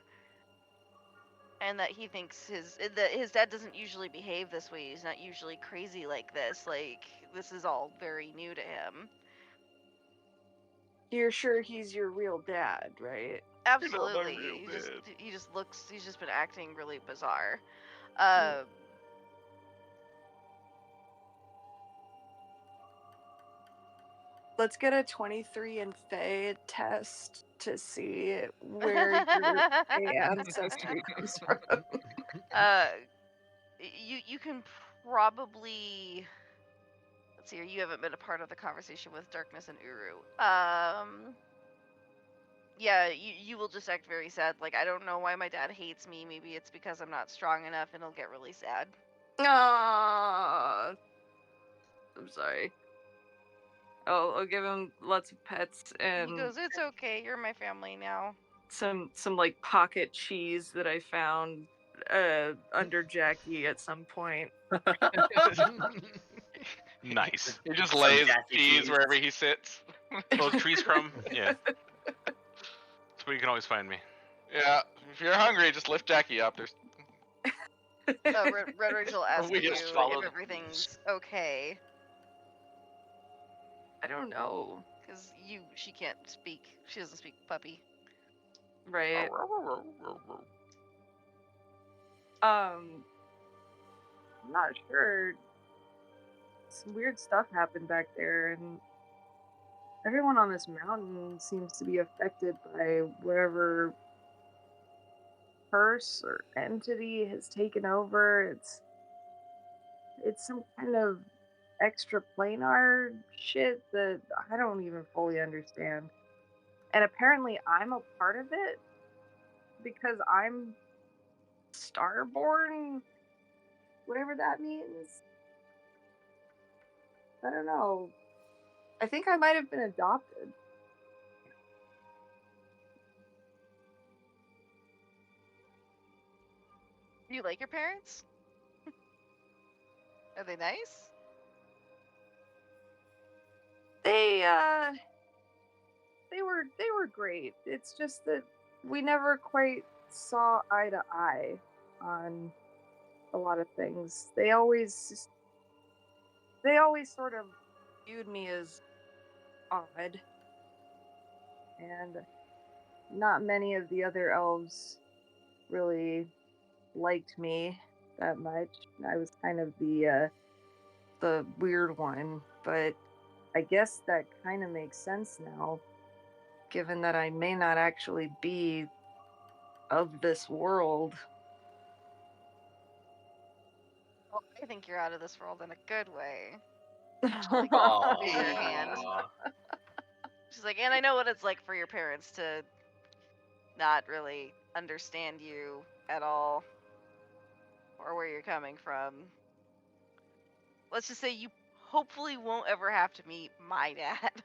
Speaker 3: and that he thinks that his dad doesn't usually behave this way. He's not usually crazy like this. Like, this is all very new to him.
Speaker 6: You're sure he's your real dad, right?
Speaker 3: Absolutely.
Speaker 4: real
Speaker 3: He just looks. He's just been acting really bizarre.
Speaker 6: Let's get a 23 and Fae test to see where your ancestry comes from.
Speaker 3: You can probably. Let's see here. You haven't been a part of the conversation with Darkness and Uru. Yeah, you will just act very sad. Like, I don't know why my dad hates me. Maybe it's because I'm not strong enough, and he'll get really sad.
Speaker 6: Aww. I'm sorry. I'll give him lots of pets and
Speaker 3: He goes, "It's okay. You're my family now."
Speaker 6: some like pocket cheese that I found under Jackie at some point.
Speaker 1: Nice.
Speaker 4: He just
Speaker 5: Some
Speaker 4: lays
Speaker 5: Jackie
Speaker 4: cheese
Speaker 5: cheese.
Speaker 4: wherever he sits.
Speaker 1: Those trees crumb. Yeah. That's where you can always find me.
Speaker 4: Yeah, if you're hungry, just lift Jackie up. There's
Speaker 3: Red Rachel asks
Speaker 4: We
Speaker 3: you
Speaker 4: just
Speaker 2: follow
Speaker 3: if
Speaker 2: the
Speaker 3: everything's okay,
Speaker 6: I don't know.
Speaker 3: because she can't speak. She doesn't speak puppy.
Speaker 6: Right. I'm not sure. Some weird stuff happened back there, and everyone on this mountain seems to be affected by whatever curse or entity has taken over. It's some kind of extra planar shit that I don't even fully understand. And apparently I'm a part of it because I'm starborn, whatever that means. I don't know. I think I might have been adopted.
Speaker 3: Do you like your parents? Are they nice?
Speaker 6: They were great. It's just that we never quite saw eye to eye on a lot of things. They always sort of viewed me as odd, and not many of the other elves really liked me that much. I was kind of the weird one, but I guess that kind of makes sense now, given that I may not actually be of this world.
Speaker 3: Well, I think you're out of this world in a good way. Like,
Speaker 5: Aw.
Speaker 3: wave your hand. She's like, and I know what it's like for your parents to not really understand you at all, or where you're coming from. Let's just say you hopefully won't ever have to meet my dad.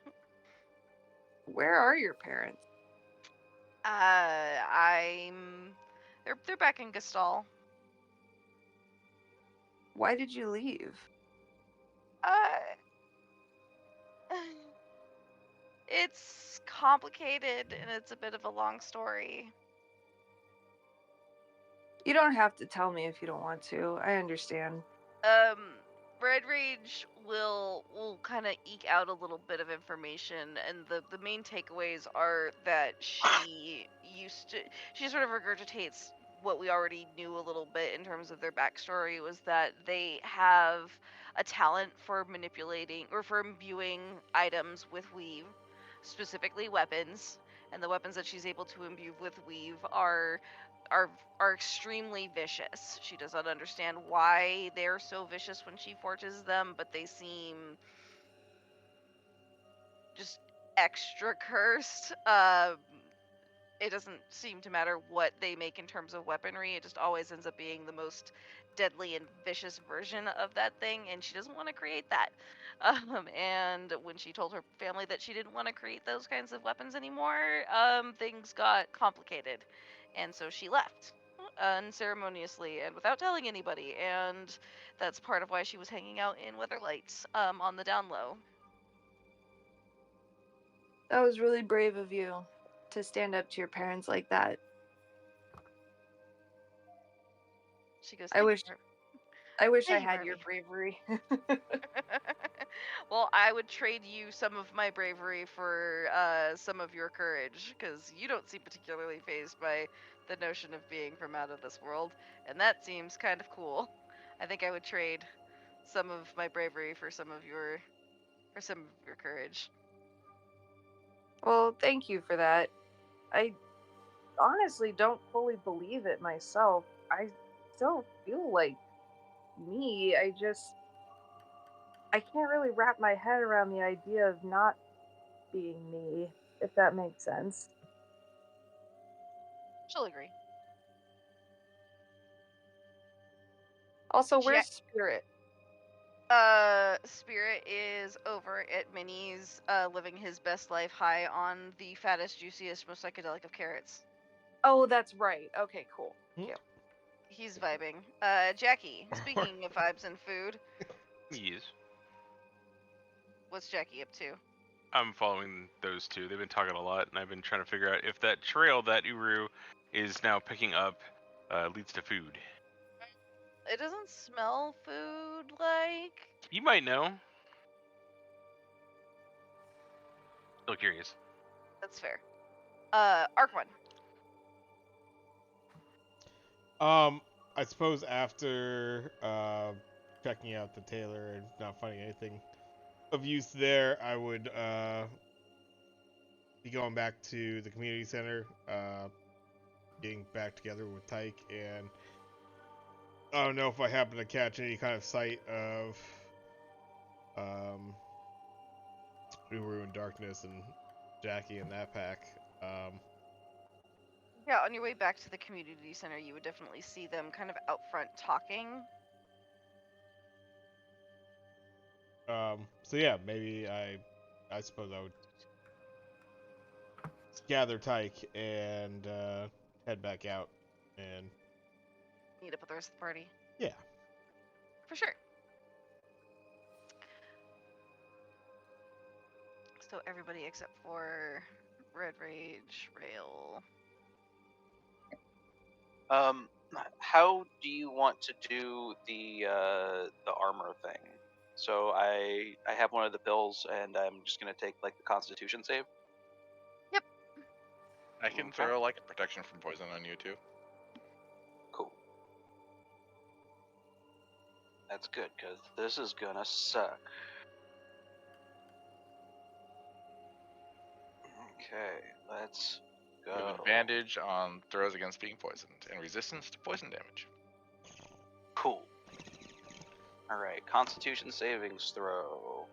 Speaker 6: Where are your parents?
Speaker 3: They're back in Gestalt.
Speaker 6: Why did you leave?
Speaker 3: It's complicated and it's a bit of a long story.
Speaker 6: You don't have to tell me if you don't want to. I understand.
Speaker 3: Red Rage will kind of eke out a little bit of information, and the main takeaways are that she sort of regurgitates what we already knew a little bit in terms of their backstory, was that they have a talent for manipulating or for imbuing items with weave, specifically weapons, and the weapons that she's able to imbue with weave are extremely vicious. She does not understand why they're so vicious when she forges them, but they seem just extra cursed. It doesn't seem to matter what they make in terms of weaponry. It just always ends up being the most deadly and vicious version of that thing, and she doesn't want to create that. And when she told her family that she didn't want to create those kinds of weapons anymore, things got complicated, and so she left unceremoniously and without telling anybody. And that's part of why she was hanging out in Weatherlights on the down low.
Speaker 6: That was really brave of you to stand up to your parents like that.
Speaker 3: She goes,
Speaker 6: I
Speaker 3: "Thank
Speaker 6: wish
Speaker 3: you,
Speaker 6: I wish I
Speaker 3: thank you,
Speaker 6: had your
Speaker 3: Barbie."
Speaker 6: bravery.
Speaker 3: Well, I would trade you some of my bravery for some of your courage, because you don't seem particularly fazed by the notion of being from out of this world, and that seems kind of cool. I think I would trade some of my bravery for some of your courage.
Speaker 6: Well, thank you for that. I honestly don't fully believe it myself. I still feel like me. I can't really wrap my head around the idea of not being me, if that makes sense.
Speaker 3: She'll agree.
Speaker 6: Also,
Speaker 3: Ja-
Speaker 6: where's Spirit?
Speaker 3: Spirit is over at Minnie's, living his best life high on the fattest, juiciest, most psychedelic of carrots.
Speaker 6: Oh, that's right. Okay, cool.
Speaker 3: He's vibing. Jackie, speaking of vibes and food,
Speaker 1: Yes.
Speaker 3: what's Jackie up to?
Speaker 1: I'm following those two. They've been talking a lot, and I've been trying to figure out if that trail that Uru is now picking up leads to food.
Speaker 3: It doesn't smell food like.
Speaker 1: You might know. Still curious.
Speaker 3: That's fair. Arc one.
Speaker 7: I suppose after checking out the tailor and not finding anything of use there, I would be going back to the community center, getting back together with Tyke, and I don't know if I happen to catch any kind of sight of Uru and Darkness and Jackie and that pack.
Speaker 3: Yeah, on your way back to the community center, you would definitely see them kind of out front talking.
Speaker 7: So yeah, maybe I suppose I would gather Tyke and head back out and
Speaker 3: Meet up with the rest of the party.
Speaker 7: yeah.
Speaker 3: For sure. So everybody except for Red Rage, Rail.
Speaker 2: How do you want to do the armor thing? So I have one of the pills, and I'm just gonna take like the Constitution save.
Speaker 4: I can
Speaker 2: Okay.
Speaker 4: throw like a protection from poison on you too.
Speaker 2: Cool. That's good, because this is gonna suck. Okay, let's
Speaker 4: You
Speaker 2: go.
Speaker 4: have advantage on throws against being poisoned and resistance to poison damage.
Speaker 2: Cool. Alright, Constitution savings throw.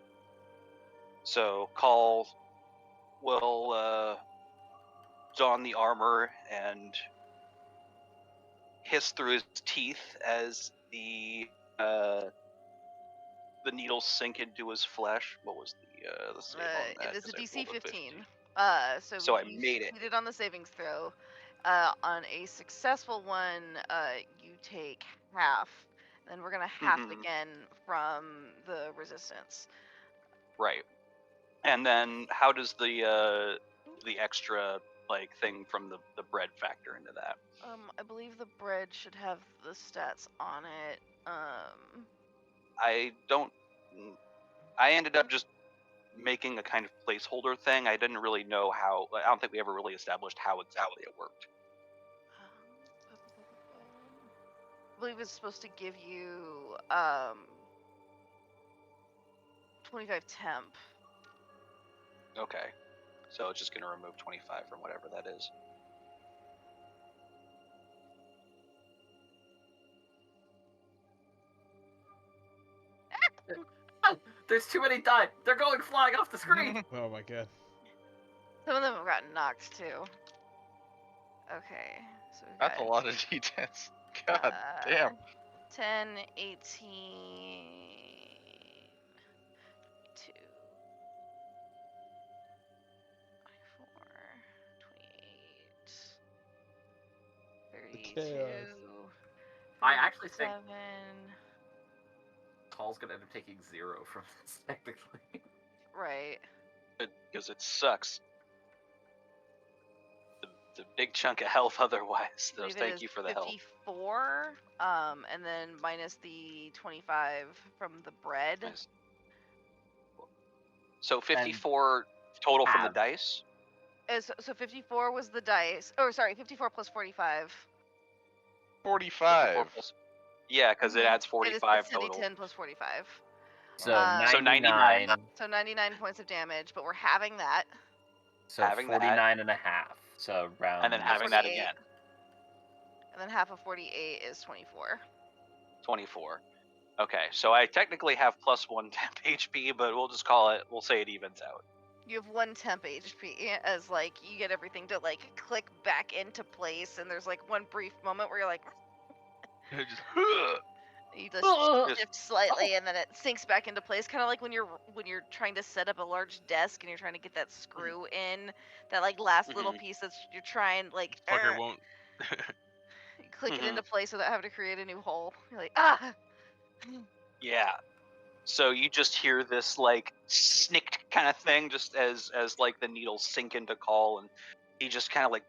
Speaker 2: So, Call will don the armor and hiss through his teeth as the needles sink into his flesh. What was the save on that?
Speaker 3: It is a
Speaker 2: 'Cause I
Speaker 3: DC
Speaker 2: rolled a
Speaker 3: 15.
Speaker 2: 15.
Speaker 3: So
Speaker 2: I
Speaker 3: you
Speaker 2: made it.
Speaker 3: succeeded on the savings throw. On a successful one, you take half. Then we're gonna half it
Speaker 2: Mhm.
Speaker 3: again from the resistance.
Speaker 2: Right. And then how does the extra like thing from the bread factor into that?
Speaker 3: I believe the bread should have the stats on it.
Speaker 2: I don't. I ended up just making a kind of placeholder thing. I didn't really know how. I don't think we ever really established how exactly it worked.
Speaker 3: I believe it's supposed to give you 25 temp.
Speaker 2: Okay. So it's just going to remove 25 from whatever that is.
Speaker 5: There's too many die. They're going flying off the screen.
Speaker 7: Oh my god.
Speaker 3: Some of them have gotten knocked too. Okay, so we've
Speaker 4: That's a
Speaker 3: got
Speaker 4: lot of d10s. God damn.
Speaker 3: 10, 18, 2, 24, 28, 32,
Speaker 5: I actually think
Speaker 3: 37.
Speaker 5: Tall's gonna end up taking 0 from this, technically.
Speaker 3: Right.
Speaker 2: Because it sucks. The big chunk of health otherwise. So
Speaker 3: Believe it
Speaker 2: thank
Speaker 3: is
Speaker 2: you for the help.
Speaker 3: 54, and then minus the 25 from the bread.
Speaker 2: Nice. So 54 total from the
Speaker 5: halved.
Speaker 2: dice.
Speaker 3: So 54 was the dice. Oh, sorry, 54 plus 45.
Speaker 4: 45.
Speaker 2: 54 plus, yeah, because it adds 45
Speaker 3: it's
Speaker 2: total.
Speaker 3: 10 plus 45.
Speaker 5: So
Speaker 3: So
Speaker 5: 99.
Speaker 3: So 99 points of damage, but we're having that.
Speaker 5: So
Speaker 2: having that.
Speaker 5: 49 and a half. So round.
Speaker 2: And then having that
Speaker 3: 48.
Speaker 2: again.
Speaker 3: And then half of 48 is 24.
Speaker 2: 24. Okay, so I technically have plus 1 temp HP, but we'll say it evens out.
Speaker 3: You have 1 temp HP as like you get everything to like click back into place, and there's like one brief moment where you're like
Speaker 1: Just,
Speaker 3: you just shift slightly, and then it sinks back into place, kind of like when you're trying to set up a large desk and you're trying to get that screw in, that like last little piece that's you're trying like
Speaker 1: fucker won't.
Speaker 3: you click it into place without having to create a new hole. You're like ah.
Speaker 2: Yeah. So you just hear this like snicked kind of thing, just as like the needles sink into Call, and he just kind of like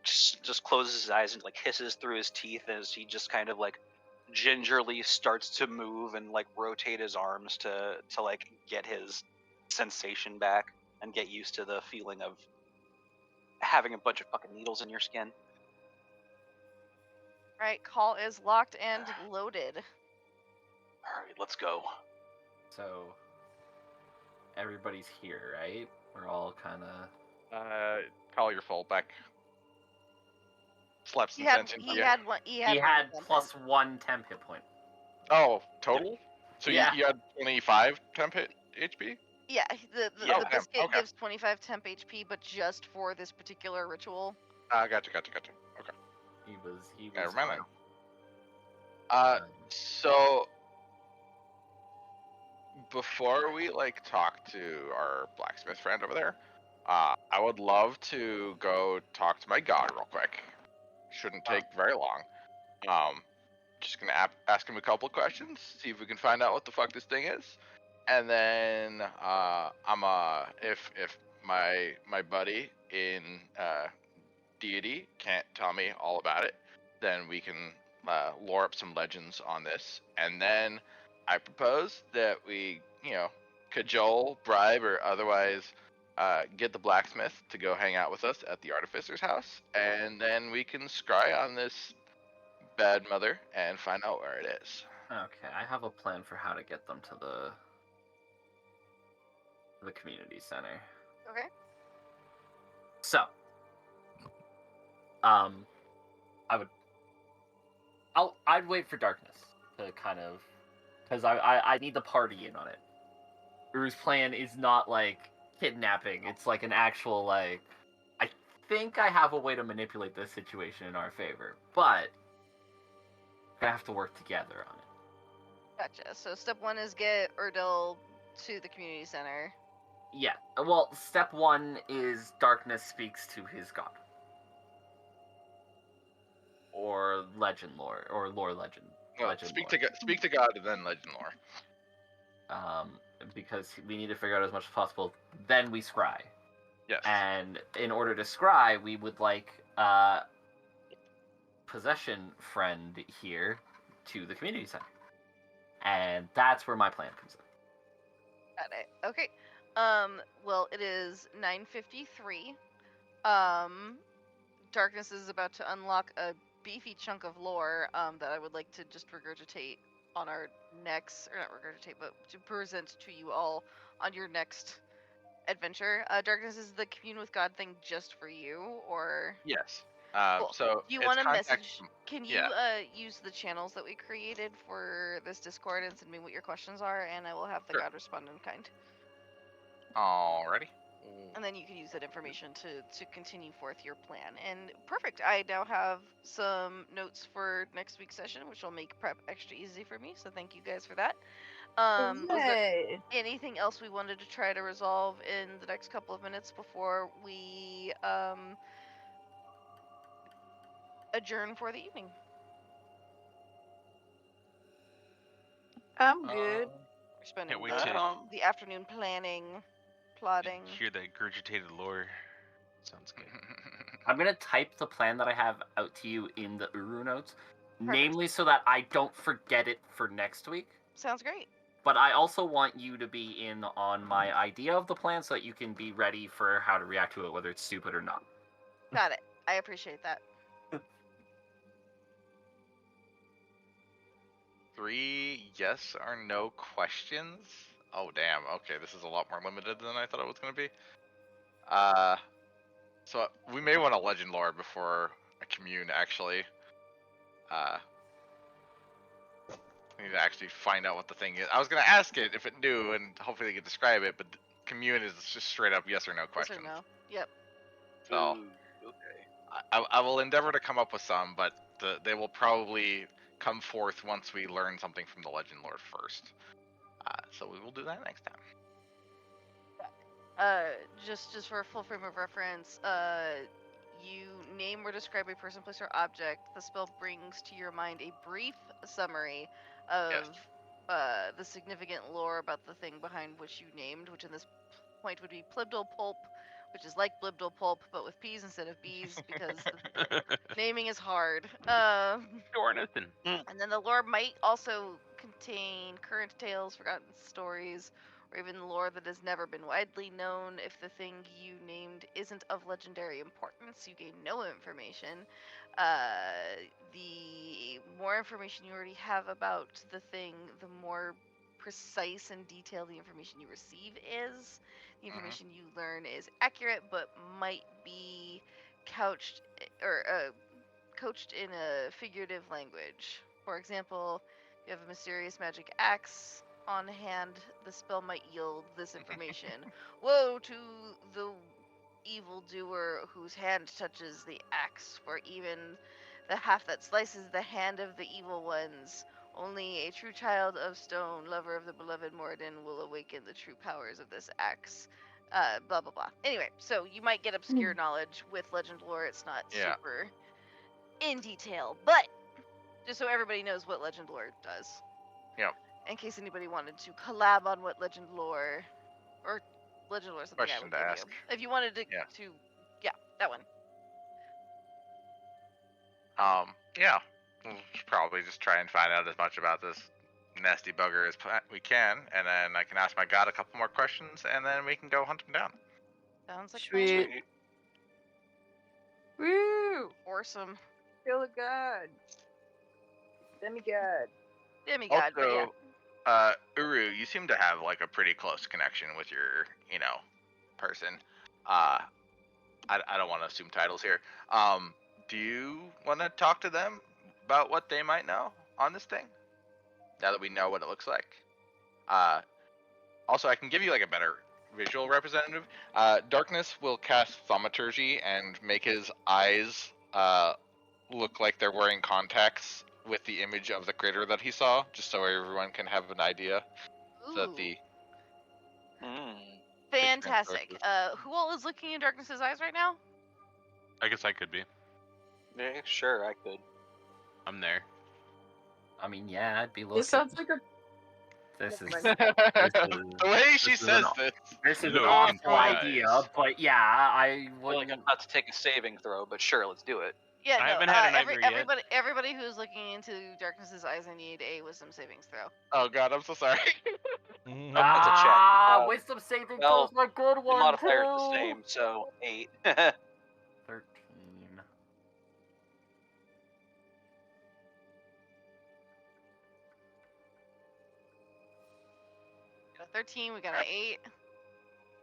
Speaker 2: just closes his eyes and like hisses through his teeth as he just kind of like gingerly starts to move and like rotate his arms to like get his sensation back and get used to the feeling of having a bunch of fucking needles in your skin.
Speaker 3: Right, call is locked and loaded.
Speaker 2: All right, let's go.
Speaker 5: So everybody's here, right? We're all kind of.
Speaker 4: Call your full back. Slap some
Speaker 3: He had
Speaker 4: sense into
Speaker 3: he
Speaker 4: you.
Speaker 3: had one. He had,
Speaker 5: He
Speaker 3: one
Speaker 5: had
Speaker 3: temp
Speaker 5: plus 1 temp hit point.
Speaker 4: Oh, total? So
Speaker 5: Yeah.
Speaker 4: you had 25 temp hit HP?
Speaker 3: Yeah, the
Speaker 2: Yeah.
Speaker 3: the biscuit
Speaker 4: Okay.
Speaker 3: gives 25 temp HP, but just for this particular ritual.
Speaker 4: Gotcha. Okay.
Speaker 5: He was.
Speaker 4: Never mind
Speaker 5: fine.
Speaker 4: then. So before we like talk to our blacksmith friend over there, I would love to go talk to my god real quick. Shouldn't take very long. Just gonna ask him a couple of questions, see if we can find out what the fuck this thing is, and then if my buddy in deity can't tell me all about it, then we can lore up some legends on this, and then I propose that we, cajole, bribe, or otherwise get the blacksmith to go hang out with us at the artificer's house, and then we can scry on this bad mother and find out where it is.
Speaker 5: Okay, I have a plan for how to get them to the community center.
Speaker 3: Okay.
Speaker 5: So, I'd wait for darkness to kind of, because I need the party in on it. Uru's plan is not like kidnapping; it's like an actual like. I think I have a way to manipulate this situation in our favor, but we have to work together on it.
Speaker 3: Gotcha. So step 1 is get Erdil to the community center.
Speaker 5: Yeah. Well, step 1 is darkness speaks to his god. Or legend lore, or lore legend.
Speaker 4: Well,
Speaker 5: legend
Speaker 4: speak
Speaker 5: lore.
Speaker 4: to God and then legend lore.
Speaker 5: Because we need to figure out as much as possible. Then we scry.
Speaker 4: Yes.
Speaker 5: And in order to scry, we would like possession friend here to the community center. And that's where my plan comes in.
Speaker 3: Got it. Okay. Well, it is 9:53. Darkness is about to unlock a beefy chunk of lore that I would like to just regurgitate on our next, or not regurgitate, but to present to you all on your next adventure. Darkness, is the commune with God thing just for you, or?
Speaker 4: Yes.
Speaker 3: Cool.
Speaker 4: So
Speaker 3: Do you
Speaker 4: it's
Speaker 3: want to
Speaker 4: contact-
Speaker 3: message? Can you
Speaker 4: yeah.
Speaker 3: use the channels that we created for this Discord and send me what your questions are, and I will have the
Speaker 4: Sure.
Speaker 3: god respond in kind.
Speaker 4: Alrighty.
Speaker 3: And then you can use that information to continue forth your plan. And perfect. I now have some notes for next week's session, which will make prep extra easy for me. So thank you guys for that. Was there
Speaker 6: Yay.
Speaker 3: anything else we wanted to try to resolve in the next couple of minutes before we adjourn for the evening?
Speaker 6: I'm good.
Speaker 3: We're spending
Speaker 1: Can't wait to
Speaker 3: the afternoon planning, plotting.
Speaker 1: hear that gurgitated lore. Sounds good.
Speaker 5: I'm gonna type the plan that I have out to you in the Uru notes,
Speaker 3: Perfect.
Speaker 5: namely so that I don't forget it for next week.
Speaker 3: Sounds great.
Speaker 5: But I also want you to be in on my idea of the plan so that you can be ready for how to react to it, whether it's stupid or not.
Speaker 3: Got it. I appreciate that.
Speaker 4: 3 yes or no questions. Oh damn. Okay, this is a lot more limited than I thought it was gonna be. So we may want a legend lore before a commune actually. We need to actually find out what the thing is. I was gonna ask it if it knew, and hopefully they could describe it, but commune is just straight up yes or no
Speaker 3: Yes
Speaker 4: questions.
Speaker 3: or no? Yep.
Speaker 4: So
Speaker 2: Ooh, okay.
Speaker 4: I will endeavor to come up with some, but they will probably come forth once we learn something from the legend lore first. So we will do that next time.
Speaker 3: Just for a full frame of reference, you name or describe a person, place, or object. The spell brings to your mind a brief summary of the significant lore about the thing behind which you named, which in this point would be Plibdal Pulp, which is like Blibdal Pulp, but with P's instead of B's, because naming is hard.
Speaker 1: Sure, nothing.
Speaker 3: And then the lore might also contain current tales, forgotten stories, or even lore that has never been widely known. If the thing you named isn't of legendary importance, you gain no information. The more information you already have about the thing, the more precise and detailed the information you receive is. The information you learn is accurate, but might be couched or coached in a figurative language. For example, if you have a mysterious magic axe on hand, the spell might yield this information. Woe to the evildoer whose hand touches the axe, for even the half that slices the hand of the evil ones. Only a true child of stone, lover of the beloved Moradin, will awaken the true powers of this axe. Blah blah blah. Anyway, so you might get obscure knowledge with legend lore. It's not super in detail, but just so everybody knows what legend lore does.
Speaker 4: Yep.
Speaker 3: In case anybody wanted to collab on what legend lore or legend lore is something I
Speaker 4: Question
Speaker 3: would
Speaker 4: to
Speaker 3: give
Speaker 4: ask.
Speaker 3: you. If you wanted to,
Speaker 4: Yeah.
Speaker 3: That one.
Speaker 4: Yeah. We'll probably just try and find out as much about this nasty bugger as we can, and then I can ask my god a couple more questions, and then we can go hunt him down.
Speaker 3: Sounds like
Speaker 6: Sweet.
Speaker 3: fun.
Speaker 6: Woo!
Speaker 3: Awesome.
Speaker 6: Feel good. Demigod.
Speaker 3: Demigod, but yeah.
Speaker 4: Also, Uru, you seem to have like a pretty close connection with your, person. I don't want to assume titles here. Do you want to talk to them about what they might know on this thing? Now that we know what it looks like. Also, I can give you like a better visual representative. Darkness will cast thaumaturgy and make his eyes look like they're wearing contacts with the image of the critter that he saw, just so everyone can have an idea.
Speaker 3: Ooh.
Speaker 4: So that the
Speaker 3: Fantastic. Who all is looking in Darkness's eyes right now?
Speaker 1: I guess I could be.
Speaker 2: Yeah, sure, I could.
Speaker 1: I'm there.
Speaker 5: I mean, yeah, I'd be looking.
Speaker 6: This sounds like a.
Speaker 5: This is
Speaker 4: the way she
Speaker 5: this is
Speaker 4: says
Speaker 5: an-
Speaker 4: this.
Speaker 5: this is an
Speaker 1: Look
Speaker 5: awful
Speaker 1: into my
Speaker 5: idea,
Speaker 1: eyes.
Speaker 5: but yeah, I
Speaker 2: I feel like
Speaker 5: wouldn't.
Speaker 2: I'm about to take a saving throw, but sure, let's do it.
Speaker 3: Yeah,
Speaker 1: I
Speaker 3: no.
Speaker 1: haven't had a nightmare yet.
Speaker 3: Everybody who's looking into Darkness's eyes, I need a wisdom savings throw.
Speaker 4: Oh god, I'm so sorry.
Speaker 1: Mm-hmm.
Speaker 2: That's a check.
Speaker 5: Wisdom saving
Speaker 2: well,
Speaker 5: throws my good
Speaker 2: The
Speaker 5: one
Speaker 2: modifier's
Speaker 5: too.
Speaker 2: the same, so 8.
Speaker 5: 13.
Speaker 3: Got a 13. We got an 8.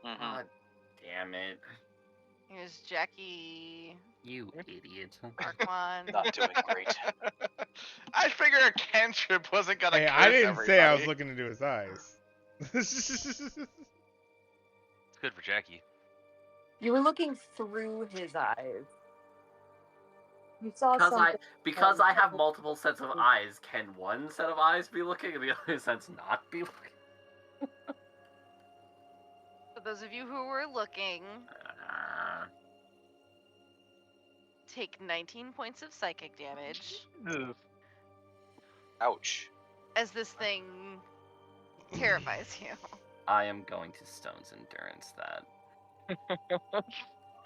Speaker 2: Mhm.
Speaker 5: God damn it.
Speaker 3: Here's Jackie,
Speaker 5: You idiot.
Speaker 3: Arquan.
Speaker 2: Not doing great.
Speaker 4: I figure a cantrip wasn't gonna
Speaker 7: Hey,
Speaker 4: curse
Speaker 7: I didn't say I was
Speaker 4: everybody.
Speaker 7: looking into his eyes.
Speaker 1: It's good for Jackie.
Speaker 6: You were looking through his eyes. You saw
Speaker 5: Because
Speaker 6: something.
Speaker 5: because I have multiple sets of eyes, can one set of eyes be looking and the other set's not be looking?
Speaker 3: For those of you who were looking, take 19 points of psychic damage
Speaker 2: Ouch.
Speaker 3: as this thing terrifies you.
Speaker 5: I am going to Stone's Endurance that.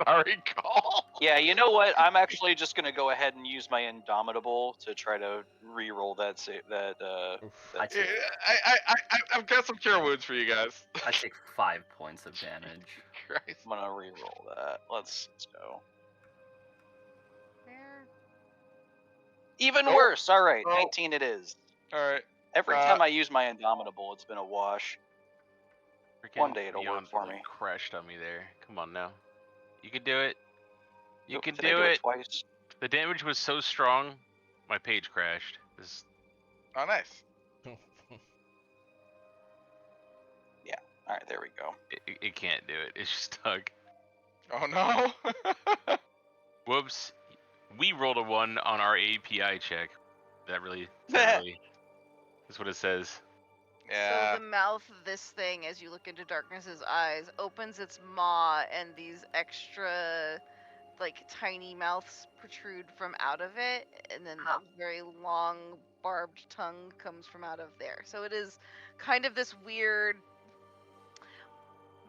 Speaker 4: Sorry, call.
Speaker 2: Yeah, you know what? I'm actually just gonna go ahead and use my Indomitable to try to re-roll that
Speaker 7: Oof.
Speaker 5: I take,
Speaker 4: I've got some cure wounds for you guys.
Speaker 5: I take 5 points of damage.
Speaker 4: Christ.
Speaker 2: I'm gonna re-roll that. Let's go.
Speaker 3: There.
Speaker 2: Even
Speaker 4: Oh.
Speaker 2: worse. All right,
Speaker 4: Oh.
Speaker 2: 19 it is.
Speaker 4: All right.
Speaker 2: Every time I use my Indomitable, it's been a wash.
Speaker 1: Freaking
Speaker 2: One day it'll work
Speaker 1: Beyond
Speaker 2: for
Speaker 1: like
Speaker 2: me.
Speaker 1: crashed on me there. Come on now. You can do it. You
Speaker 2: Oop,
Speaker 1: can
Speaker 2: did I
Speaker 1: do
Speaker 2: it
Speaker 1: it.
Speaker 2: twice.
Speaker 1: The damage was so strong, my page crashed. This
Speaker 4: Oh, nice.
Speaker 2: All right, there we go.
Speaker 1: it can't do it. It's just stuck.
Speaker 4: Oh no.
Speaker 1: Whoops. We rolled a 1 on our API check. That really is what it says.
Speaker 4: Yeah.
Speaker 3: So the mouth of this thing, as you look into Darkness's eyes, opens its maw, and these extra, like, tiny mouths protrude from out of it, and then a very long, barbed tongue comes from out of there. So it is kind of this weird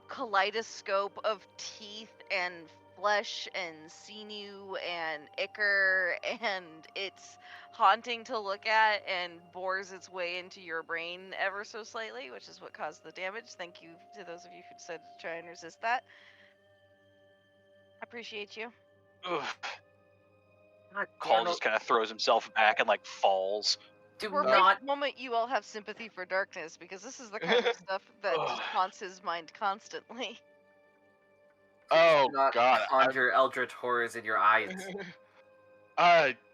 Speaker 3: kaleidoscope of teeth and flesh and sinew and ichor, and it's haunting to look at and bores its way into your brain ever so slightly, which is what caused the damage. Thank you to those of you who decided to try and resist that. Appreciate you.
Speaker 2: Oof.
Speaker 5: God,
Speaker 2: Cole
Speaker 5: damn it.
Speaker 2: just kind of throws himself back and like falls.
Speaker 5: Do
Speaker 3: For a
Speaker 5: not.
Speaker 3: brief moment, you all have sympathy for Darkness, because this is the kind of stuff that just haunts his mind constantly.
Speaker 4: Oh
Speaker 5: do not
Speaker 4: God.
Speaker 5: conjure eldritch horrors in your eyes.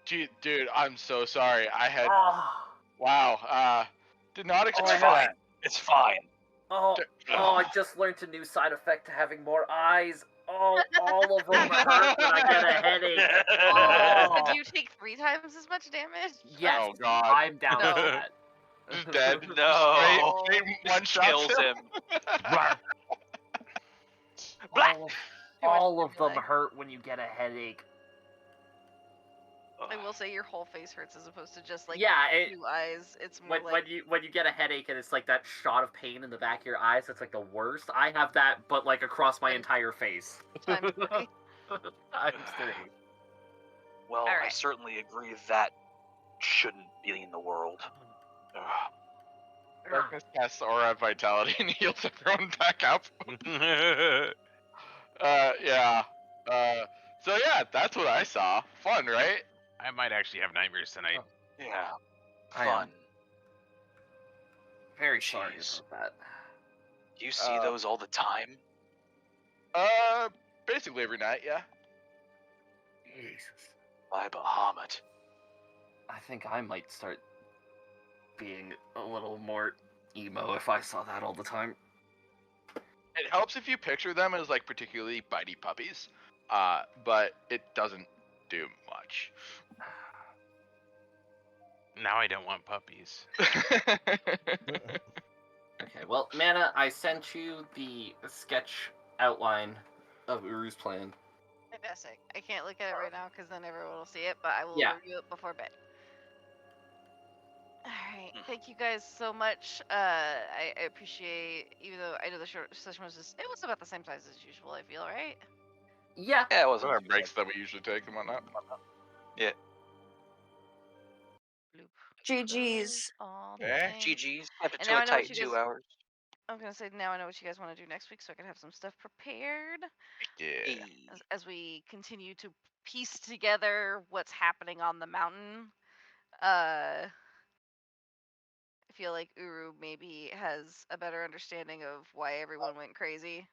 Speaker 4: Dude, I'm so sorry. I had.
Speaker 5: Oh,
Speaker 4: Wow. Did not
Speaker 2: It's
Speaker 4: expect
Speaker 2: fine.
Speaker 4: that.
Speaker 2: It's fine.
Speaker 5: oh, I just learned a new side effect to having more eyes. Oh, all of them hurt when I get a headache.
Speaker 3: So
Speaker 5: Oh.
Speaker 3: do you take 3 times as much damage?
Speaker 5: Yes,
Speaker 4: Oh, God.
Speaker 5: I'm down
Speaker 3: No.
Speaker 5: for that.
Speaker 4: Just dead.
Speaker 2: No.
Speaker 4: Straight one
Speaker 2: Just
Speaker 4: shot
Speaker 2: kills him.
Speaker 5: all of them
Speaker 3: Like,
Speaker 5: hurt when you get a headache.
Speaker 3: I will say your whole face hurts as opposed to just like
Speaker 5: Yeah,
Speaker 3: 2 eyes. It's more
Speaker 5: when
Speaker 3: like
Speaker 5: when you get a headache and it's like that shot of pain in the back of your eyes, it's like the worst. I have that, but like across my entire face.
Speaker 3: times 3.
Speaker 5: Times 3.
Speaker 2: Well,
Speaker 3: All
Speaker 2: I
Speaker 3: right.
Speaker 2: certainly agree that shouldn't be in the world. Ugh.
Speaker 4: Darkness casts aura of vitality and heals everyone back up. Yeah. So yeah, that's what I saw. Fun, right?
Speaker 1: I might actually have nightmares tonight.
Speaker 2: Yeah.
Speaker 5: I am
Speaker 2: Fun.
Speaker 5: very sorry
Speaker 2: Jeez.
Speaker 5: about that.
Speaker 2: Do you see those all the time?
Speaker 4: Basically every night, yeah.
Speaker 5: Jesus.
Speaker 2: By Bahamut.
Speaker 5: I think I might start being a little more emo if I saw that all the time.
Speaker 4: It helps if you picture them as like particularly bitey puppies, but it doesn't do much.
Speaker 1: Now I don't want puppies.
Speaker 5: Okay, well, Mana, I sent you the sketch outline of Uru's plan.
Speaker 3: Fantastic. I can't look at it right now because then everyone will see it, but I will
Speaker 5: Yeah.
Speaker 3: review it before bed. Alright, thank you guys so much. I appreciate, even though I know the short session was just, it was about the same size as usual, I feel, right?
Speaker 5: Yeah.
Speaker 2: Yeah, it
Speaker 4: What
Speaker 2: wasn't
Speaker 4: are
Speaker 2: too
Speaker 4: breaks
Speaker 2: bad.
Speaker 4: that we usually take and whatnot?
Speaker 6: GG's.
Speaker 3: All
Speaker 4: Eh?
Speaker 3: things.
Speaker 2: GG's. Kept it
Speaker 3: And
Speaker 2: to
Speaker 3: now
Speaker 2: a
Speaker 3: I know what
Speaker 2: tight
Speaker 3: you
Speaker 2: 2
Speaker 3: guys-
Speaker 2: hours.
Speaker 3: I was gonna say, now I know what you guys want to do next week, so I can have some stuff prepared
Speaker 4: Yeah.
Speaker 2: Hey.
Speaker 3: as we continue to piece together what's happening on the mountain. I feel like Uru maybe has a better understanding of why everyone went crazy.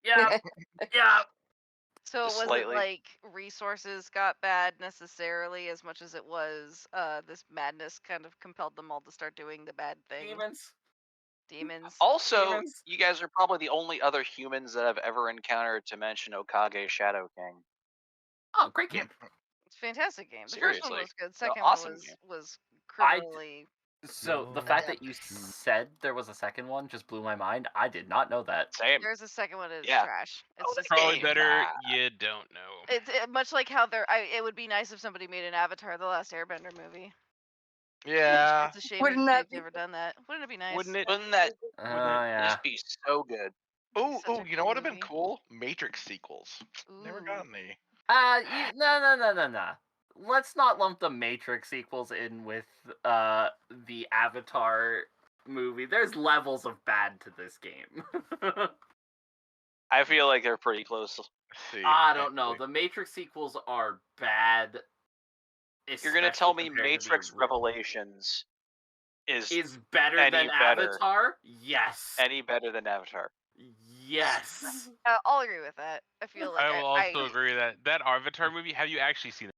Speaker 5: Yeah. Yeah.
Speaker 3: So it
Speaker 2: Just
Speaker 3: wasn't
Speaker 2: slightly.
Speaker 3: like resources got bad necessarily as much as it was this madness kind of compelled them all to start doing the bad thing. Demons.
Speaker 2: Also,
Speaker 5: Demons.
Speaker 2: you guys are probably the only other humans that I've ever encountered to mention Okage Shadow King.
Speaker 5: Oh, great game.
Speaker 3: It's a fantastic game. The first one
Speaker 2: Seriously.
Speaker 3: was good.
Speaker 2: No,
Speaker 3: Second
Speaker 2: awesome
Speaker 3: one
Speaker 2: game.
Speaker 3: was
Speaker 5: I-
Speaker 3: criminally.
Speaker 5: So the fact that you said there was a second one just blew my mind. I did not know that.
Speaker 2: Same.
Speaker 3: There's a second one. It's
Speaker 2: Yeah.
Speaker 3: trash. It's
Speaker 2: Oh,
Speaker 3: just
Speaker 2: the
Speaker 1: Probably
Speaker 2: game.
Speaker 1: better
Speaker 2: Nah.
Speaker 1: you don't know.
Speaker 3: It's much like how it would be nice if somebody made an Avatar: The Last Airbender movie.
Speaker 4: Yeah.
Speaker 3: It's a shame
Speaker 6: Wouldn't
Speaker 3: they've
Speaker 6: that be-
Speaker 3: never done that. Wouldn't it be nice?
Speaker 1: Wouldn't it?
Speaker 2: Wouldn't that
Speaker 5: Yeah.
Speaker 2: just be so good?
Speaker 4: Oh,
Speaker 3: Such a
Speaker 4: you know
Speaker 3: cool
Speaker 4: what would have been
Speaker 3: movie.
Speaker 4: cool? Matrix sequels. Never
Speaker 3: Ooh.
Speaker 4: got any.
Speaker 5: No. Let's not lump the Matrix sequels in with the Avatar movie. There's levels of bad to this game.
Speaker 2: I feel like they're pretty close.
Speaker 4: See,
Speaker 5: I don't know.
Speaker 4: actually.
Speaker 5: The Matrix sequels are bad.
Speaker 2: You're gonna tell
Speaker 5: especially
Speaker 2: me
Speaker 5: compared to the
Speaker 2: Matrix
Speaker 5: ori-
Speaker 2: Revelations is
Speaker 5: better
Speaker 2: any
Speaker 5: than
Speaker 2: better.
Speaker 5: Avatar? Yes.
Speaker 2: any better than Avatar?
Speaker 5: Yes.
Speaker 3: I'll agree with that. I feel like
Speaker 1: I will also agree with that Avatar movie. Have you actually seen it?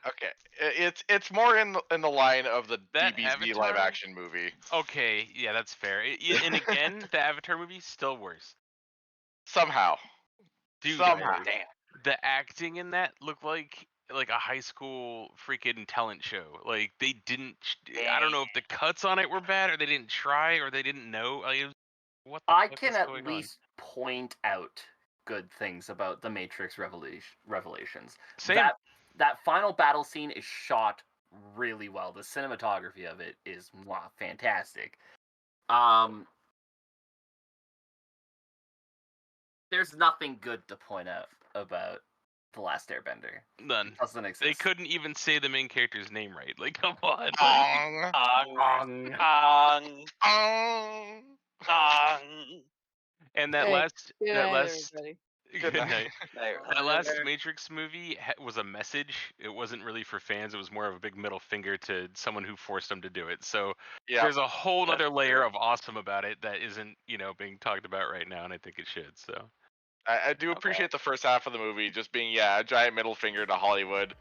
Speaker 4: Okay, it's more in the line of the
Speaker 1: That
Speaker 4: DBZ
Speaker 1: Avatar-
Speaker 4: live action movie.
Speaker 1: Okay, yeah, that's fair. And again, the Avatar movie still worse.
Speaker 4: Somehow.
Speaker 1: Dude,
Speaker 4: Somehow.
Speaker 2: Damn.
Speaker 1: the acting in that looked like a high school freaking talent show. Like they didn't. I don't know if the cuts on it were bad, or they didn't try, or they didn't know. Like, what the
Speaker 5: I
Speaker 1: fuck
Speaker 5: can
Speaker 1: is
Speaker 5: at
Speaker 1: going on?
Speaker 5: least point out good things about the Matrix Revelations.
Speaker 1: Same.
Speaker 5: That final battle scene is shot really well. The cinematography of it is fantastic. There's nothing good to point out about The Last Airbender.
Speaker 1: None.
Speaker 5: It doesn't exist.
Speaker 1: They couldn't even say the main character's name right. Like, come on.
Speaker 4: Ong,
Speaker 2: Ong.
Speaker 4: ong.
Speaker 2: Ong.
Speaker 1: And that
Speaker 6: Hey,
Speaker 1: last,
Speaker 6: Good
Speaker 1: that
Speaker 6: night,
Speaker 1: last,
Speaker 6: everybody.
Speaker 1: good
Speaker 4: night.
Speaker 1: night.
Speaker 2: There.
Speaker 1: That last Matrix movie was a message. It wasn't really for fans. It was more of a big middle finger to someone who forced them to do it. So
Speaker 4: Yeah.
Speaker 1: there's a whole
Speaker 2: That's
Speaker 1: other layer
Speaker 2: true.
Speaker 1: of awesome about it that isn't, being talked about right now, and I think it should. So
Speaker 4: I do appreciate the first half of the movie just being a giant middle finger to Hollywood.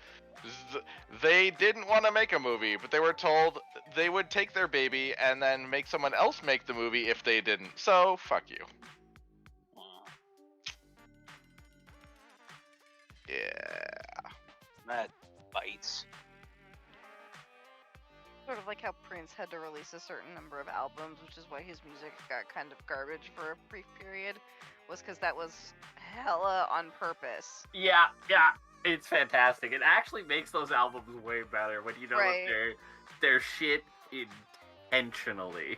Speaker 4: They didn't want to make a movie, but they were told they would take their baby and then make someone else make the movie if they didn't. So fuck you. Yeah.
Speaker 2: That bites.
Speaker 3: Sort of like how Prince had to release a certain number of albums, which is why his music got kind of garbage for a brief period, was because that was hella on purpose.
Speaker 5: Yeah, it's fantastic. It actually makes those albums way better when you know
Speaker 3: Right.
Speaker 5: that they're shit intentionally.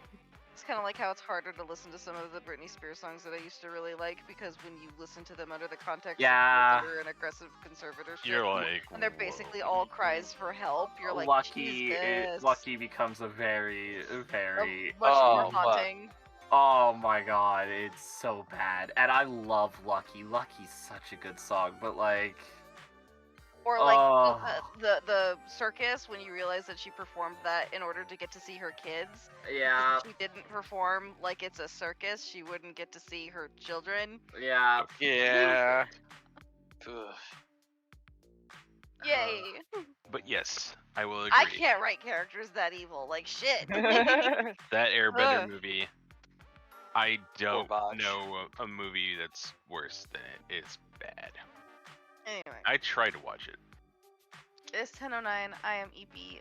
Speaker 3: It's kind of like how it's harder to listen to some of the Britney Spears songs that I used to really like, because when you listen to them under the context
Speaker 5: Yeah.
Speaker 3: of an aggressive conservatorship,
Speaker 1: you're like,
Speaker 3: and they're basically all cries for help, you're like, Jesus.
Speaker 5: Lucky becomes a very, very.
Speaker 3: Much more
Speaker 2: Oh, fuck.
Speaker 3: haunting.
Speaker 5: Oh my god, it's so bad, and I love Lucky. Lucky's such a good song, but like.
Speaker 3: Or like
Speaker 5: Oh.
Speaker 3: the circus, when you realize that she performed that in order to get to see her kids.
Speaker 5: Yeah,
Speaker 3: If she didn't perform like it's a circus, she wouldn't get to see her children.
Speaker 5: yeah.
Speaker 4: Yeah.
Speaker 2: Ugh.
Speaker 3: Yay!
Speaker 1: but yes, I will agree.
Speaker 3: I can't write characters that evil. Like shit.
Speaker 1: That Airbender
Speaker 3: Ugh.
Speaker 1: movie, I don't
Speaker 2: Botch.
Speaker 1: know a movie that's worse than it. It's bad.
Speaker 3: Anyway,
Speaker 1: I tried to watch it.
Speaker 3: it's 10:09. I am EP.